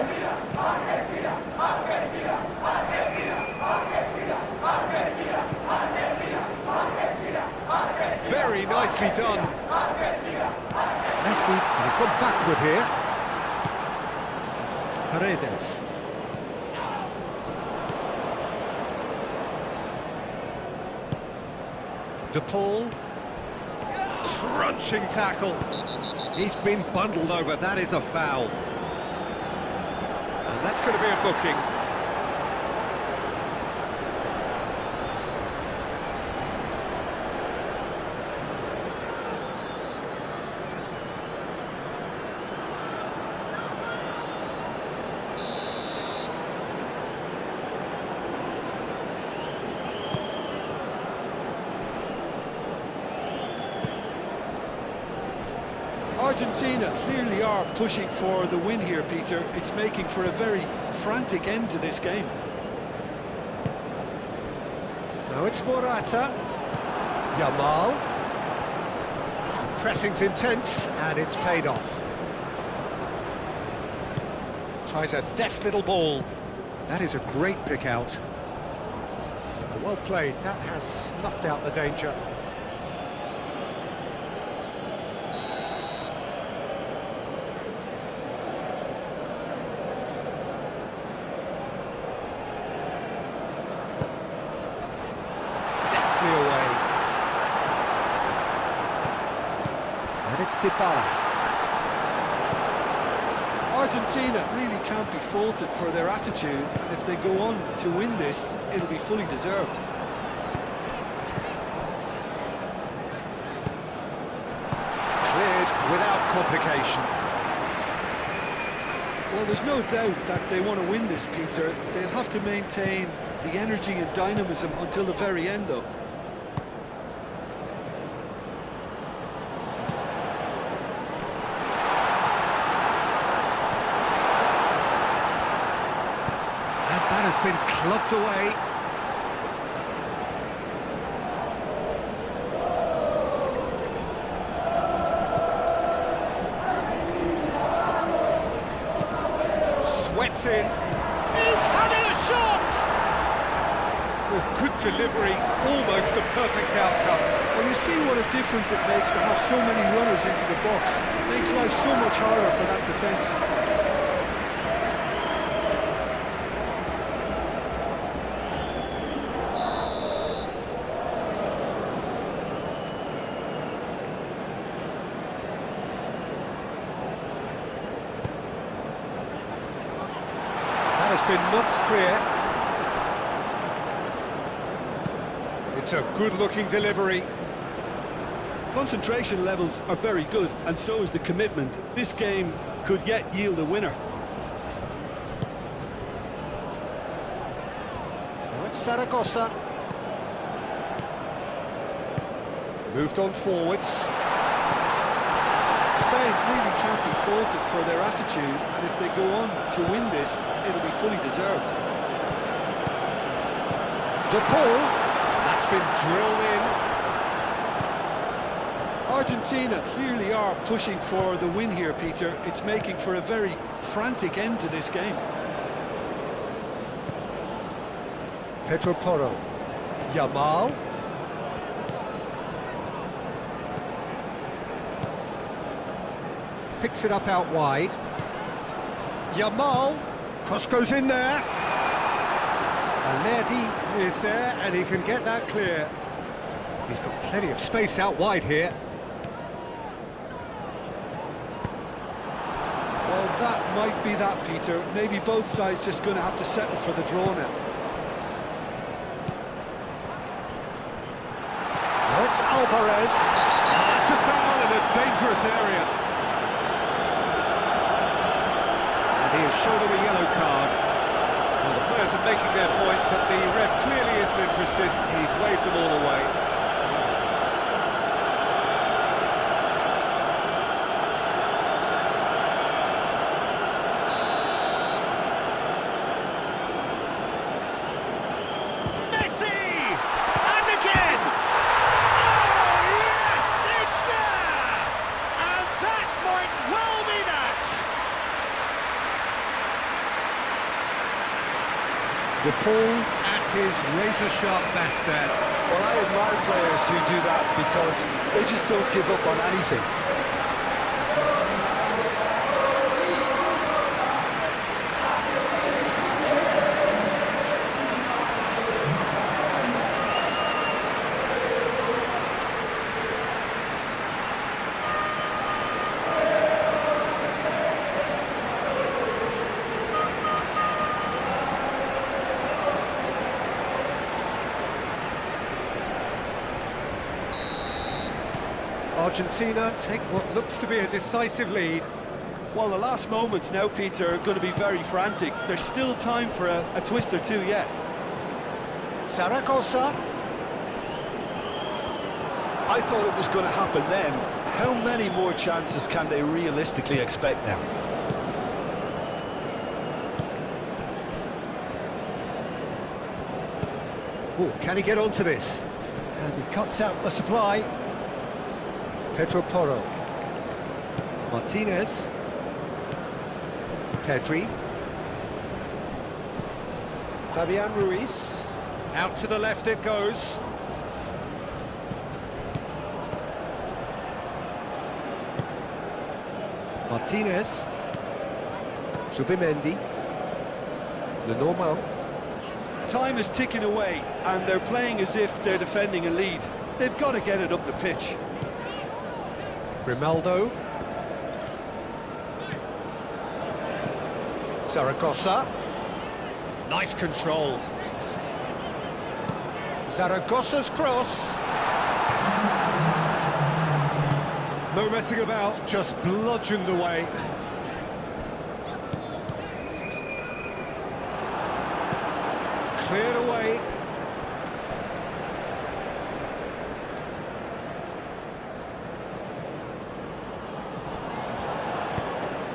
Very nicely done. Messi, and he's gone backward here. Paredes. De Paul. Crunching tackle. He's been bundled over, that is a foul. And that's going to be a booking. Argentina clearly are pushing for the win here, Peter. It's making for a very frantic end to this game. Now it's Morata. Yamal. Pressing's intense, and it's paid off. Tries a deft little ball. That is a great pick out. Well played. That has snuffed out the danger. Deftly away. And it's Dybala. Argentina really can't be faulted for their attitude, and if they go on to win this, it'll be fully deserved. Cleared without complication. Well, there's no doubt that they want to win this, Peter. They'll have to maintain the energy and dynamism until the very end, though. That has been clubbed away. Swept in. He's having a shot! Oh, good delivery, almost the perfect outcome. Well, you see what a difference it makes to have so many runners into the box. It makes life so much harder for that defence. Has been knocked clear. It's a good-looking delivery. Concentration levels are very good, and so is the commitment. This game could yet yield a winner. Now it's Zaragoza. Moved on forwards. Spain really can't be faulted for their attitude, and if they go on to win this, it'll be fully deserved. De Paul, that's been drilled in. Argentina clearly are pushing for the win here, Peter. It's making for a very frantic end to this game. Pedro Porro. Yamal. Picks it up out wide. Yamal. Cross goes in there. Alerdi is there, and he can get that clear. He's got plenty of space out wide here. Well, that might be that, Peter. Maybe both sides just going to have to settle for the draw now. Now it's Alvarez. That's a foul in a dangerous area. He has shown him a yellow card. Well, the players are making their point, but the ref clearly isn't interested. He's waved them all away. Messi! And again! Oh, yes! It's there! And that might well be that! De Paul at his razor-sharp best there. Well, I admire players who do that because they just don't give up on anything. Argentina take what looks to be a decisive lead. Well, the last moments now, Peter, are going to be very frantic. There's still time for a twist or two yet. Zaragoza. I thought it was going to happen then. How many more chances can they realistically expect now? Oh, can he get onto this? And he cuts out the supply. Pedro Porro. Martinez. Pedri. Fabian Ruiz. Out to the left it goes. Martinez. Zubimendi. Lenormand. Time is ticking away, and they're playing as if they're defending a lead. They've got to get it up the pitch. Grimaldo. Zaragoza. Nice control. Zaragoza's cross. No messing about, just bludgeoned away. Cleared away.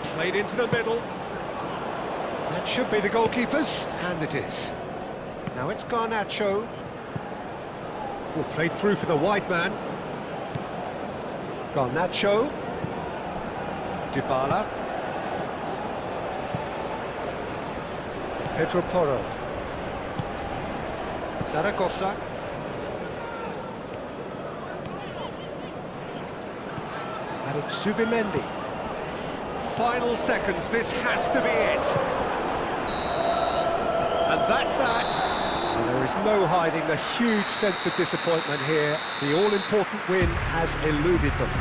Played into the middle. That should be the goalkeepers, and it is. Now it's Garnacho. Will play through for the wide man. Garnacho. Dybala. Pedro Porro. Zaragoza. And it's Zubimendi. Final seconds, this has to be it. And that's that. And there is no hiding the huge sense of disappointment here. The all-important win has eluded them.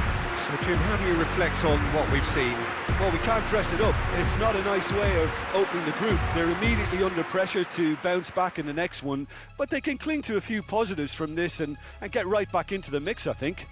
So, Jim, how do you reflect on what we've seen? Well, we can't dress it up. It's not a nice way of opening the group. They're immediately under pressure to bounce back in the next one, but they can cling to a few positives from this and get right back into the mix, I think.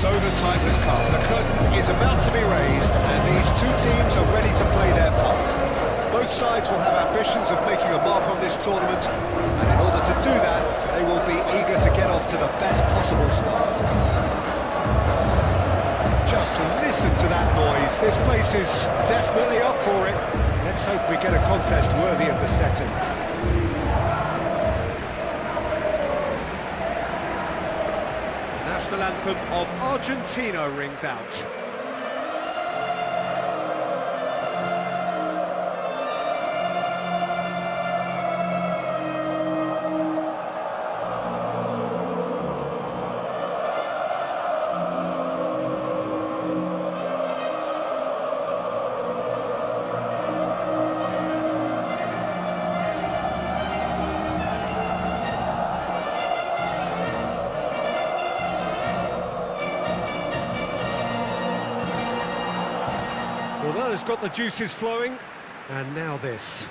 So the time has come. The curtain is about to be raised, and these two teams are ready to play their part. Both sides will have ambitions of making a mark on this tournament, and in order to do that, they will be eager to get off to the best possible start. Just listen to that noise. This place is definitely up for it. Let's hope we get a contest worthy of the setting. National anthem of Argentina rings out. Well, that has got the juices flowing, and now this.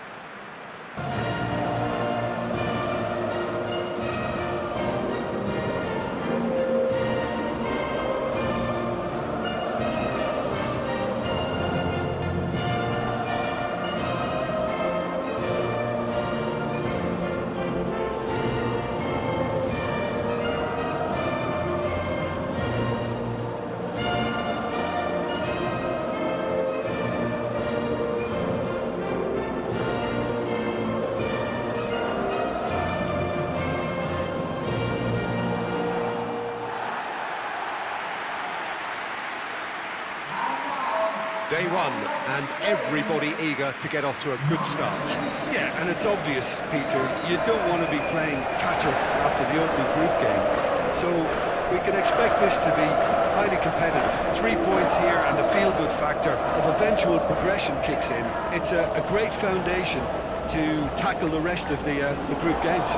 Day one, and everybody eager to get off to a good start. Yeah, and it's obvious, Peter, you don't want to be playing catch-up after the opening group game. So we can expect this to be highly competitive. 3 points here and the feel-good factor of eventual progression kicks in. It's a great foundation to tackle the rest of the group games.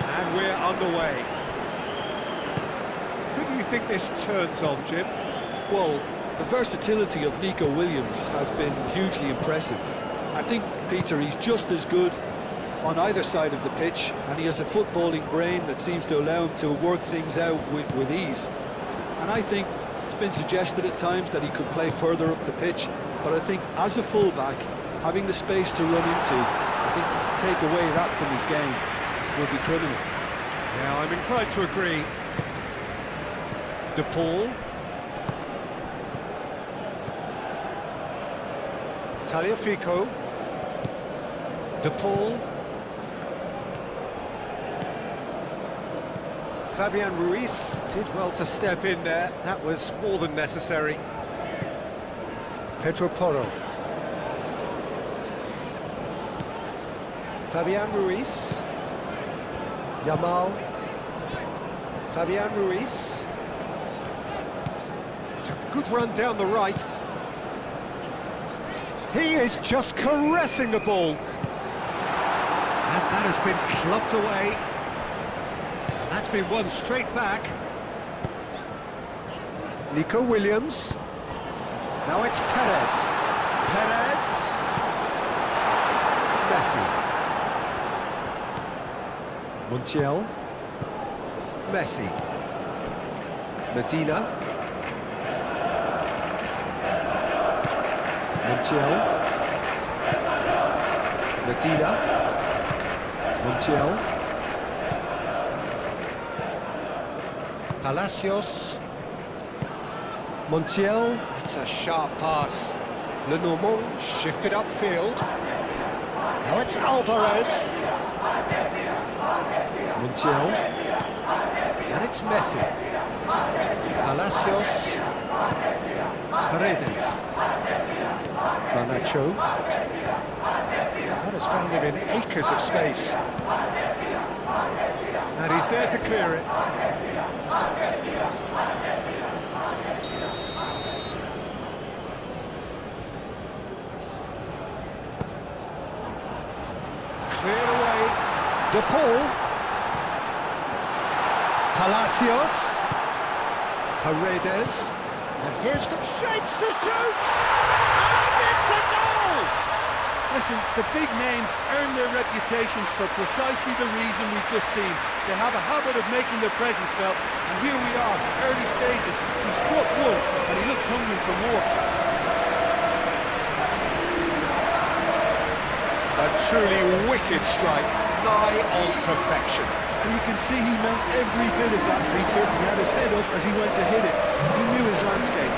And we're underway. Who do you think this turns on, Jim? Well, the versatility of Nico Williams has been hugely impressive. I think, Peter, he's just as good on either side of the pitch, and he has a footballing brain that seems to allow him to work things out with ease. And I think it's been suggested at times that he could play further up the pitch, but I think as a fullback, having the space to run into, I think to take away that from his game will be criminal. Yeah, I'm inclined to agree. De Paul. Tagliafico. De Paul. Fabian Ruiz did well to step in there. That was more than necessary. Pedro Porro. Fabian Ruiz. Yamal. Fabian Ruiz. It's a good run down the right. He is just caressing the ball. And that has been clubbed away. That's been won straight back. Nico Williams. Now it's Perez. Perez. Messi. Montiel. Messi. Medina. Montiel. Medina. Montiel. Palacios. Montiel. It's a sharp pass. Lenormand shifted upfield. Now it's Alvarez. Montiel. And it's Messi. Palacios. Paredes. Garnacho. That has found him in acres of space. And he's there to clear it. Cleared away. De Paul. Palacios. Paredes. And here's the shapes to shoot! And it's a goal! Listen, the big names earn their reputations for precisely the reason we've just seen. They have a habit of making their presence felt, and here we are, early stages. He struck one, and he looks hungry for more. A truly wicked strike, nigh on perfection. You can see he meant every bit of that, Peter. He had his head up as he went to hit it. He knew his landscape.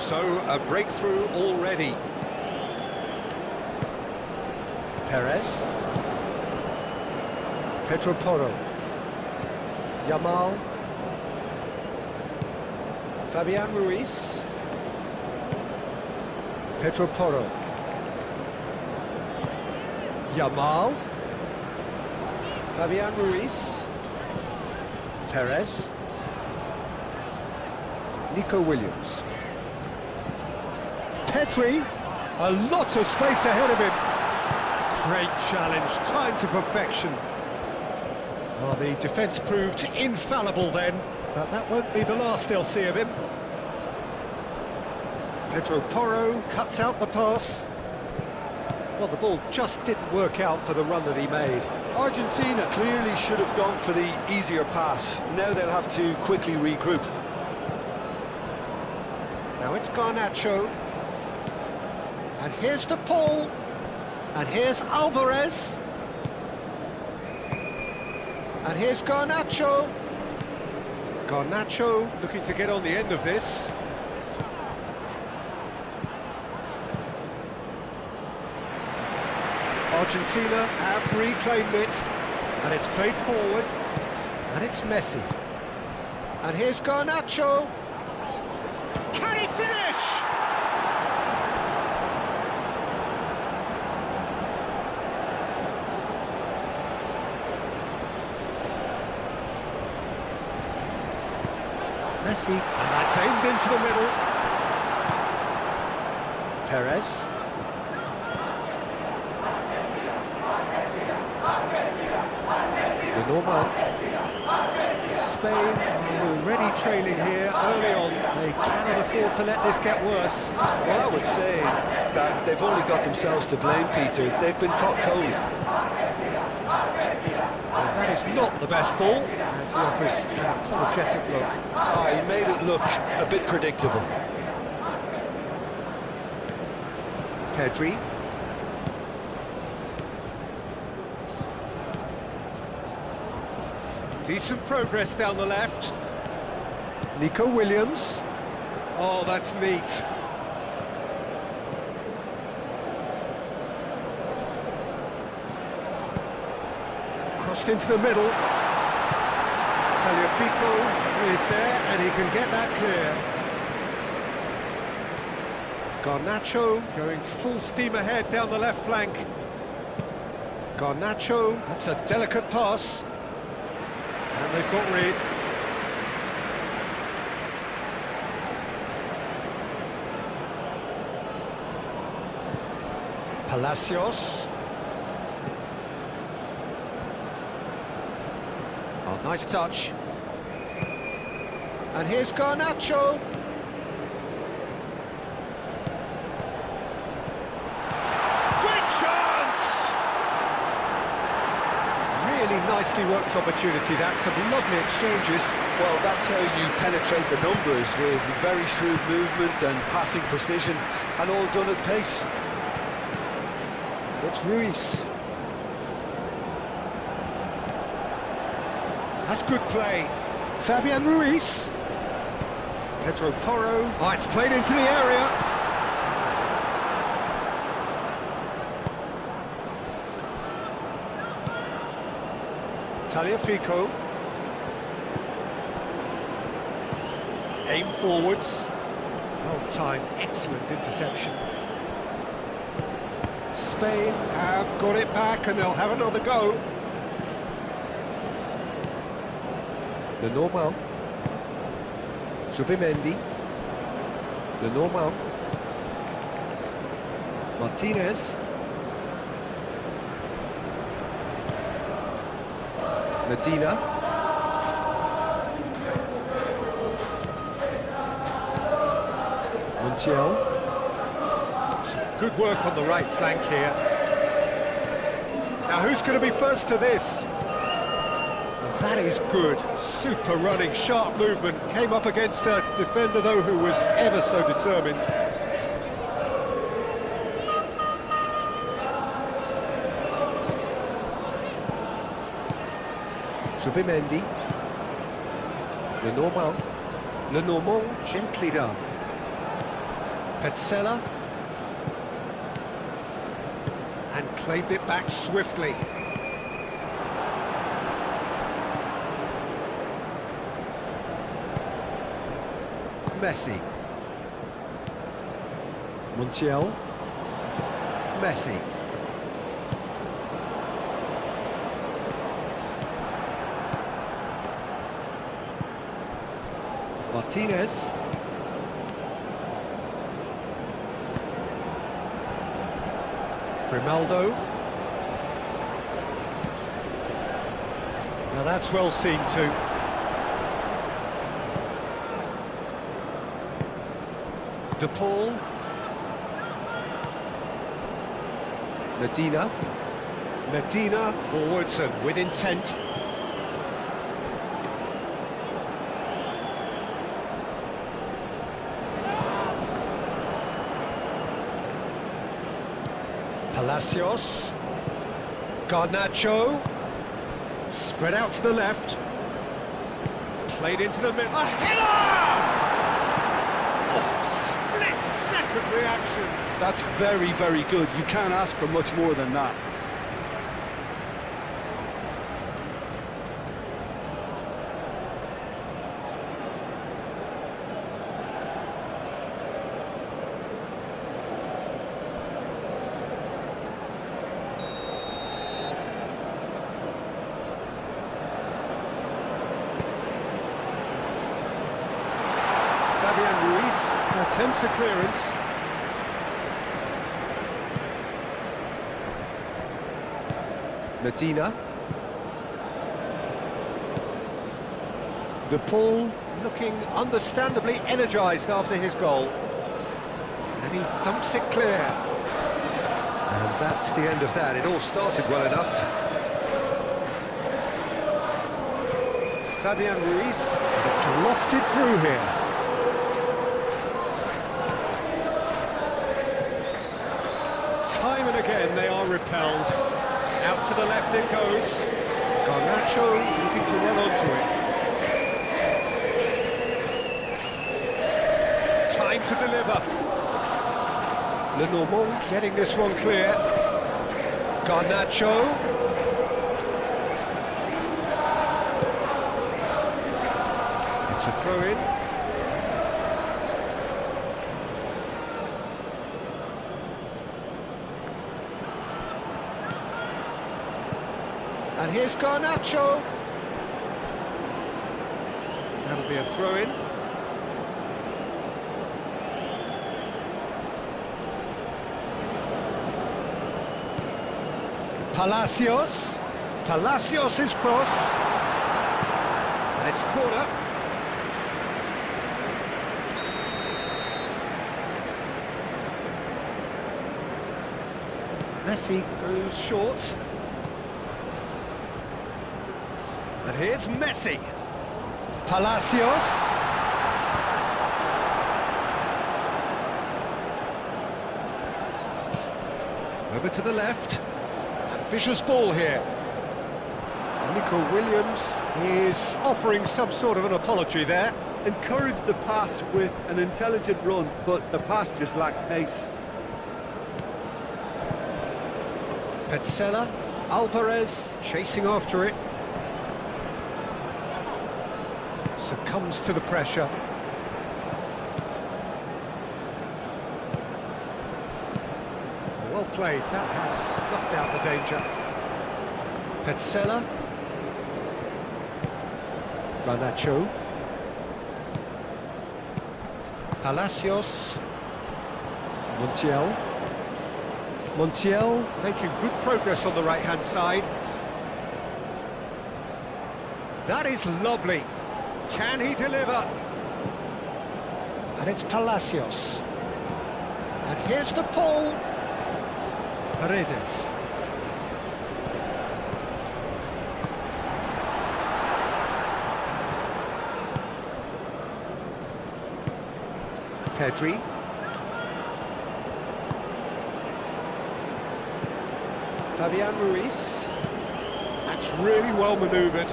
So, a breakthrough already. Perez. Pedro Porro. Yamal. Fabian Ruiz. Pedro Porro. Yamal. Fabian Ruiz. Perez. Nico Williams. Pedri. A lot of space ahead of him. Great challenge, time to perfection. Well, the defence proved infallible then, but that won't be the last they'll see of him. Pedro Porro cuts out the pass. Well, the ball just didn't work out for the run that he made. Argentina clearly should have gone for the easier pass. Now they'll have to quickly regroup. Now it's Garnacho. And here's the Paul. And here's Alvarez. And here's Garnacho. Garnacho looking to get on the end of this. Argentina have reclaimed it. And it's played forward. And it's Messi. And here's Garnacho. Can he finish? Messi, and that's aimed into the middle. Perez. The normal. Spain are already trailing here early on. They cannot afford to let this get worse. Well, I would say that they've only got themselves to blame, Peter. They've been caught cold. Well, that is not the best ball, and he offers an apologetic look. He made it look a bit predictable. Pedri. Decent progress down the left. Nico Williams. Oh, that's neat. Crossed into the middle. Tagliafico is there, and he can get that clear. Garnacho. Going full steam ahead down the left flank. Garnacho. That's a delicate pass. And they've got rid. Palacios. Oh, nice touch. And here's Garnacho. Great chance! Really nicely worked opportunity, that. Some lovely exchanges. Well, that's how you penetrate the numbers, with very shrewd movement and passing precision, and all done at pace. It's Ruiz. That's good play. Fabian Ruiz. Pedro Porro. Oh, it's played into the area. Tagliafico. Aim forwards. Well timed, excellent interception. Spain have got it back and they'll have another go. The normal. Zubimendi. The normal. Martinez. Medina. Montiel. Good work on the right flank here. Now who's going to be first to this? That is good. Super running, sharp movement. Came up against a defender, though, who was ever so determined. Zubimendi. Le Normand gently done. Petzela. And claimed it back swiftly. Messi. Montiel. Messi. Martinez. Grimaldo. Now that's well seen too. De Paul. Medina. Medina forwards and with intent. Palacios. Garnacho. Spread out to the left. Played into the middle. A header! Oh, split-second reaction. That's very, very good. You can't ask for much more than that. Fabian Ruiz attempts a clearance. Medina. De Paul looking understandably energised after his goal. And he thumps it clear. And that's the end of that. It all started well enough. Fabian Ruiz, it's lofted through here. Time and again they are repelled. Out to the left it goes. Garnacho looking to run onto it. Time to deliver. Lenormand getting this one clear. Garnacho. It's a throw-in. And here's Garnacho. That'll be a throw-in. Palacios. Palacios' cross. And it's corner. Messi goes short. And here's Messi. Palacios. Over to the left. Ambitious ball here. Nico Williams is offering some sort of an apology there. Encouraged the pass with an intelligent run, but the pass just lacked pace. Petzela. Alvarez chasing after it. Succumbs to the pressure. Well played, that has snuffed out the danger. Petzela. Garnacho. Palacios. Montiel. Montiel making good progress on the right-hand side. That is lovely. Can he deliver? And it's Palacios. And here's the Paul. Paredes. Pedri. Fabian Ruiz. That's really well manoeuvred.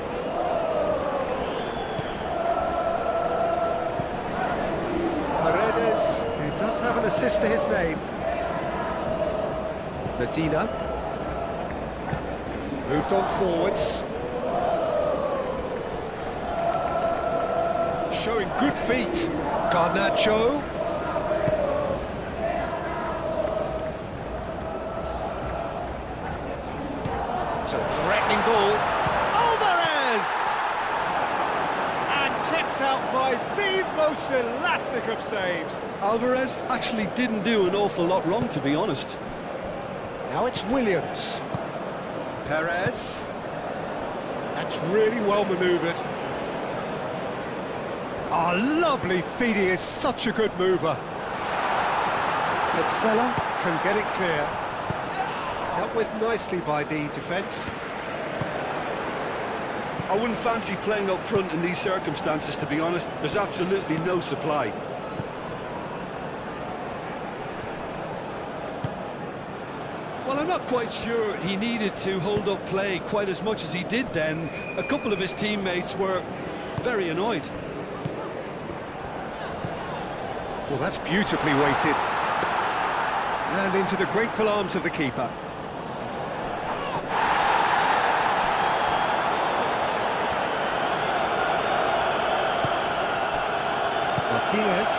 Paredes, who does have an assist to his name. Medina. Moved on forwards. Showing good feet. Garnacho. It's a threatening ball. Alvarez! And kept out by the most elastic of saves. Alvarez actually didn't do an awful lot wrong, to be honest. Now it's Williams. Perez. That's really well manoeuvred. Oh, lovely feet, he is such a good mover. Petzela can get it clear. Dealt with nicely by the defence. I wouldn't fancy playing up front in these circumstances, to be honest. There's absolutely no supply. Well, I'm not quite sure he needed to hold up play quite as much as he did then. A couple of his teammates were very annoyed. Well, that's beautifully weighted. And into the grateful arms of the keeper. Martinez.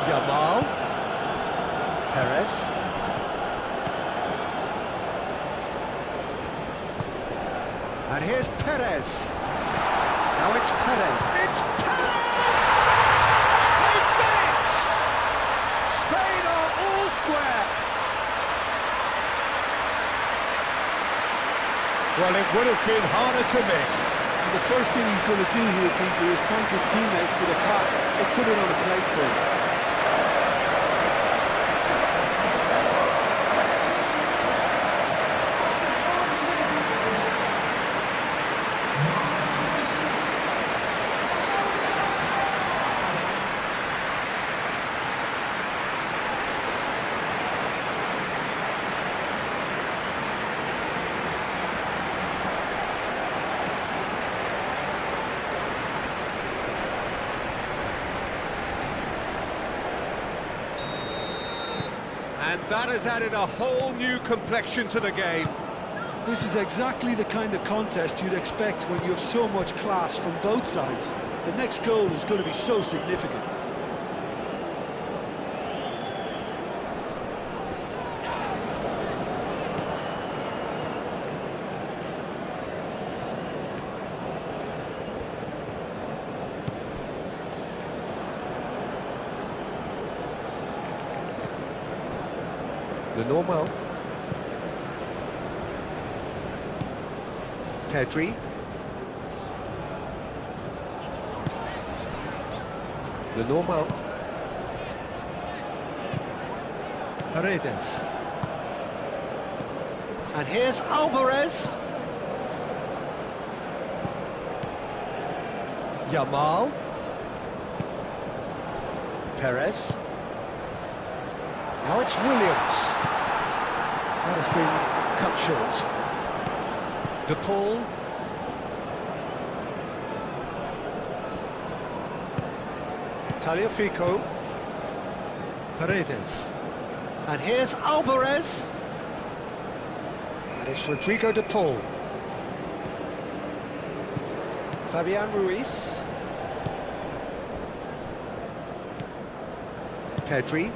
Yamal. Perez. And here's Perez. Now it's Perez. It's Perez! They've done it! Spain are all square. Well, it would have been harder to miss. And the first thing he's going to do here, Peter, is thank his teammate for the pass or put it on a plate for him. And that has added a whole new complexion to the game. This is exactly the kind of contest you'd expect when you have so much class from both sides. The next goal is going to be so significant. The normal. Pedri. The normal. Paredes. And here's Alvarez. Yamal. Perez. Now it's Williams. That has been cut short. De Paul. Tagliafico. Paredes. And here's Alvarez. And it's Rodrigo De Paul. Fabian Ruiz. Pedri.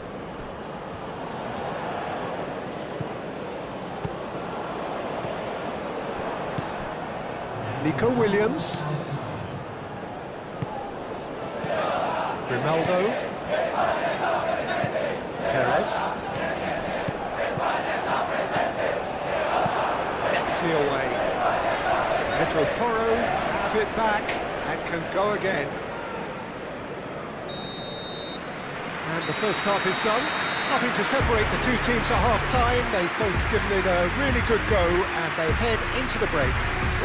Nico Williams. Ronaldo. Perez. Deftly away. Pedro Porro have it back and can go again. And the first half is done. Nothing to separate the two teams at half-time. They've both given it a really good go and they head into the break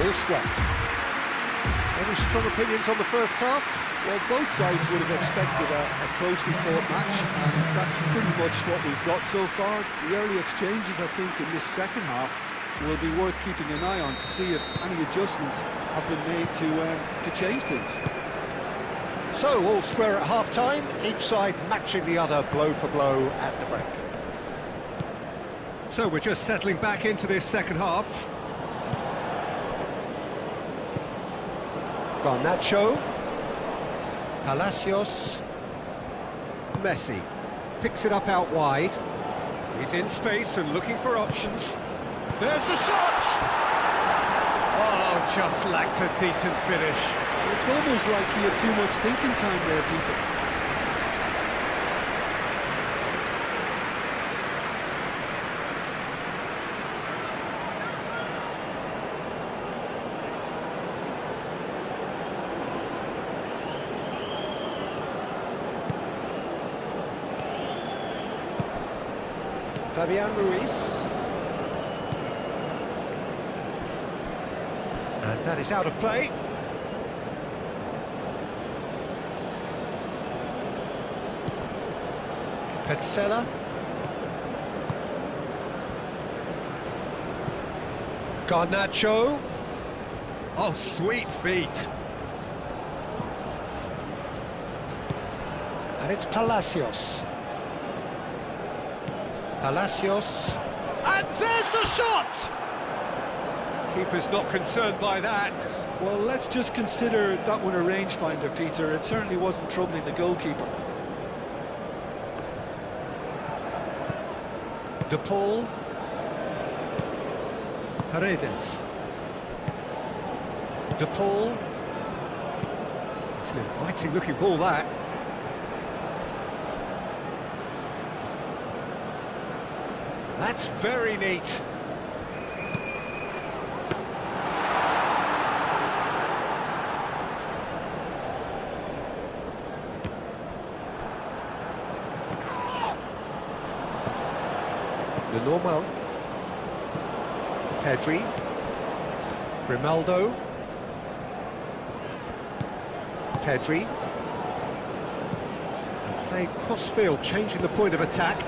all square. Any strong opinions on the first half? Well, both sides would have expected a closely fought match, and that's pretty much what we've got so far. The early exchanges, I think, in this second half will be worth keeping an eye on to see if any adjustments have been made to change things. So, all square at half-time, each side matching the other blow for blow at the break. So we're just settling back into this second half. Garnacho, Palacios, Messi picks it up out wide. He's in space and looking for options. There's the shot! Oh, just lacked a decent finish. It's almost like he had too much thinking time there, Peter. Fabian Ruiz. And that is out of play. Petzela. Garnacho. Oh, sweet feet. And it's Palacios. Palacios. And there's the shot! Keeper's not concerned by that. Well, let's just consider that one a rangefinder, Peter. It certainly wasn't troubling the goalkeeper. De Paul. Paredes. De Paul. It's an inviting looking ball, that. That's very neat. Lenormand. Pedri. Grimaldo. Pedri. And playing cross-field, changing the point of attack.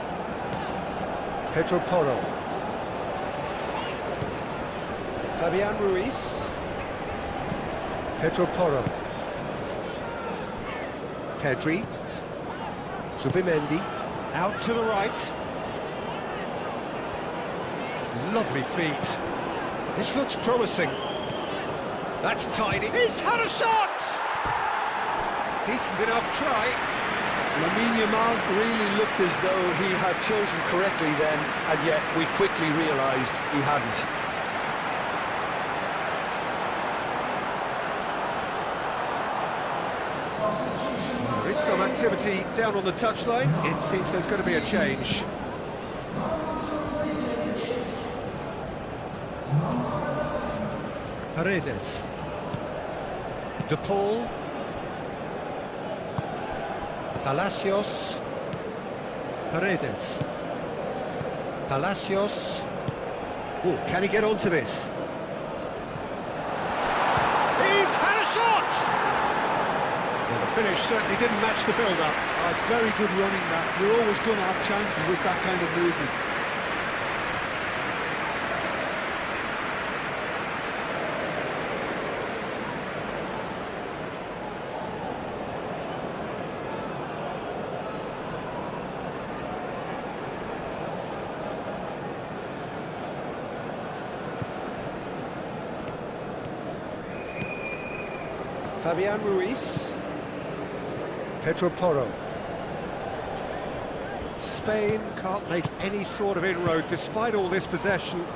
Pedro Porro. Fabian Ruiz. Pedro Porro. Pedri. Zubimendi. Out to the right. Lovely feet. This looks promising. That's tidy. He's had a shot! Decent enough try. Lamine Yamal really looked as though he had chosen correctly then, and yet we quickly realised he hadn't. There is some activity down on the touchline. It seems there's going to be a change. Paredes. De Paul. Palacios. Paredes. Palacios. Oh, can he get onto this? He's had a shot! Well, the finish certainly didn't match the build-up. Oh, it's very good running, that. You're always going to have chances with that kind of movement. Fabian Ruiz. Pedro Porro. Spain can't make any sort of inroad despite all this possession.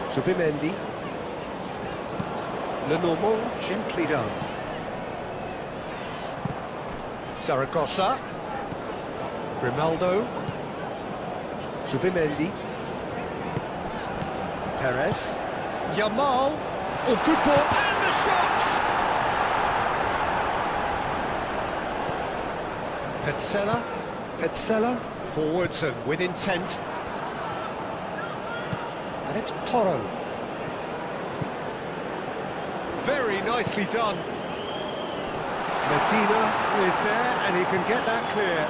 Zubimendi. Lenormand, gently done. Zaragoza. Grimaldo. Zubimendi. Perez. Yamal. Oh, good ball. And the shot! Petzela. Petzela. Forwards and with intent. And it's Porro. Very nicely done. Medina. Is there, and he can get that clear.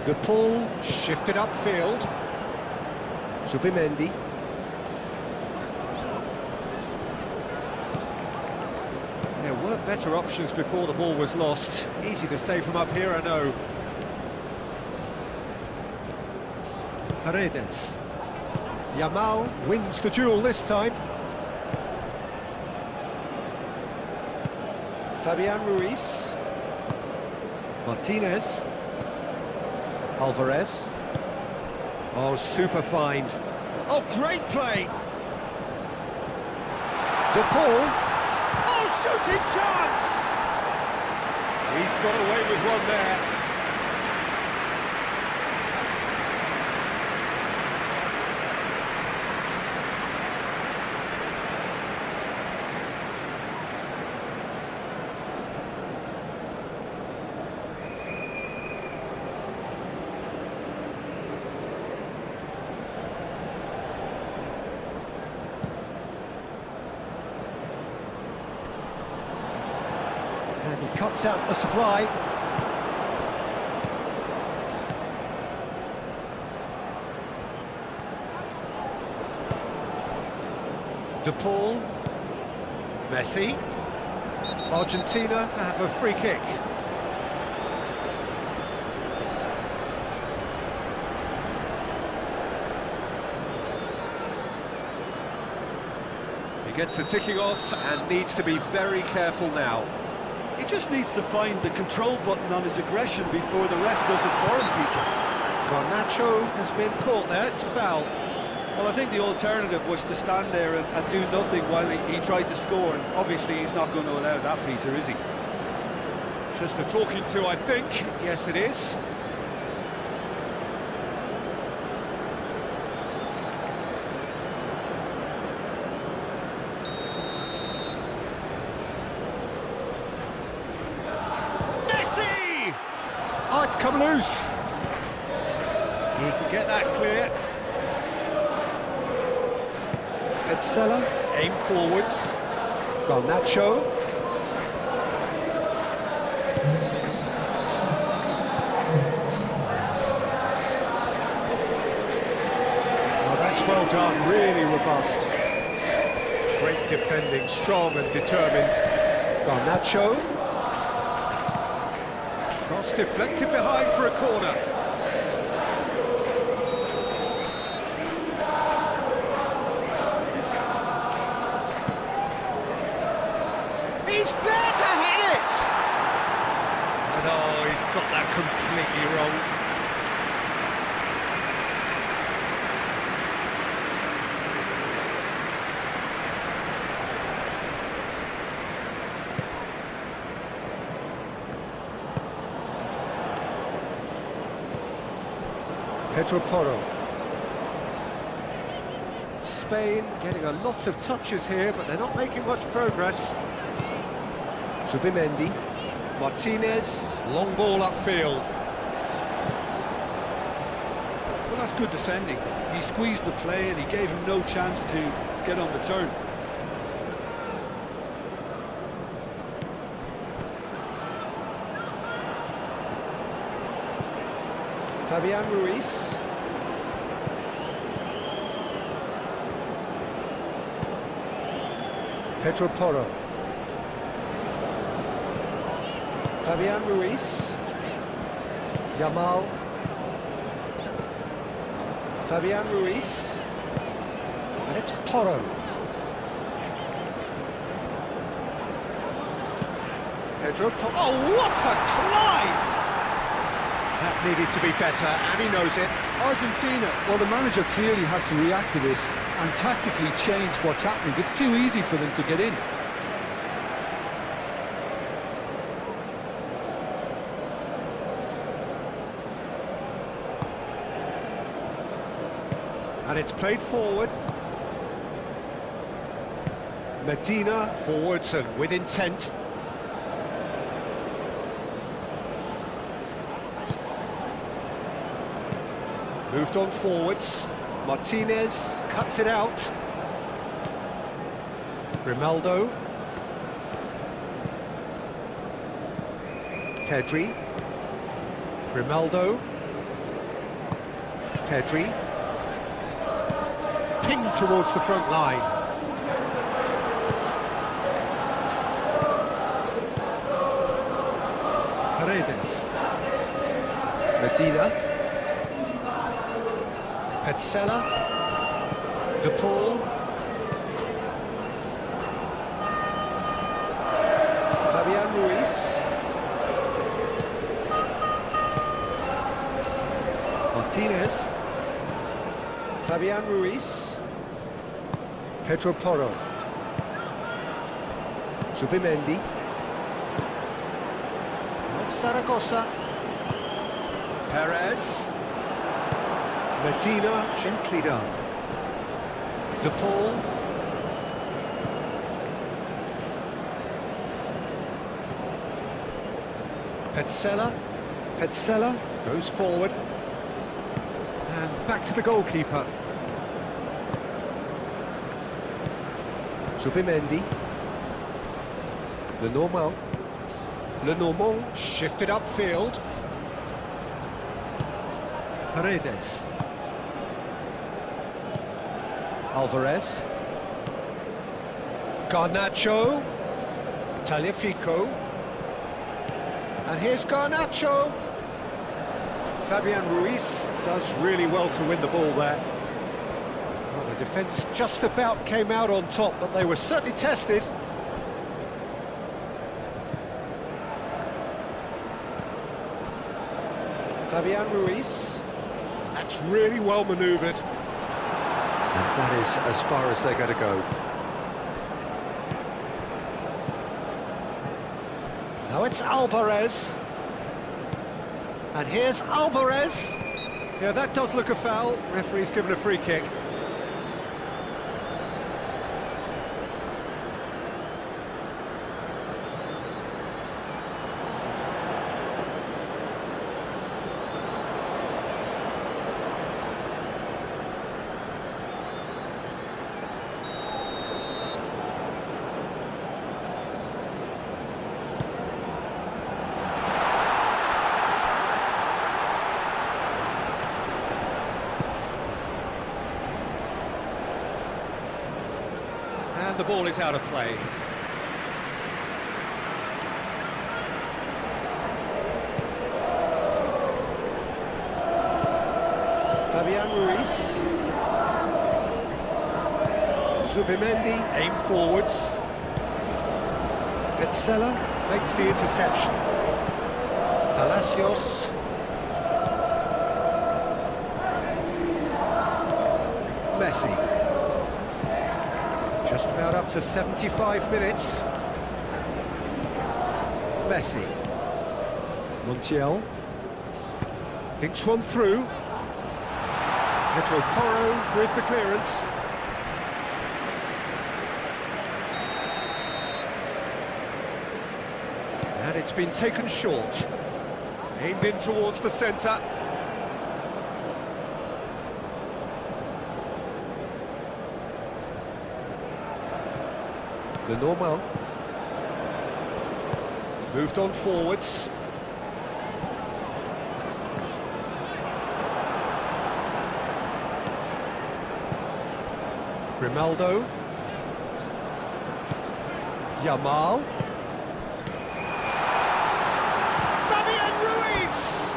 De Paul. Shifted upfield. Zubimendi. were better options before the ball was lost. Easy to say from up here, I know. Paredes. Yamal wins the duel this time. Fabian Ruiz. Martinez. Alvarez. Oh, super find. Oh, great play. De Paul. Oh, shooting chance! He's got away with one there. And he cuts out the supply. De Paul. Messi. Argentina have a free kick. He gets the ticking off and needs to be very careful now. He just needs to find the control button on his aggression before the ref does it for him, Peter. Garnacho has been caught there, it's a foul. Well, I think the alternative was to stand there and do nothing while he tried to score, and obviously he's not going to allow that, Peter, is he? Just a talking to, I think. Yes, it is. Messi! Oh, it's come loose. He can get that clear. Petzela, aim forwards. Garnacho. Oh, that's well done, really robust. Great defending, strong and determined. Garnacho. Cross deflected behind for a corner. He's there to hit it! And oh, he's got that completely wrong. Pedro Porro. Spain getting a lot of touches here, but they're not making much progress. Zubimendi. Martinez. Long ball upfield. Well, that's good defending. He squeezed the play and he gave him no chance to get on the turn. Fabian Ruiz. Pedro Porro. Fabian Ruiz. Yamal. Fabian Ruiz. And it's Porro. Pedro Porro. Oh, what a climb! That needed to be better, and he knows it. Argentina, well, the manager clearly has to react to this and tactically change what's happening. It's too easy for them to get in. And it's played forward. Medina forwards and with intent. Moved on forwards. Martinez cuts it out. Grimaldo. Pedri. Grimaldo. Pedri. Pinged towards the front line. Medina. Petzela. De Paul. Fabian Ruiz. Martinez. Fabian Ruiz. Pedro Porro. Subimendi. Zaragoza. Perez. Medina, gently done. De Paul. Petzela. Petzela goes forward. And back to the goalkeeper. Subimendi. Lenormand. Lenormand shifted upfield. Paredes. Alvarez. Garnacho. Tagliafico. And here's Garnacho. Fabian Ruiz does really well to win the ball there. Well, the defence just about came out on top, but they were certainly tested. Fabian Ruiz. That's really well manoeuvred. And that is as far as they're going to go. Now it's Alvarez. And here's Alvarez. Yeah, that does look a foul. Referee's given a free kick. And the ball is out of play. Fabian Ruiz. Zubimendi, aim forwards. Petzela makes the interception. Palacios. Messi. Just about up to 75 minutes. Messi. Montiel. Thinks one through. Pedro Porro with the clearance. And it's been taken short. Aimed in towards the centre. Lenormand. Moved on forwards. Grimaldo. Yamal. Fabian Ruiz!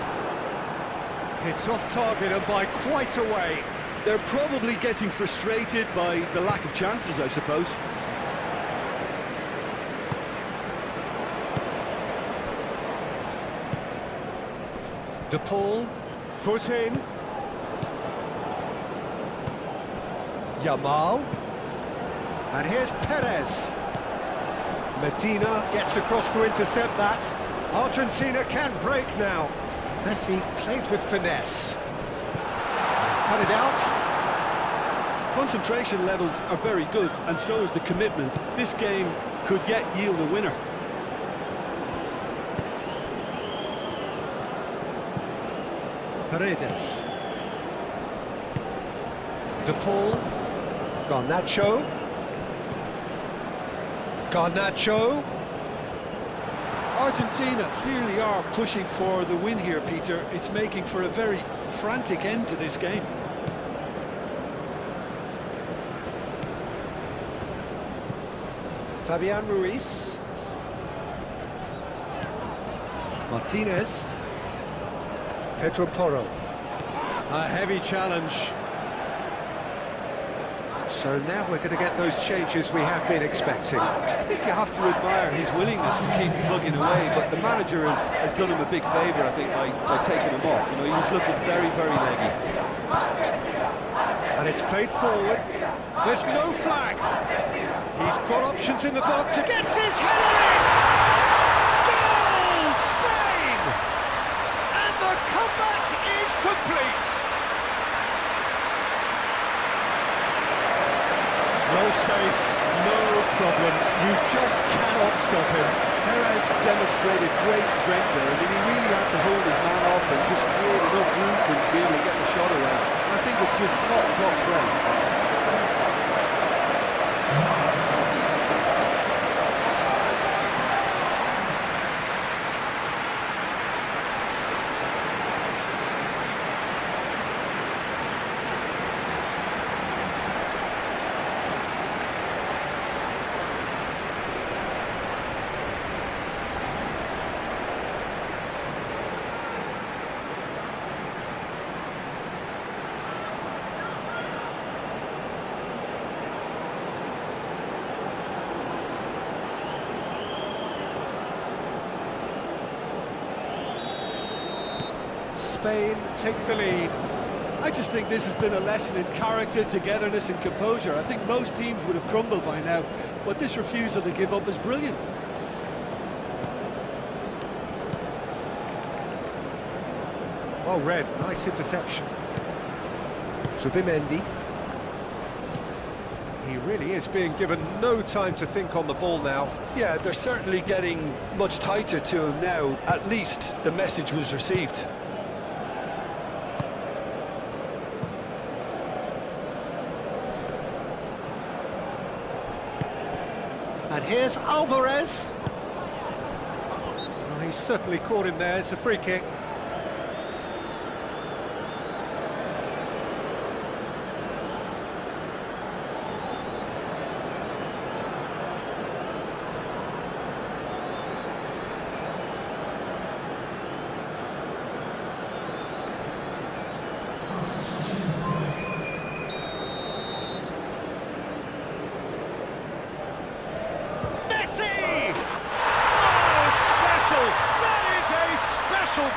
It's off target and by quite a way. They're probably getting frustrated by the lack of chances, I suppose. De Paul, foot in. Yamal. And here's Perez. Medina gets across to intercept that. Argentina can break now. Messi played with finesse. He's cut it out. Concentration levels are very good, and so is the commitment. This game could yet yield a winner. Paredes. De Paul. Garnacho. Garnacho. Argentina clearly are pushing for the win here, Peter. It's making for a very frantic end to this game. Fabian Ruiz. Pedro Porro. A heavy challenge. So now we're going to get those changes we have been expecting. I think you have to admire his willingness to keep plugging away, but the manager has done him a big favour, I think, by taking him off. You know, he was looking very, very leggy. And it's played forward. There's no flag. He's got options in the box. He gets his head on it! Goal! Spain! And the comeback is complete. No space, no problem. You just cannot stop him. Perez demonstrated great strength there. I mean, he really had to hold his man off and just create enough room for him to be able to get the shot away. And I think it's just top play. Spain take the lead. I just think this has been a lesson in character, togetherness and composure. I think most teams would have crumbled by now, but this refusal to give up is brilliant. Well read, nice interception. Zubimendi. He really is being given no time to think on the ball now. Yeah, they're certainly getting much tighter to him now. At least the message was received. And here's Alvarez. Well, he's certainly caught him there. It's a free kick.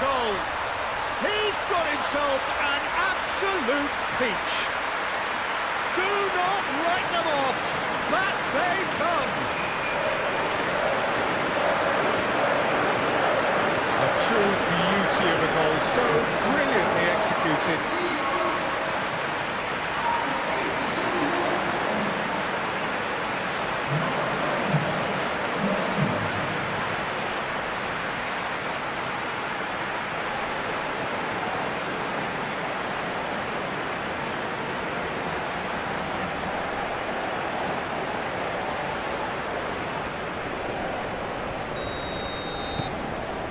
Goal. He's got himself an absolute peach. Do not write them off. Back they come. A true beauty of a goal, so brilliantly executed.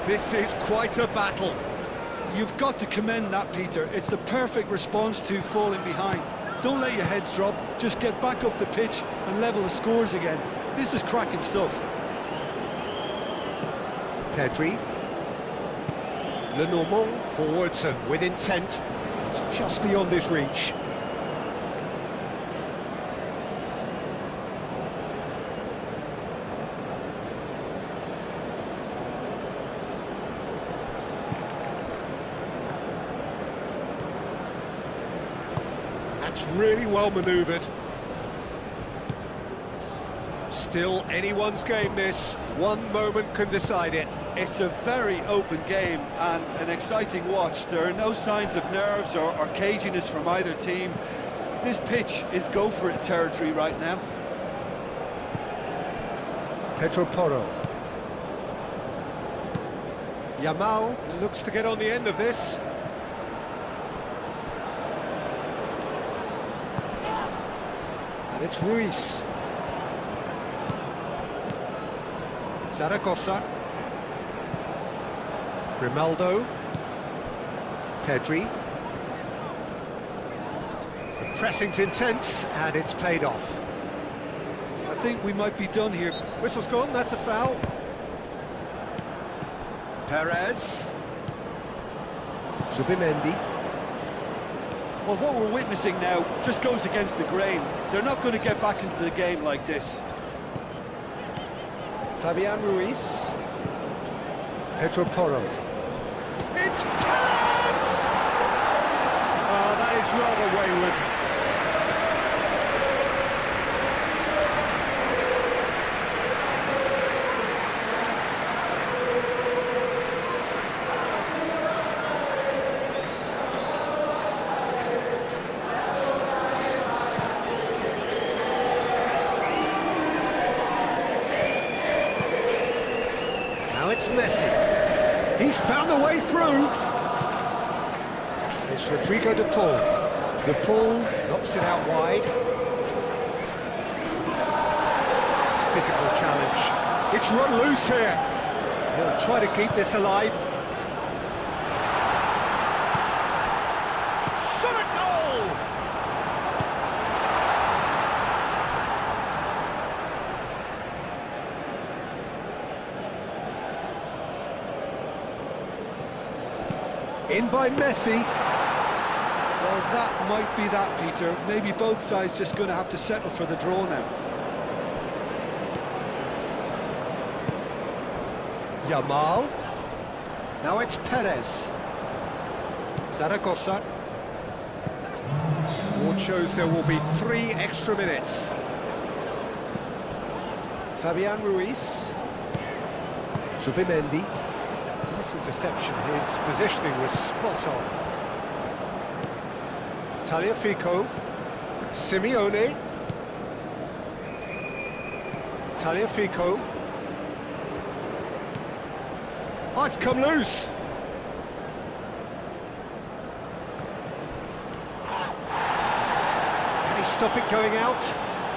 This is quite a battle. You've got to commend that, Peter. It's the perfect response to falling behind. Don't let your heads drop, just get back up the pitch and level the scores again. This is cracking stuff. Pedri. Lenormand forwards and with intent. It's just beyond his reach. That's really well manoeuvred. Still anyone's game this. One moment can decide it. It's a very open game and an exciting watch. There are no signs of nerves or caginess from either team. This pitch is go-for-it territory right now. Pedro Porro. Yamal looks to get on the end of this. And it's Ruiz. Zaragoza. Grimaldo. Pedri. The pressing's intense, and it's paid off. I think we might be done here. Whistle's gone, that's a foul. Perez. Zubimendi. Well, what we're witnessing now just goes against the grain. They're not going to get back into the game like this. Fabian Ruiz. Pedro Porro. It's pass! Oh, that is rather wayward. Now it's Messi. He's found a way through. It's Rodrigo de Paul. De Paul knocks it out wide. It's a physical challenge. It's run loose here. He'll try to keep this alive. Shot a goal! In by Messi. Well, that might be that, Peter. Maybe both sides just going to have to settle for the draw now. Yamal. Now it's Perez. Zaragoza. Board shows there will be 3 extra minutes. Fabian Ruiz. Zubimendi. Nice interception. His positioning was spot on. Tagliafico. Simeone. Tagliafico. Oh, it's come loose. Can he stop it going out?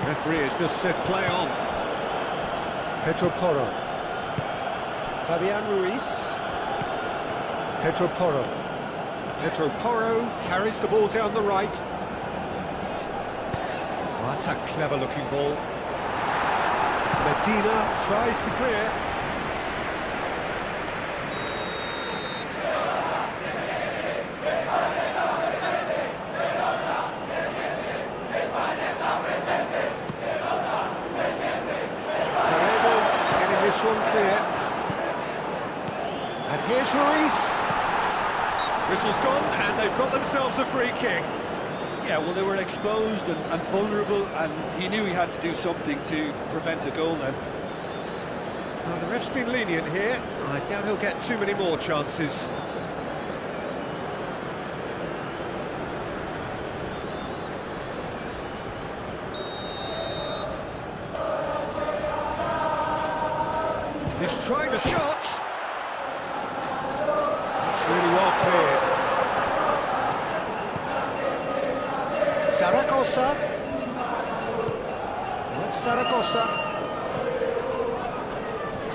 Referee has just said play on. Pedro Porro. Fabian Ruiz. Pedro Porro. Pedro Porro carries the ball down the right. Oh, that's a clever-looking ball. Medina tries to clear. This one clear. And here's Ruiz. Whistle's gone, and they've got themselves a free kick. Yeah, well, they were exposed and vulnerable, and he knew he had to do something to prevent a goal then. Well, the ref's been lenient here. I doubt he'll get too many more chances. He's trying the shot. It's really well cleared. Zaragoza. Not Zaragoza.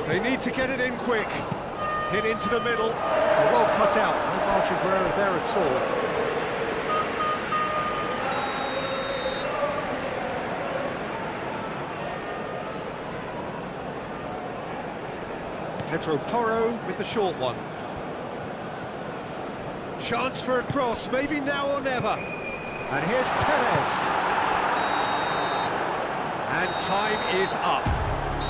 They need to get it in quick. Hit into the middle. Well cut out. No margin for error there at all. Pedro Porro with the short one. Chance for a cross, maybe now or never. And here's Perez. And time is up.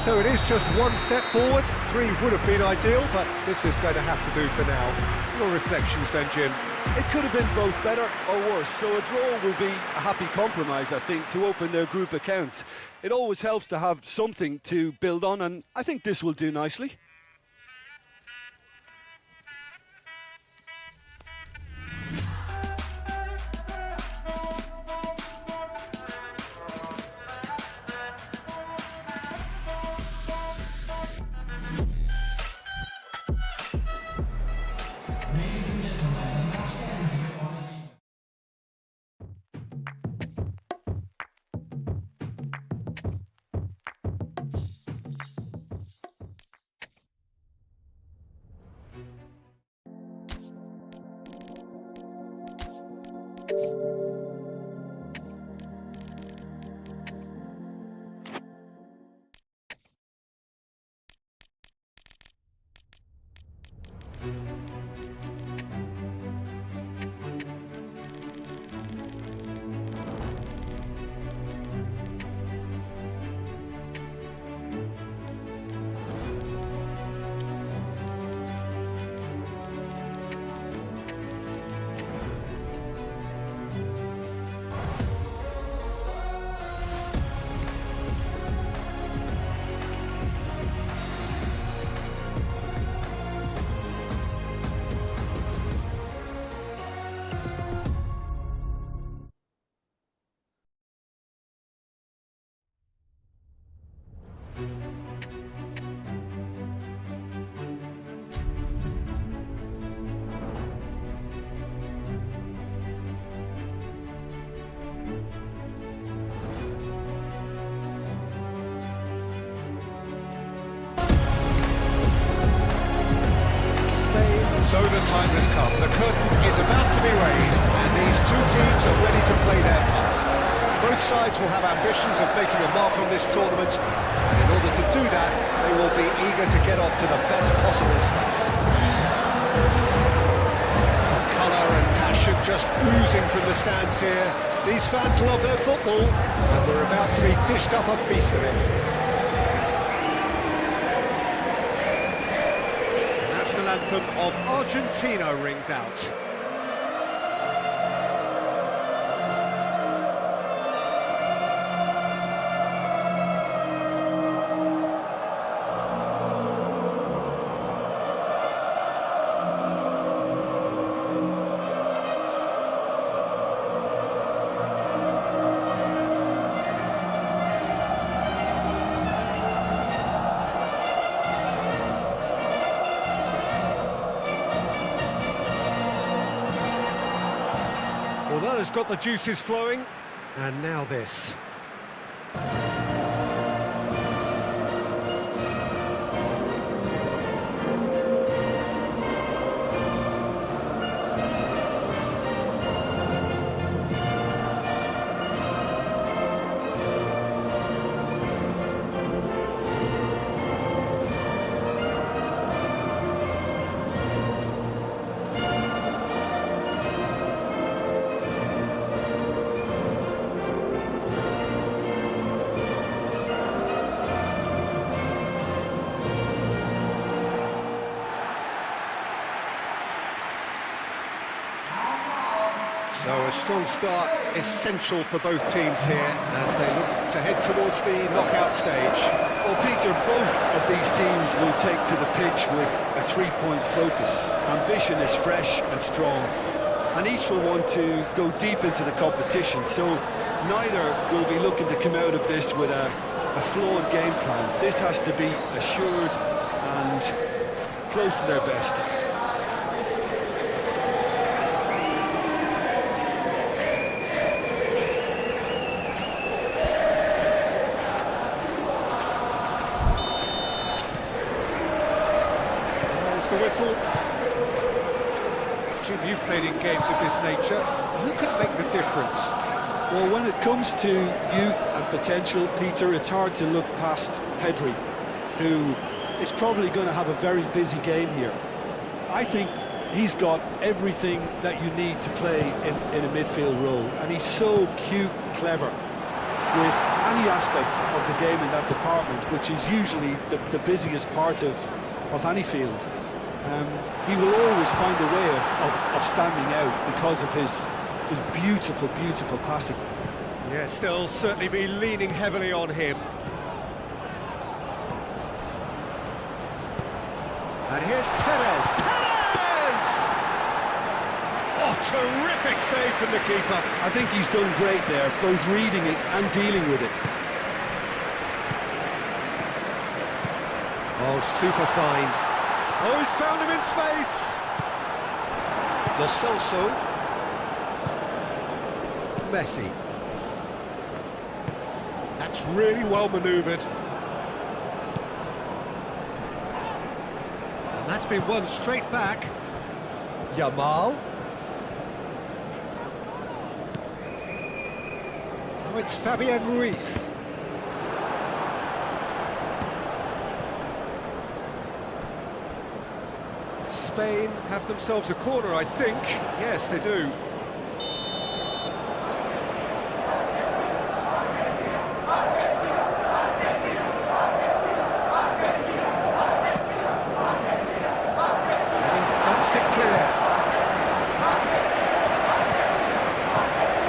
So it is just one step forward. 3 would have been ideal, but this is going to have to do for now. Your reflections then, Jim? It could have been both better or worse, so a draw will be a happy compromise, I think, to open their group account. It always helps to have something to build on, and I think this will do nicely. Ladies and gentlemen, the match ends with has come. The curtain is about to be raised, and these two teams are ready to play their part. Both sides will have ambitions of making a mark on this tournament, and in order to do that, they will be eager to get off to the best possible start. Colour and passion just oozing from the stands here. These fans love their football, and we're about to be dished up a feast of it. The national anthem of Argentina rings out. Well, that has got the juices flowing, and now this. So a strong start essential for both teams here as they look to head towards the knockout stage. Well, Peter, both of these teams will take to the pitch with a three-point focus. Ambition is fresh and strong, and each will want to go deep into the competition, so neither will be looking to come out of this with a flawed game plan. This has to be assured and close to their best. The whistle. Jim, you've played in games of this nature. Who can make the difference? Well, when it comes to youth and potential, Peter, it's hard to look past Pedri, who is probably going to have a very busy game here. I think he's got everything that you need to play in a midfield role, and he's so cute, clever, with any aspect of the game in that department, which is usually the busiest part of any field. He will always find a way of standing out because of his beautiful, beautiful passing. Yes, they'll certainly be leaning heavily on him. And here's Perez. Perez! Oh, terrific save from the keeper. I think he's done great there, both reading it and dealing with it. Oh, super find. Oh, he's found him in space. Lo Celso. Messi. That's really well manoeuvred. And that's been won straight back. Yamal. Oh, it's Fabian Ruiz. Spain have themselves a corner, I think. Yes, they do. And he thumps it clear.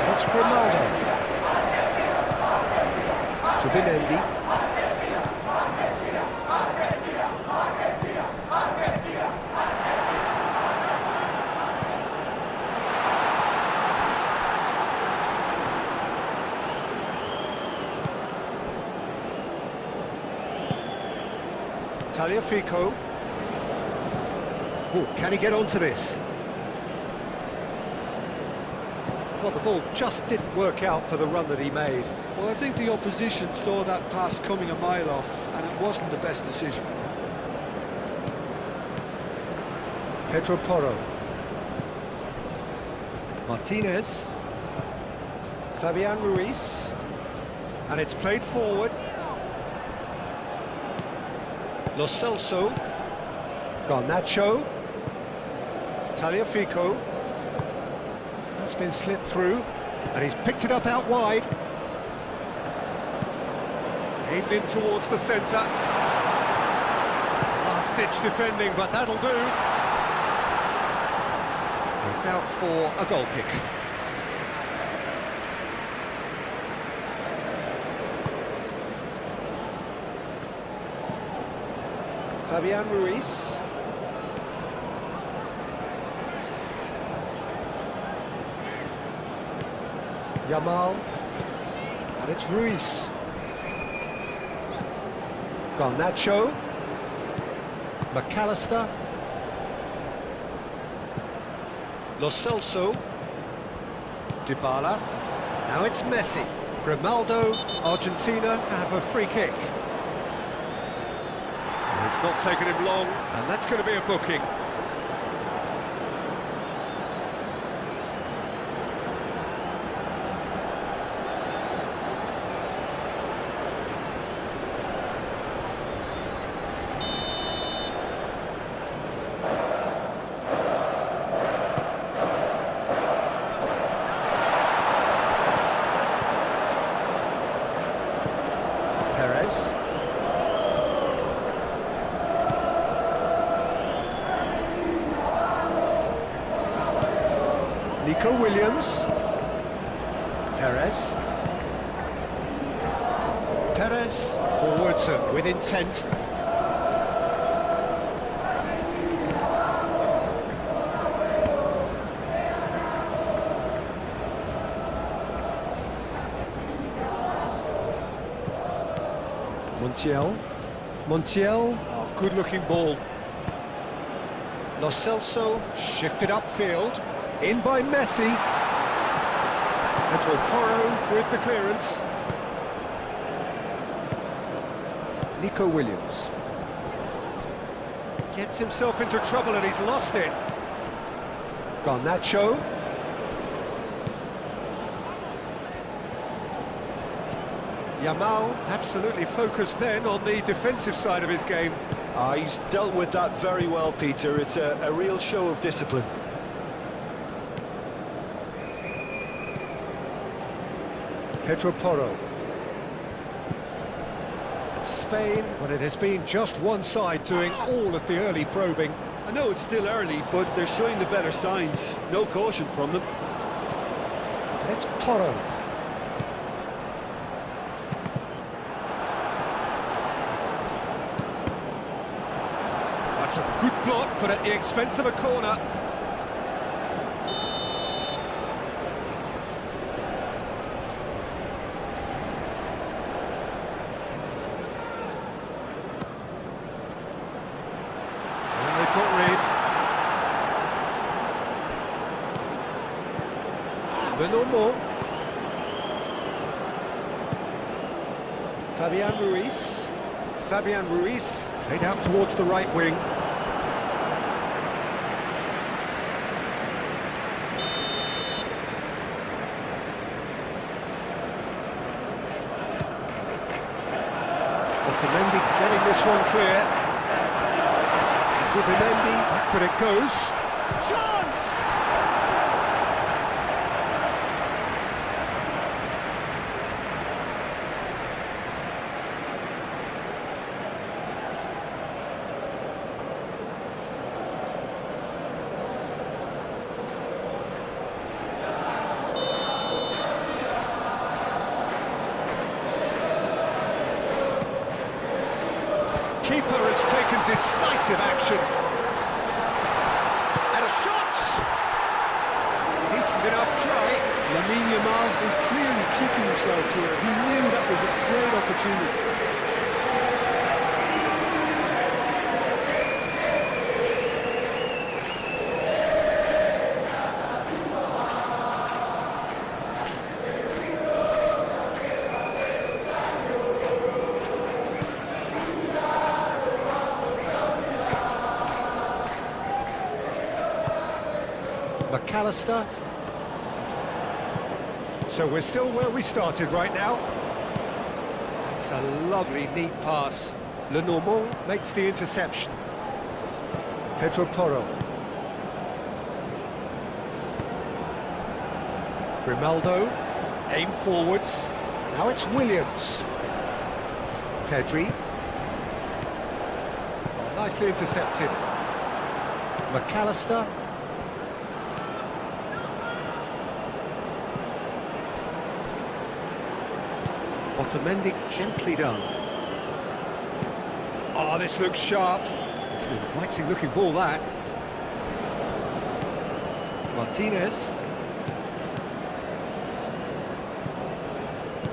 That's Grimaldo. Subimendi. Tagliafico. Oh, can he get onto this? Well, the ball just didn't work out for the run that he made. Well, I think the opposition saw that pass coming a mile off, and it wasn't the best decision. Pedro Porro. Martinez. Fabian Ruiz. And it's played forward. Lo Celso. Garnacho. Tagliafico. That's been slipped through, and he's picked it up out wide. Aimed in towards the centre. Last-ditch defending, but that'll do. It's out for a goal kick. Fabian Ruiz. Yamal. And it's Ruiz. Garnacho. McAllister. Lo Celso. Dybala. Now it's Messi. Grimaldo. Argentina have a free kick. It's not taken him long, and that's going to be a booking. Perez. Nico Williams. Perez. Perez forwards and with intent. Montiel. Oh, good-looking ball. Lo Celso shifted upfield. In by Messi. Pedro Porro with the clearance. Nico Williams. Gets himself into trouble and he's lost it. Garnacho. Yamal absolutely focused then on the defensive side of his game. He's dealt with that very well, Peter. It's a real show of discipline. Pedro Porro. Spain, but it has been just one side doing all of the early probing. I know it's still early, but they're showing the better signs. No caution from them. And it's Porro. That's a good block, but at the expense of a corner. Benomo. Fabian Ruiz. Fabian Ruiz played out towards the right wing. Otamendi getting this one clear. Zubimendi, backward it goes. Chance! Keeper has taken decisive action. And a shot! Decent enough try. Lamine Yamal is clearly kicking himself here. He knew that was a great opportunity. McAllister. So we're still where we started right now. It's a lovely, neat pass. Le Normand makes the interception. Pedro Porro. Grimaldo, aim forwards. Now it's Williams. Pedri. Well, nicely intercepted. McAllister. Otamendi, gently done. Oh, this looks sharp. It's an inviting looking ball, that. Martinez.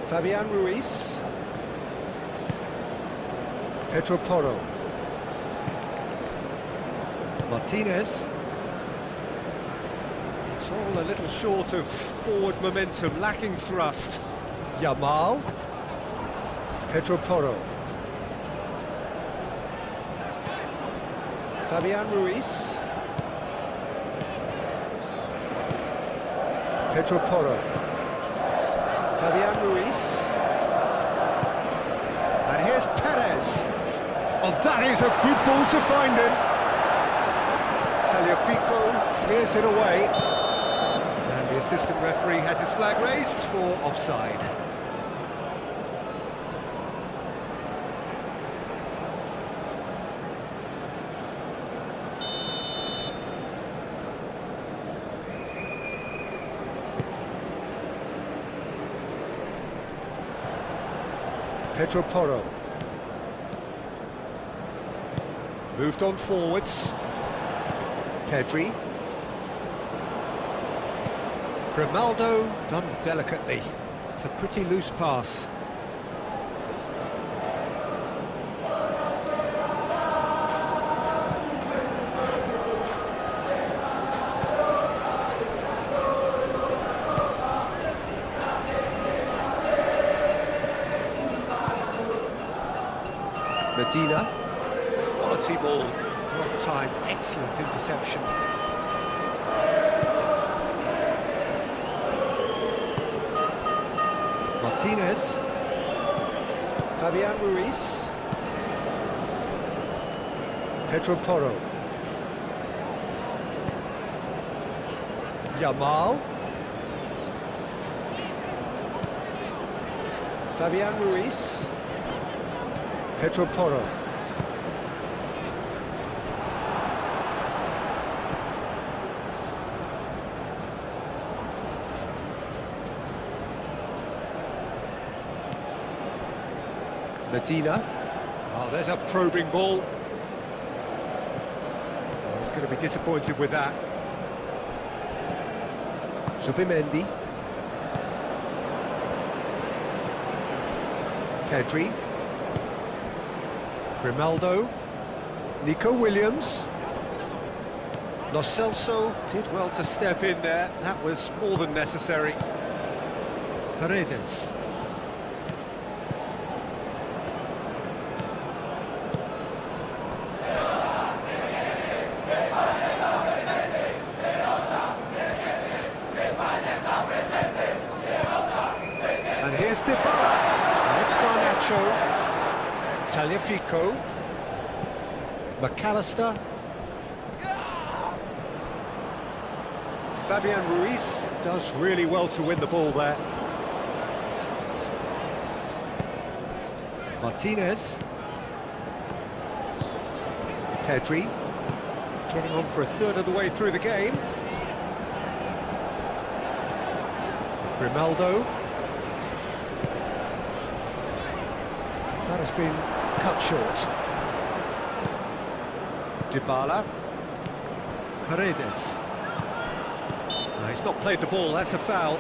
Fabian Ruiz. Pedro Porro. Martinez. It's all a little short of forward momentum, lacking thrust. Yamal. Pedro Porro. Fabian Ruiz. Pedro Porro. Fabian Ruiz. And here's Perez. Oh, that is a good ball to find him. Tagliafico clears it away. And the assistant referee has his flag raised for offside. Pedro Porro. Moved on forwards. Pedri. Grimaldo, done delicately. It's a pretty loose pass. Medina, quality ball, wrong time, excellent interception. Martinez, Fabian Ruiz, Pedro Porro, Yamal, Fabian Ruiz, Pedro Porro. Medina. Oh, there's a probing ball. Oh, he's going to be disappointed with that. Zubimendi. Pedri. Grimaldo, Nico Williams. Lo Celso did well to step in there, that was more than necessary. Paredes. And here's Dybala, and it's Garnacho. Tagliafico, McAllister, Fabian Ruiz does really well to win the ball there. Martinez, Pedri, getting on for a third of the way through the game. Grimaldo. That has been cut short. Dybala. Paredes. No, he's not played the ball, that's a foul.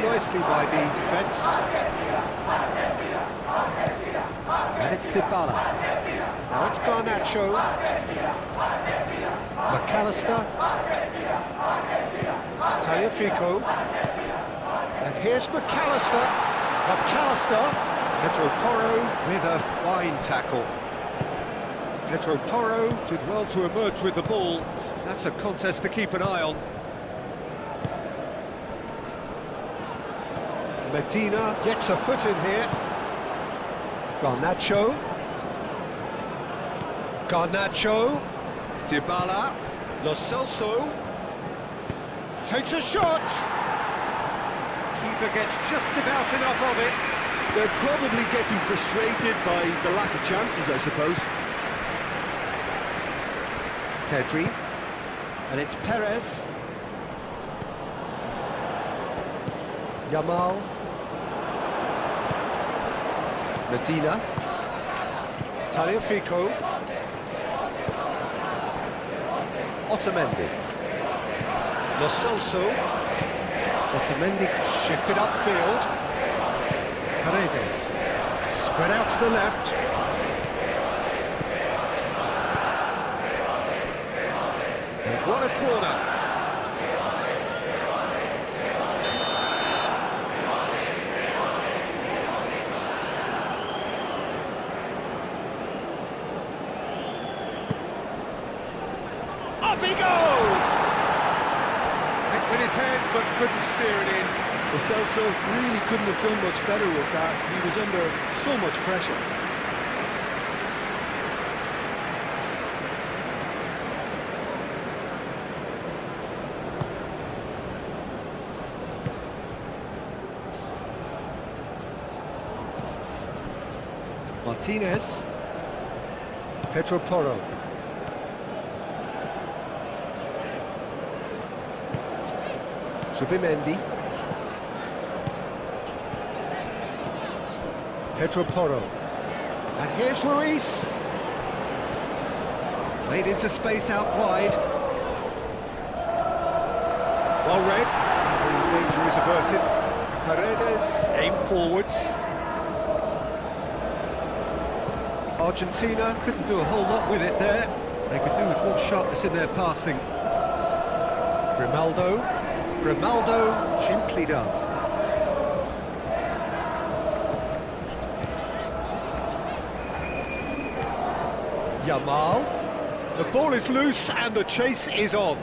Nicely by the defence. And it's Dybala. Now it's Garnacho. McAllister. Tagliafico. And here's McAllister. Pedro Porro with a fine tackle. Pedro Porro did well to emerge with the ball. That's a contest to keep an eye on. Medina gets a foot in here. Garnacho. Dybala. Lo Celso. Takes a shot. Keeper gets just about enough of it. They're probably getting frustrated by the lack of chances, I suppose. Pedri. And it's Perez. Yamal. Medina. Tagliafico. Otamendi. Lo Celso. Otamendi shifted upfield. Paredes. Spread out to the left. They've won a corner. Up he goes! Hit with his head, but couldn't steer it in. Lo Celso really couldn't have done much better with that. He was under so much pressure. Martinez. Pedro Porro. Subimendi. Pedro Porro. And here's Ruiz. Played into space out wide. Well read. The danger is averted. Paredes aim forwards. Argentina couldn't do a whole lot with it there. They could do with more sharpness in their passing. Grimaldo gently done. Yamal. The ball is loose and the chase is on.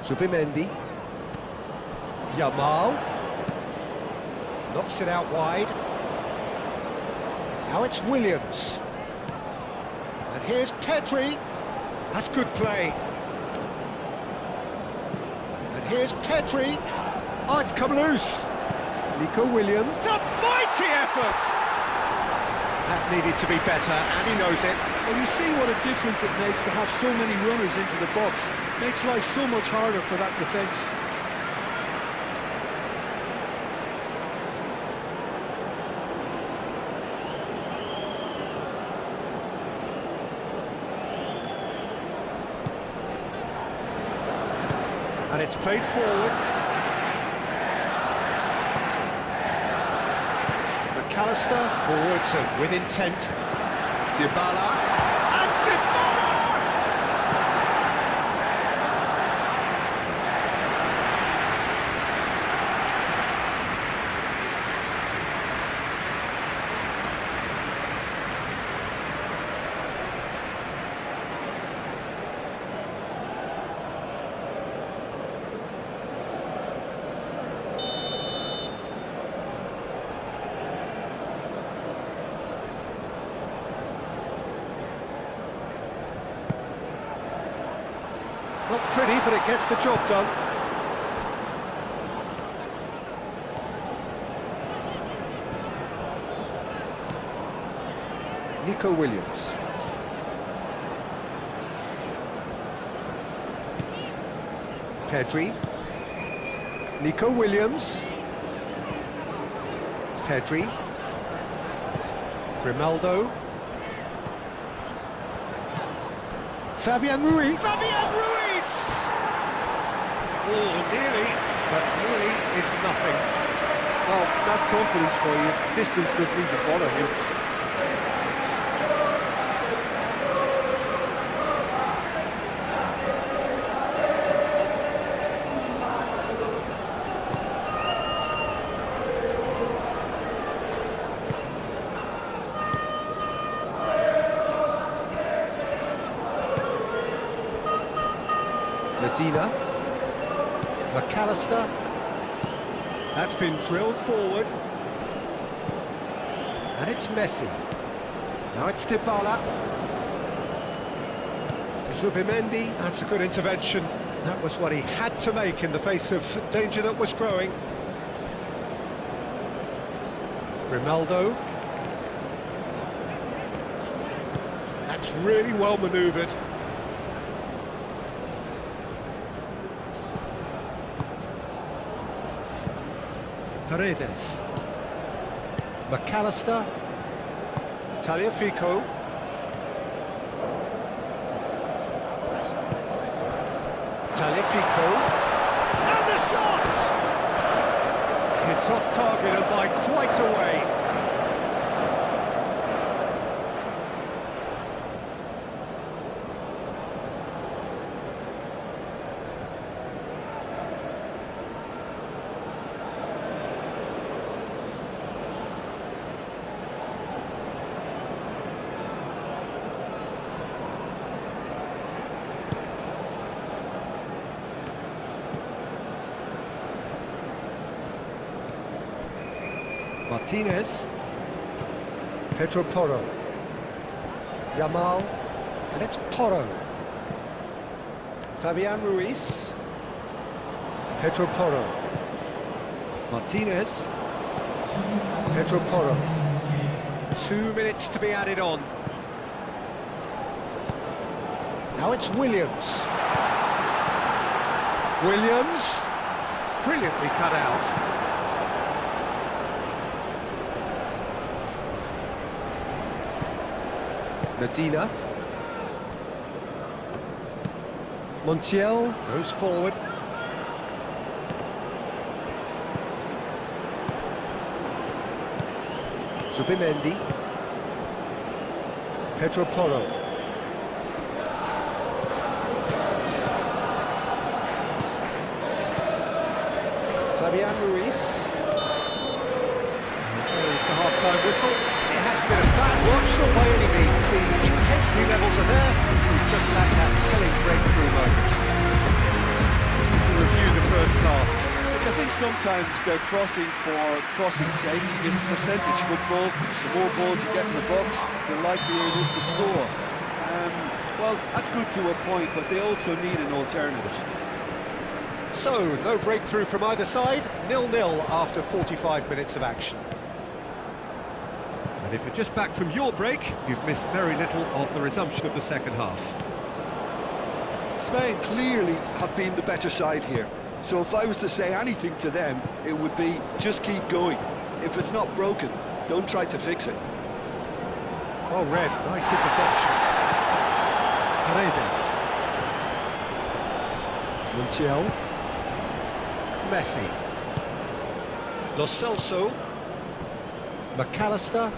Subimendi. Yamal. Knocks it out wide. Now it's Williams. And here's Pedri. That's good play. And here's Pedri. Oh, it's come loose. Nico Williams. It's a mighty effort! That needed to be better, and he knows it. Well, you see what a difference it makes to have so many runners into the box. Makes life so much harder for that defence. And it's played forward. McAllister forwards and with intent. Dybala. And Dybala! Not pretty, but it gets the job done. Nico Williams. Pedri. Nico Williams. Pedri. Grimaldo. Fabian Ruiz. Oh, nearly, but nearly is nothing. Well, that's confidence for you. Distance doesn't even bother him. Medina. McAllister. That's been drilled forward. And it's Messi. Now it's Dybala. Zubimendi. That's a good intervention. That was what he had to make in the face of danger that was growing. Grimaldo. That's really well manoeuvred. Paredes. McAllister. Tagliafico. Tagliafico. And the shot! It's off target and by quite a way. Martinez, Pedro Porro, Yamal, and it's Porro. Fabian Ruiz, Pedro Porro, Martinez, Pedro Porro. 2 minutes to be added on. Now it's Williams. Williams, brilliantly cut out. Medina. Montiel goes forward. Zubimendi. Pedro Porro. Fabian Ruiz. There's the half-time whistle. It hasn't been a bad watch, not by any means. The intensity levels are there. We've just lacked that telling breakthrough moment. To review the first half. I think sometimes they're crossing for crossing's sake. It's percentage football. The more balls you get in the box, the likelier it is to score. Well, that's good to a point, but they also need an alternative. So, no breakthrough from either side. 0-0 after 45 minutes of action. And if you're just back from your break, you've missed very little of the resumption of the second half. Spain clearly have been the better side here. So if I was to say anything to them, it would be just keep going. If it's not broken, don't try to fix it. Well read, nice interception. Paredes. Montiel. Messi. Lo Celso. McAllister.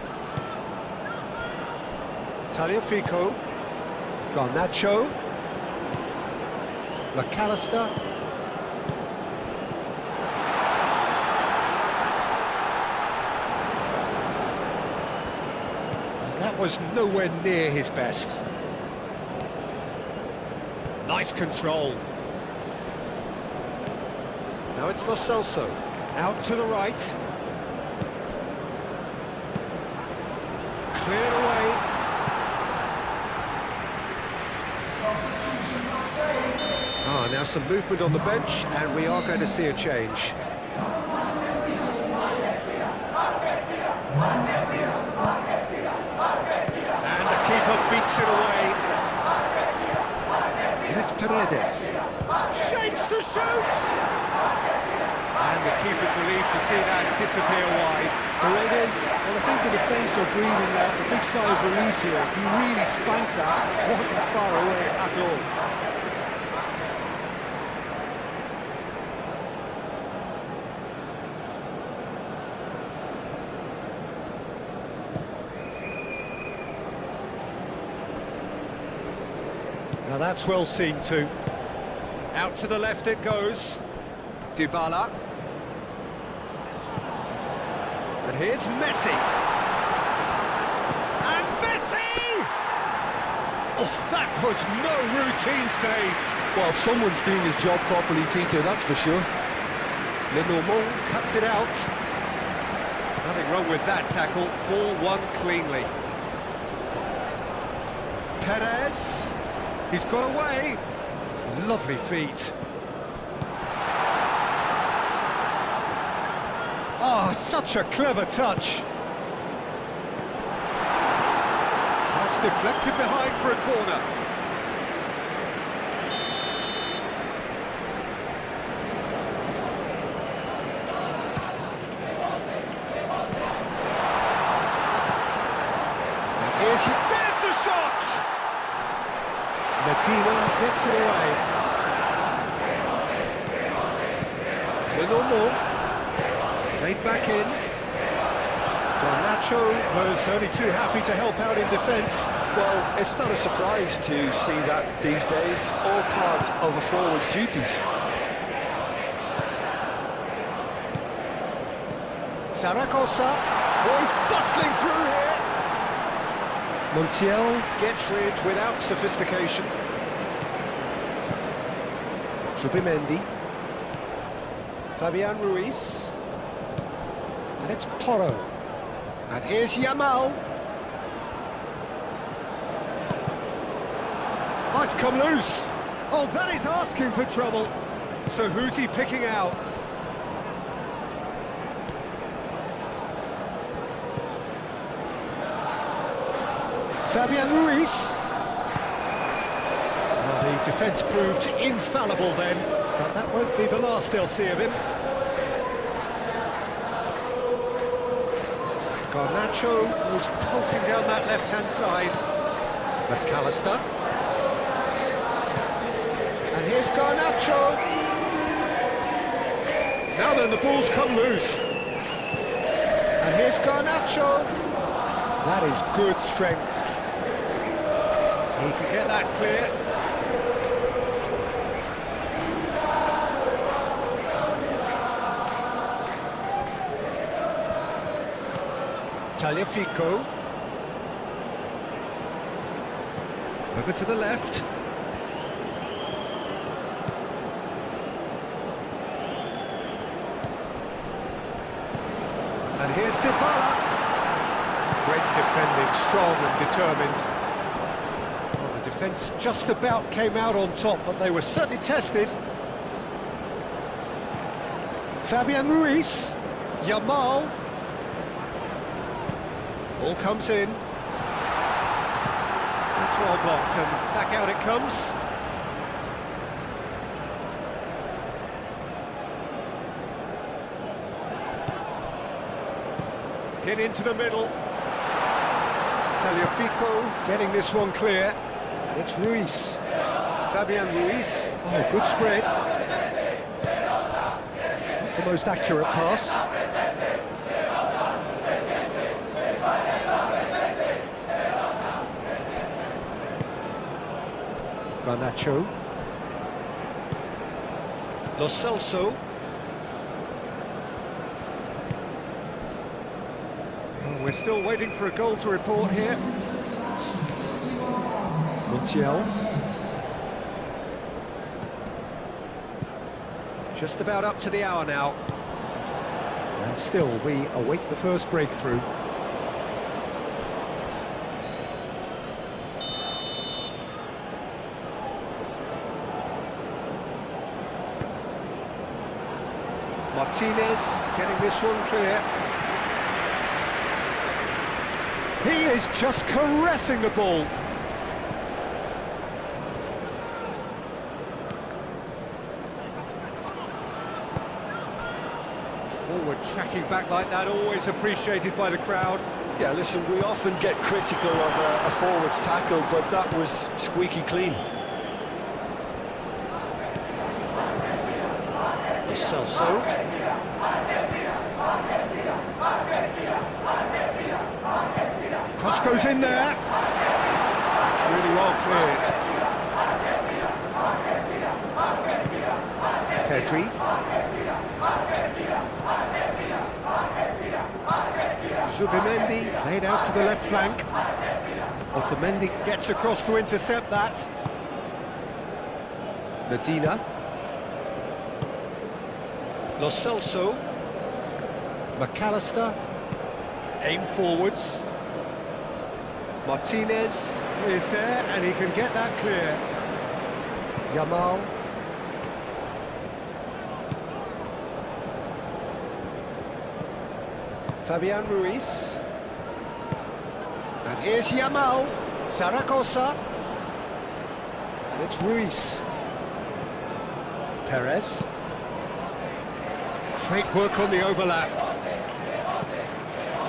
Tagliafico. Garnacho. McAllister. That was nowhere near his best. Nice control. Now it's Lo Celso. Out to the right. Cleared away. Now some movement on the bench, and we are going to see a change. And the keeper beats it away. And it's Paredes. Shapes to shoot! And the keeper's relieved to see that disappear wide. Paredes, well, I think the defence are breathing out a big sigh of relief here. He really spanked that. Wasn't far away at all. Now that's well seen too. Out to the left it goes. Dybala. And here's Messi. And Messi! Oh, that was no routine save. Well, someone's doing his job properly, Peter, that's for sure. Lenormand cuts it out. Nothing wrong with that tackle. Ball won cleanly. Perez. He's got away. Lovely feet. Oh, such a clever touch. Cross deflected behind for a corner. There's the shot! Medina gets it away. Lenormand played back in. Garnacho was only too happy to help out in defence. Well, it's not a surprise to see that these days, all part of a forward's duties. Zaragoza, oh, he's bustling through here. Montiel gets rid without sophistication. Zubimendi. Fabian Ruiz. And it's Toro. And here's Yamal. Oh, it's come loose. Oh, that is asking for trouble. So who's he picking out? Fabian Ruiz. Well, the defence proved infallible then, but that won't be the last they'll see of him. Garnacho was pulsing down that left-hand side. McAllister. And here's Garnacho. Now then, the ball's come loose. And here's Garnacho. That is good strength. He can get that clear. Tagliafico. Over to the left. And here's Dybala. Great defending, strong and determined. Well, the defence just about came out on top, but they were certainly tested. Fabian Ruiz. Yamal. Ball comes in. It's well blocked and back out it comes. Hit into the middle. Tagliafico getting this one clear. And it's Ruiz. Fabian Ruiz. Oh, good spread. Not the most accurate pass. Garnacho. Lo Celso. Oh, we're still waiting for a goal to report here. Montiel. Just about up to the hour now. And still we await the first breakthrough. Martinez getting this one clear. He is just caressing the ball. Forward tracking back like that, always appreciated by the crowd. Yeah, listen, we often get critical of a forward's tackle, but that was squeaky clean. Celso. Cross goes in there. It's really well cleared. Pedri. Zubimendi played out to the left flank. Otamendi gets across to intercept that. Medina. Lo Celso. McAllister. Aim forwards. Martinez is there and he can get that clear. Yamal. Fabian Ruiz. And here's Yamal. Zaragoza. And it's Ruiz. Perez. Great work on the overlap.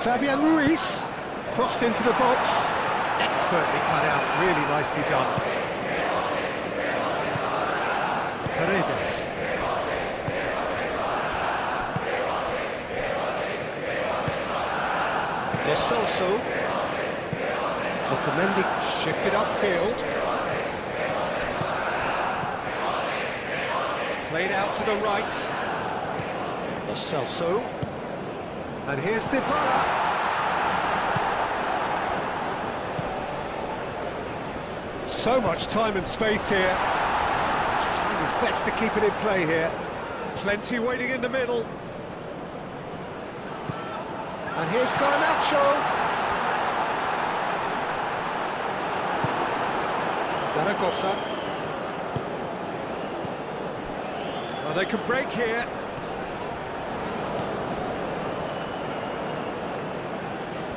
Fabian Ruiz. Crossed into the box. Expertly cut out. Really nicely done. Paredes. Lo Celso. Otamendi shifted upfield. Played out to the right. Lo Celso. And here's Dybala. So much time and space here. He's trying his best to keep it in play here. Plenty waiting in the middle. And here's Garnacho. Zaragoza. Well, they can break here.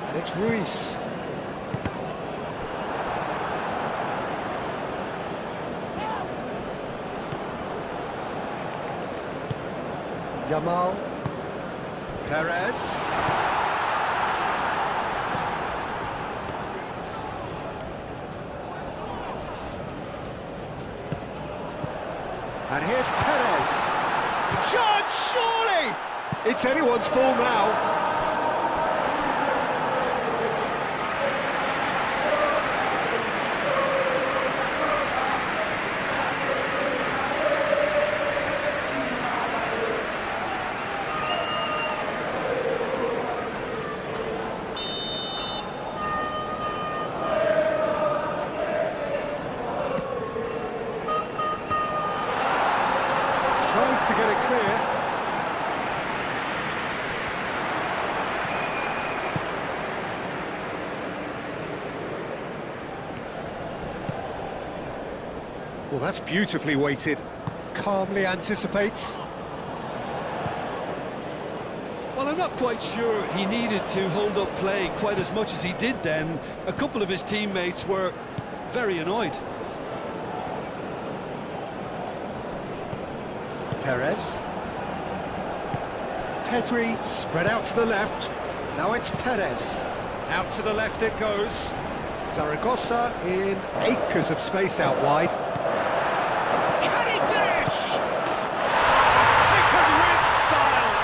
And it's Ruiz. Yamal. Perez. And here's Perez. Shot, surely! It's anyone's ball now. Tries to get it clear. Well, that's beautifully weighted. Calmly anticipates. Well, I'm not quite sure he needed to hold up play quite as much as he did then. A couple of his teammates were very annoyed. Perez. Pedri spread out to the left. Now it's Perez. Out to the left it goes. Zaragoza in acres of space out wide. Can he finish? Second win style.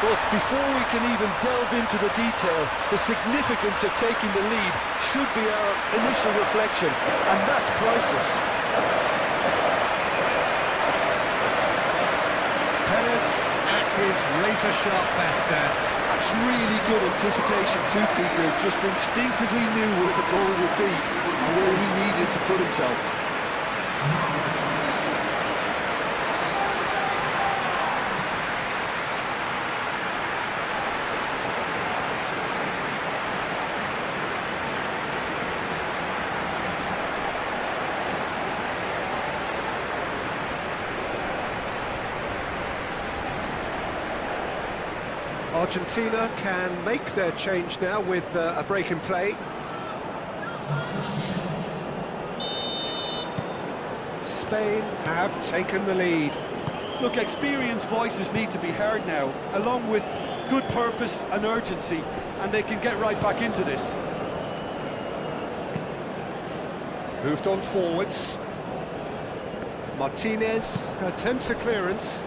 But before we can even delve into the detail, the significance of taking the lead should be our initial reflection, and that's priceless. At his razor-sharp best there. That's really good anticipation too, Peter. Just instinctively knew where the ball would be and where he needed to put himself. Argentina can make their change now with a break in play. Spain have taken the lead. Look, experienced voices need to be heard now, along with good purpose and urgency, and they can get right back into this. Moved on forwards. Martinez attempts a clearance.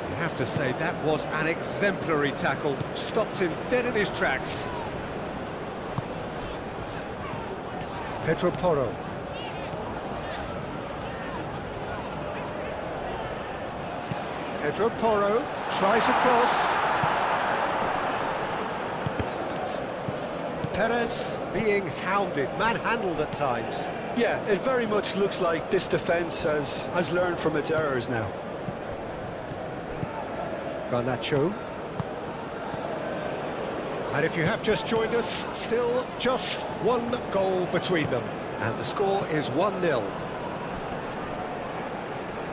I have to say, that was an exemplary tackle. Stopped him dead in his tracks. Pedro Porro. Pedro Porro tries a cross. Perez being hounded, manhandled at times. Yeah, it very much looks like this defence has learned from its errors now. Garnacho. And if you have just joined us, still just one goal between them. And the score is 1-0.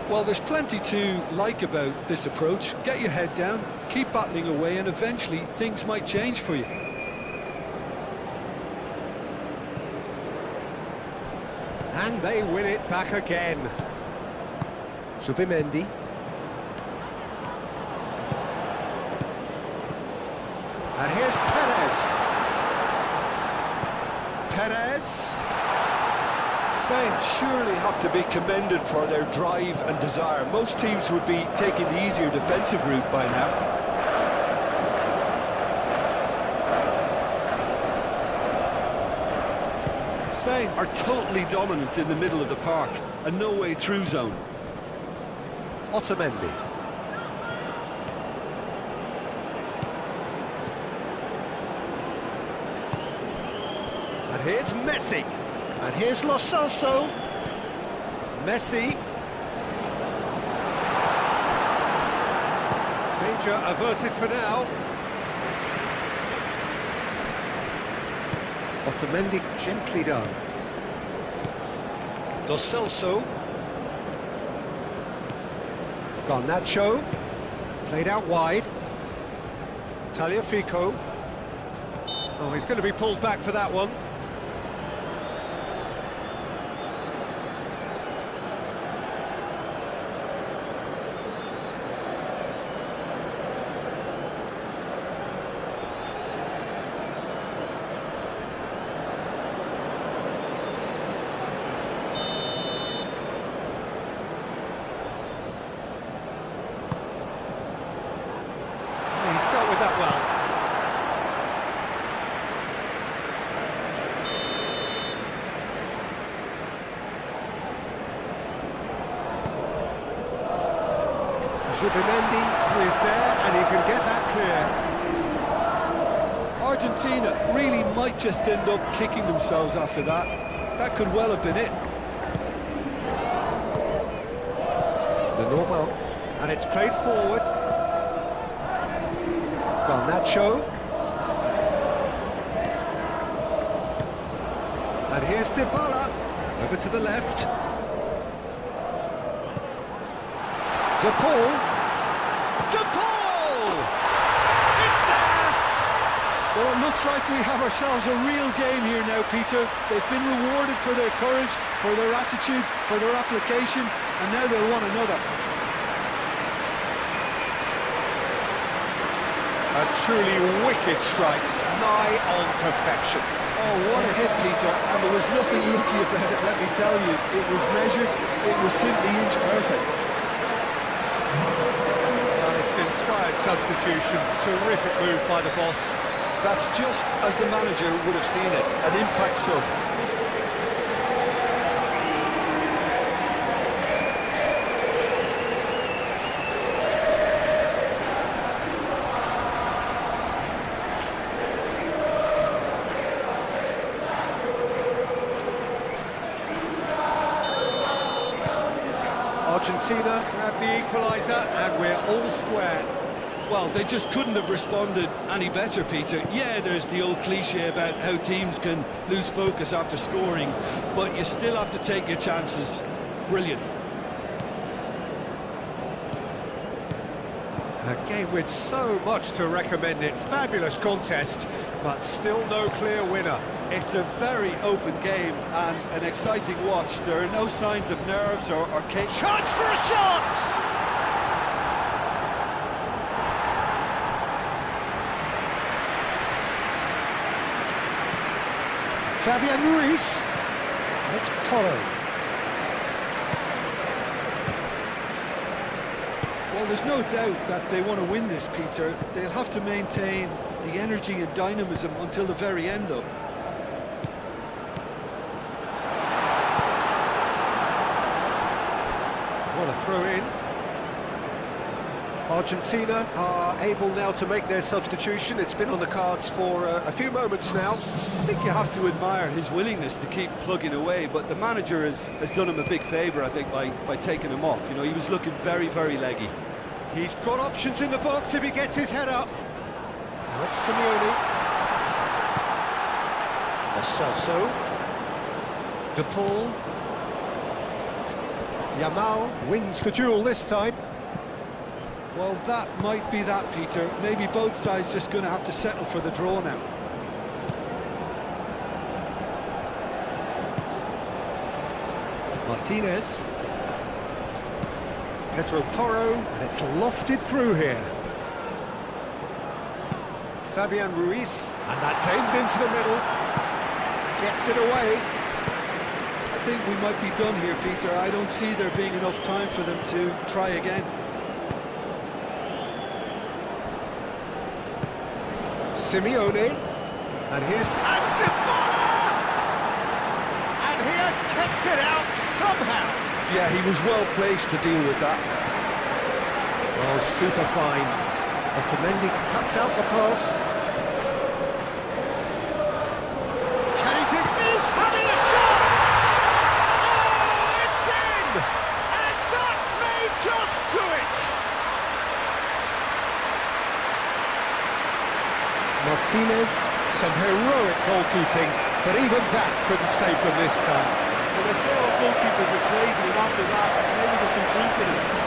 Well, there's plenty to like about this approach. Get your head down, keep battling away, and eventually things might change for you. And they win it back again. Zubimendi. And here's Perez. Perez. Spain surely have to be commended for their drive and desire. Most teams would be taking the easier defensive route by now. Spain are totally dominant in the middle of the park, a no-way through zone. Otamendi. And here's Messi. And here's Lo Celso. Messi. Danger averted for now. Otamendi gently done. Lo Celso. Garnacho. Played out wide. Tagliafico. Oh, he's going to be pulled back for that one. That well. Zubimendi is there and he can get that clear. Argentina really might just end up kicking themselves after that. That could well have been it. The normal, and it's played forward. Garnacho. And here's Dybala, over to the left. De Paul. De Paul! It's there! Well, it looks like we have ourselves a real game here now, Peter. They've been rewarded for their courage, for their attitude, for their application, and now they'll want another. A truly wicked strike, nigh on perfection. Oh, what a hit, Peter. And there was nothing lucky about it, let me tell you. It was measured, it was simply inch perfect. Well, it's an inspired substitution, terrific move by the boss. That's just as the manager would have seen it, an impact sub. Argentina grab the equaliser and we're all square. Well, they just couldn't have responded any better, Peter. Yeah, there's the old cliche about how teams can lose focus after scoring, but you still have to take your chances. Brilliant. A game with so much to recommend it. Fabulous contest, but still no clear winner. It's a very open game and an exciting watch. There are no signs of nerves or chaos. Chance for a shot! Fabian Ruiz. It's Polo. Well, there's no doubt that they want to win this, Peter. They'll have to maintain the energy and dynamism until the very end, though. What a throw in. Argentina are able now to make their substitution. It's been on the cards for a few moments now. I think you have to admire his willingness to keep plugging away, but the manager has done him a big favour, I think, by taking him off. You know, he was looking very, very leggy. He's got options in the box if he gets his head up. Now it's Simeone. Celso. De Paul. Yamal wins the duel this time. Well, that might be that, Peter. Maybe both sides just going to have to settle for the draw now. Martinez. Pedro Porro, and it's lofted through here. Fabian Ruiz, and that's aimed into the middle. Gets it away. I think we might be done here, Peter. I don't see there being enough time for them to try again. Simeone, and here's Antipala! And he has kept it out somehow. Yeah, he was well placed to deal with that. Well, super find. Otamendi cuts out the pass. Can he dig? He's having a shot! Oh, it's in! And that may just do it! Martinez, some heroic goalkeeping, but even that couldn't save them this time. Well, they say all goalkeepers are crazy, and after that, maybe there's some truth in it.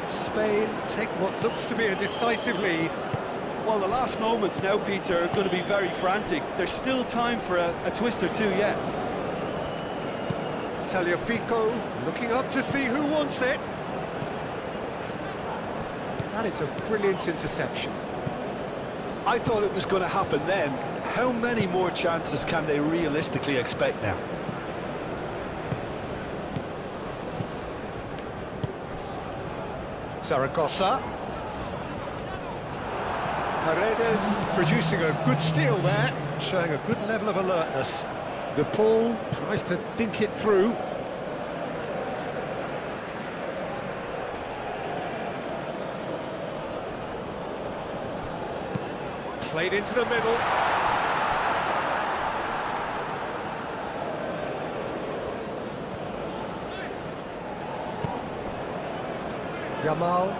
Spain take what looks to be a decisive lead. Well, the last moments now, Peter, are going to be very frantic. There's still time for a twist or two yet. Tagliafico looking up to see who wants it. That is a brilliant interception. I thought it was going to happen then. How many more chances can they realistically expect now? Zaragoza. Paredes producing a good steal there, showing a good level of alertness. De Paul tries to dink it through. Played into the middle. Yamal,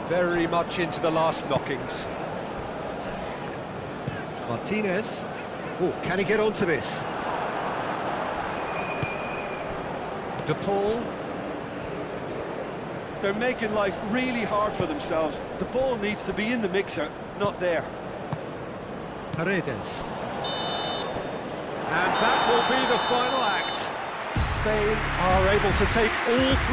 very much into the last knockings. Martinez, oh, can he get onto this? De Paul. They're making life really hard for themselves. The ball needs to be in the mixer, not there. Paredes. And that will be the final act. Spain are able to take all three.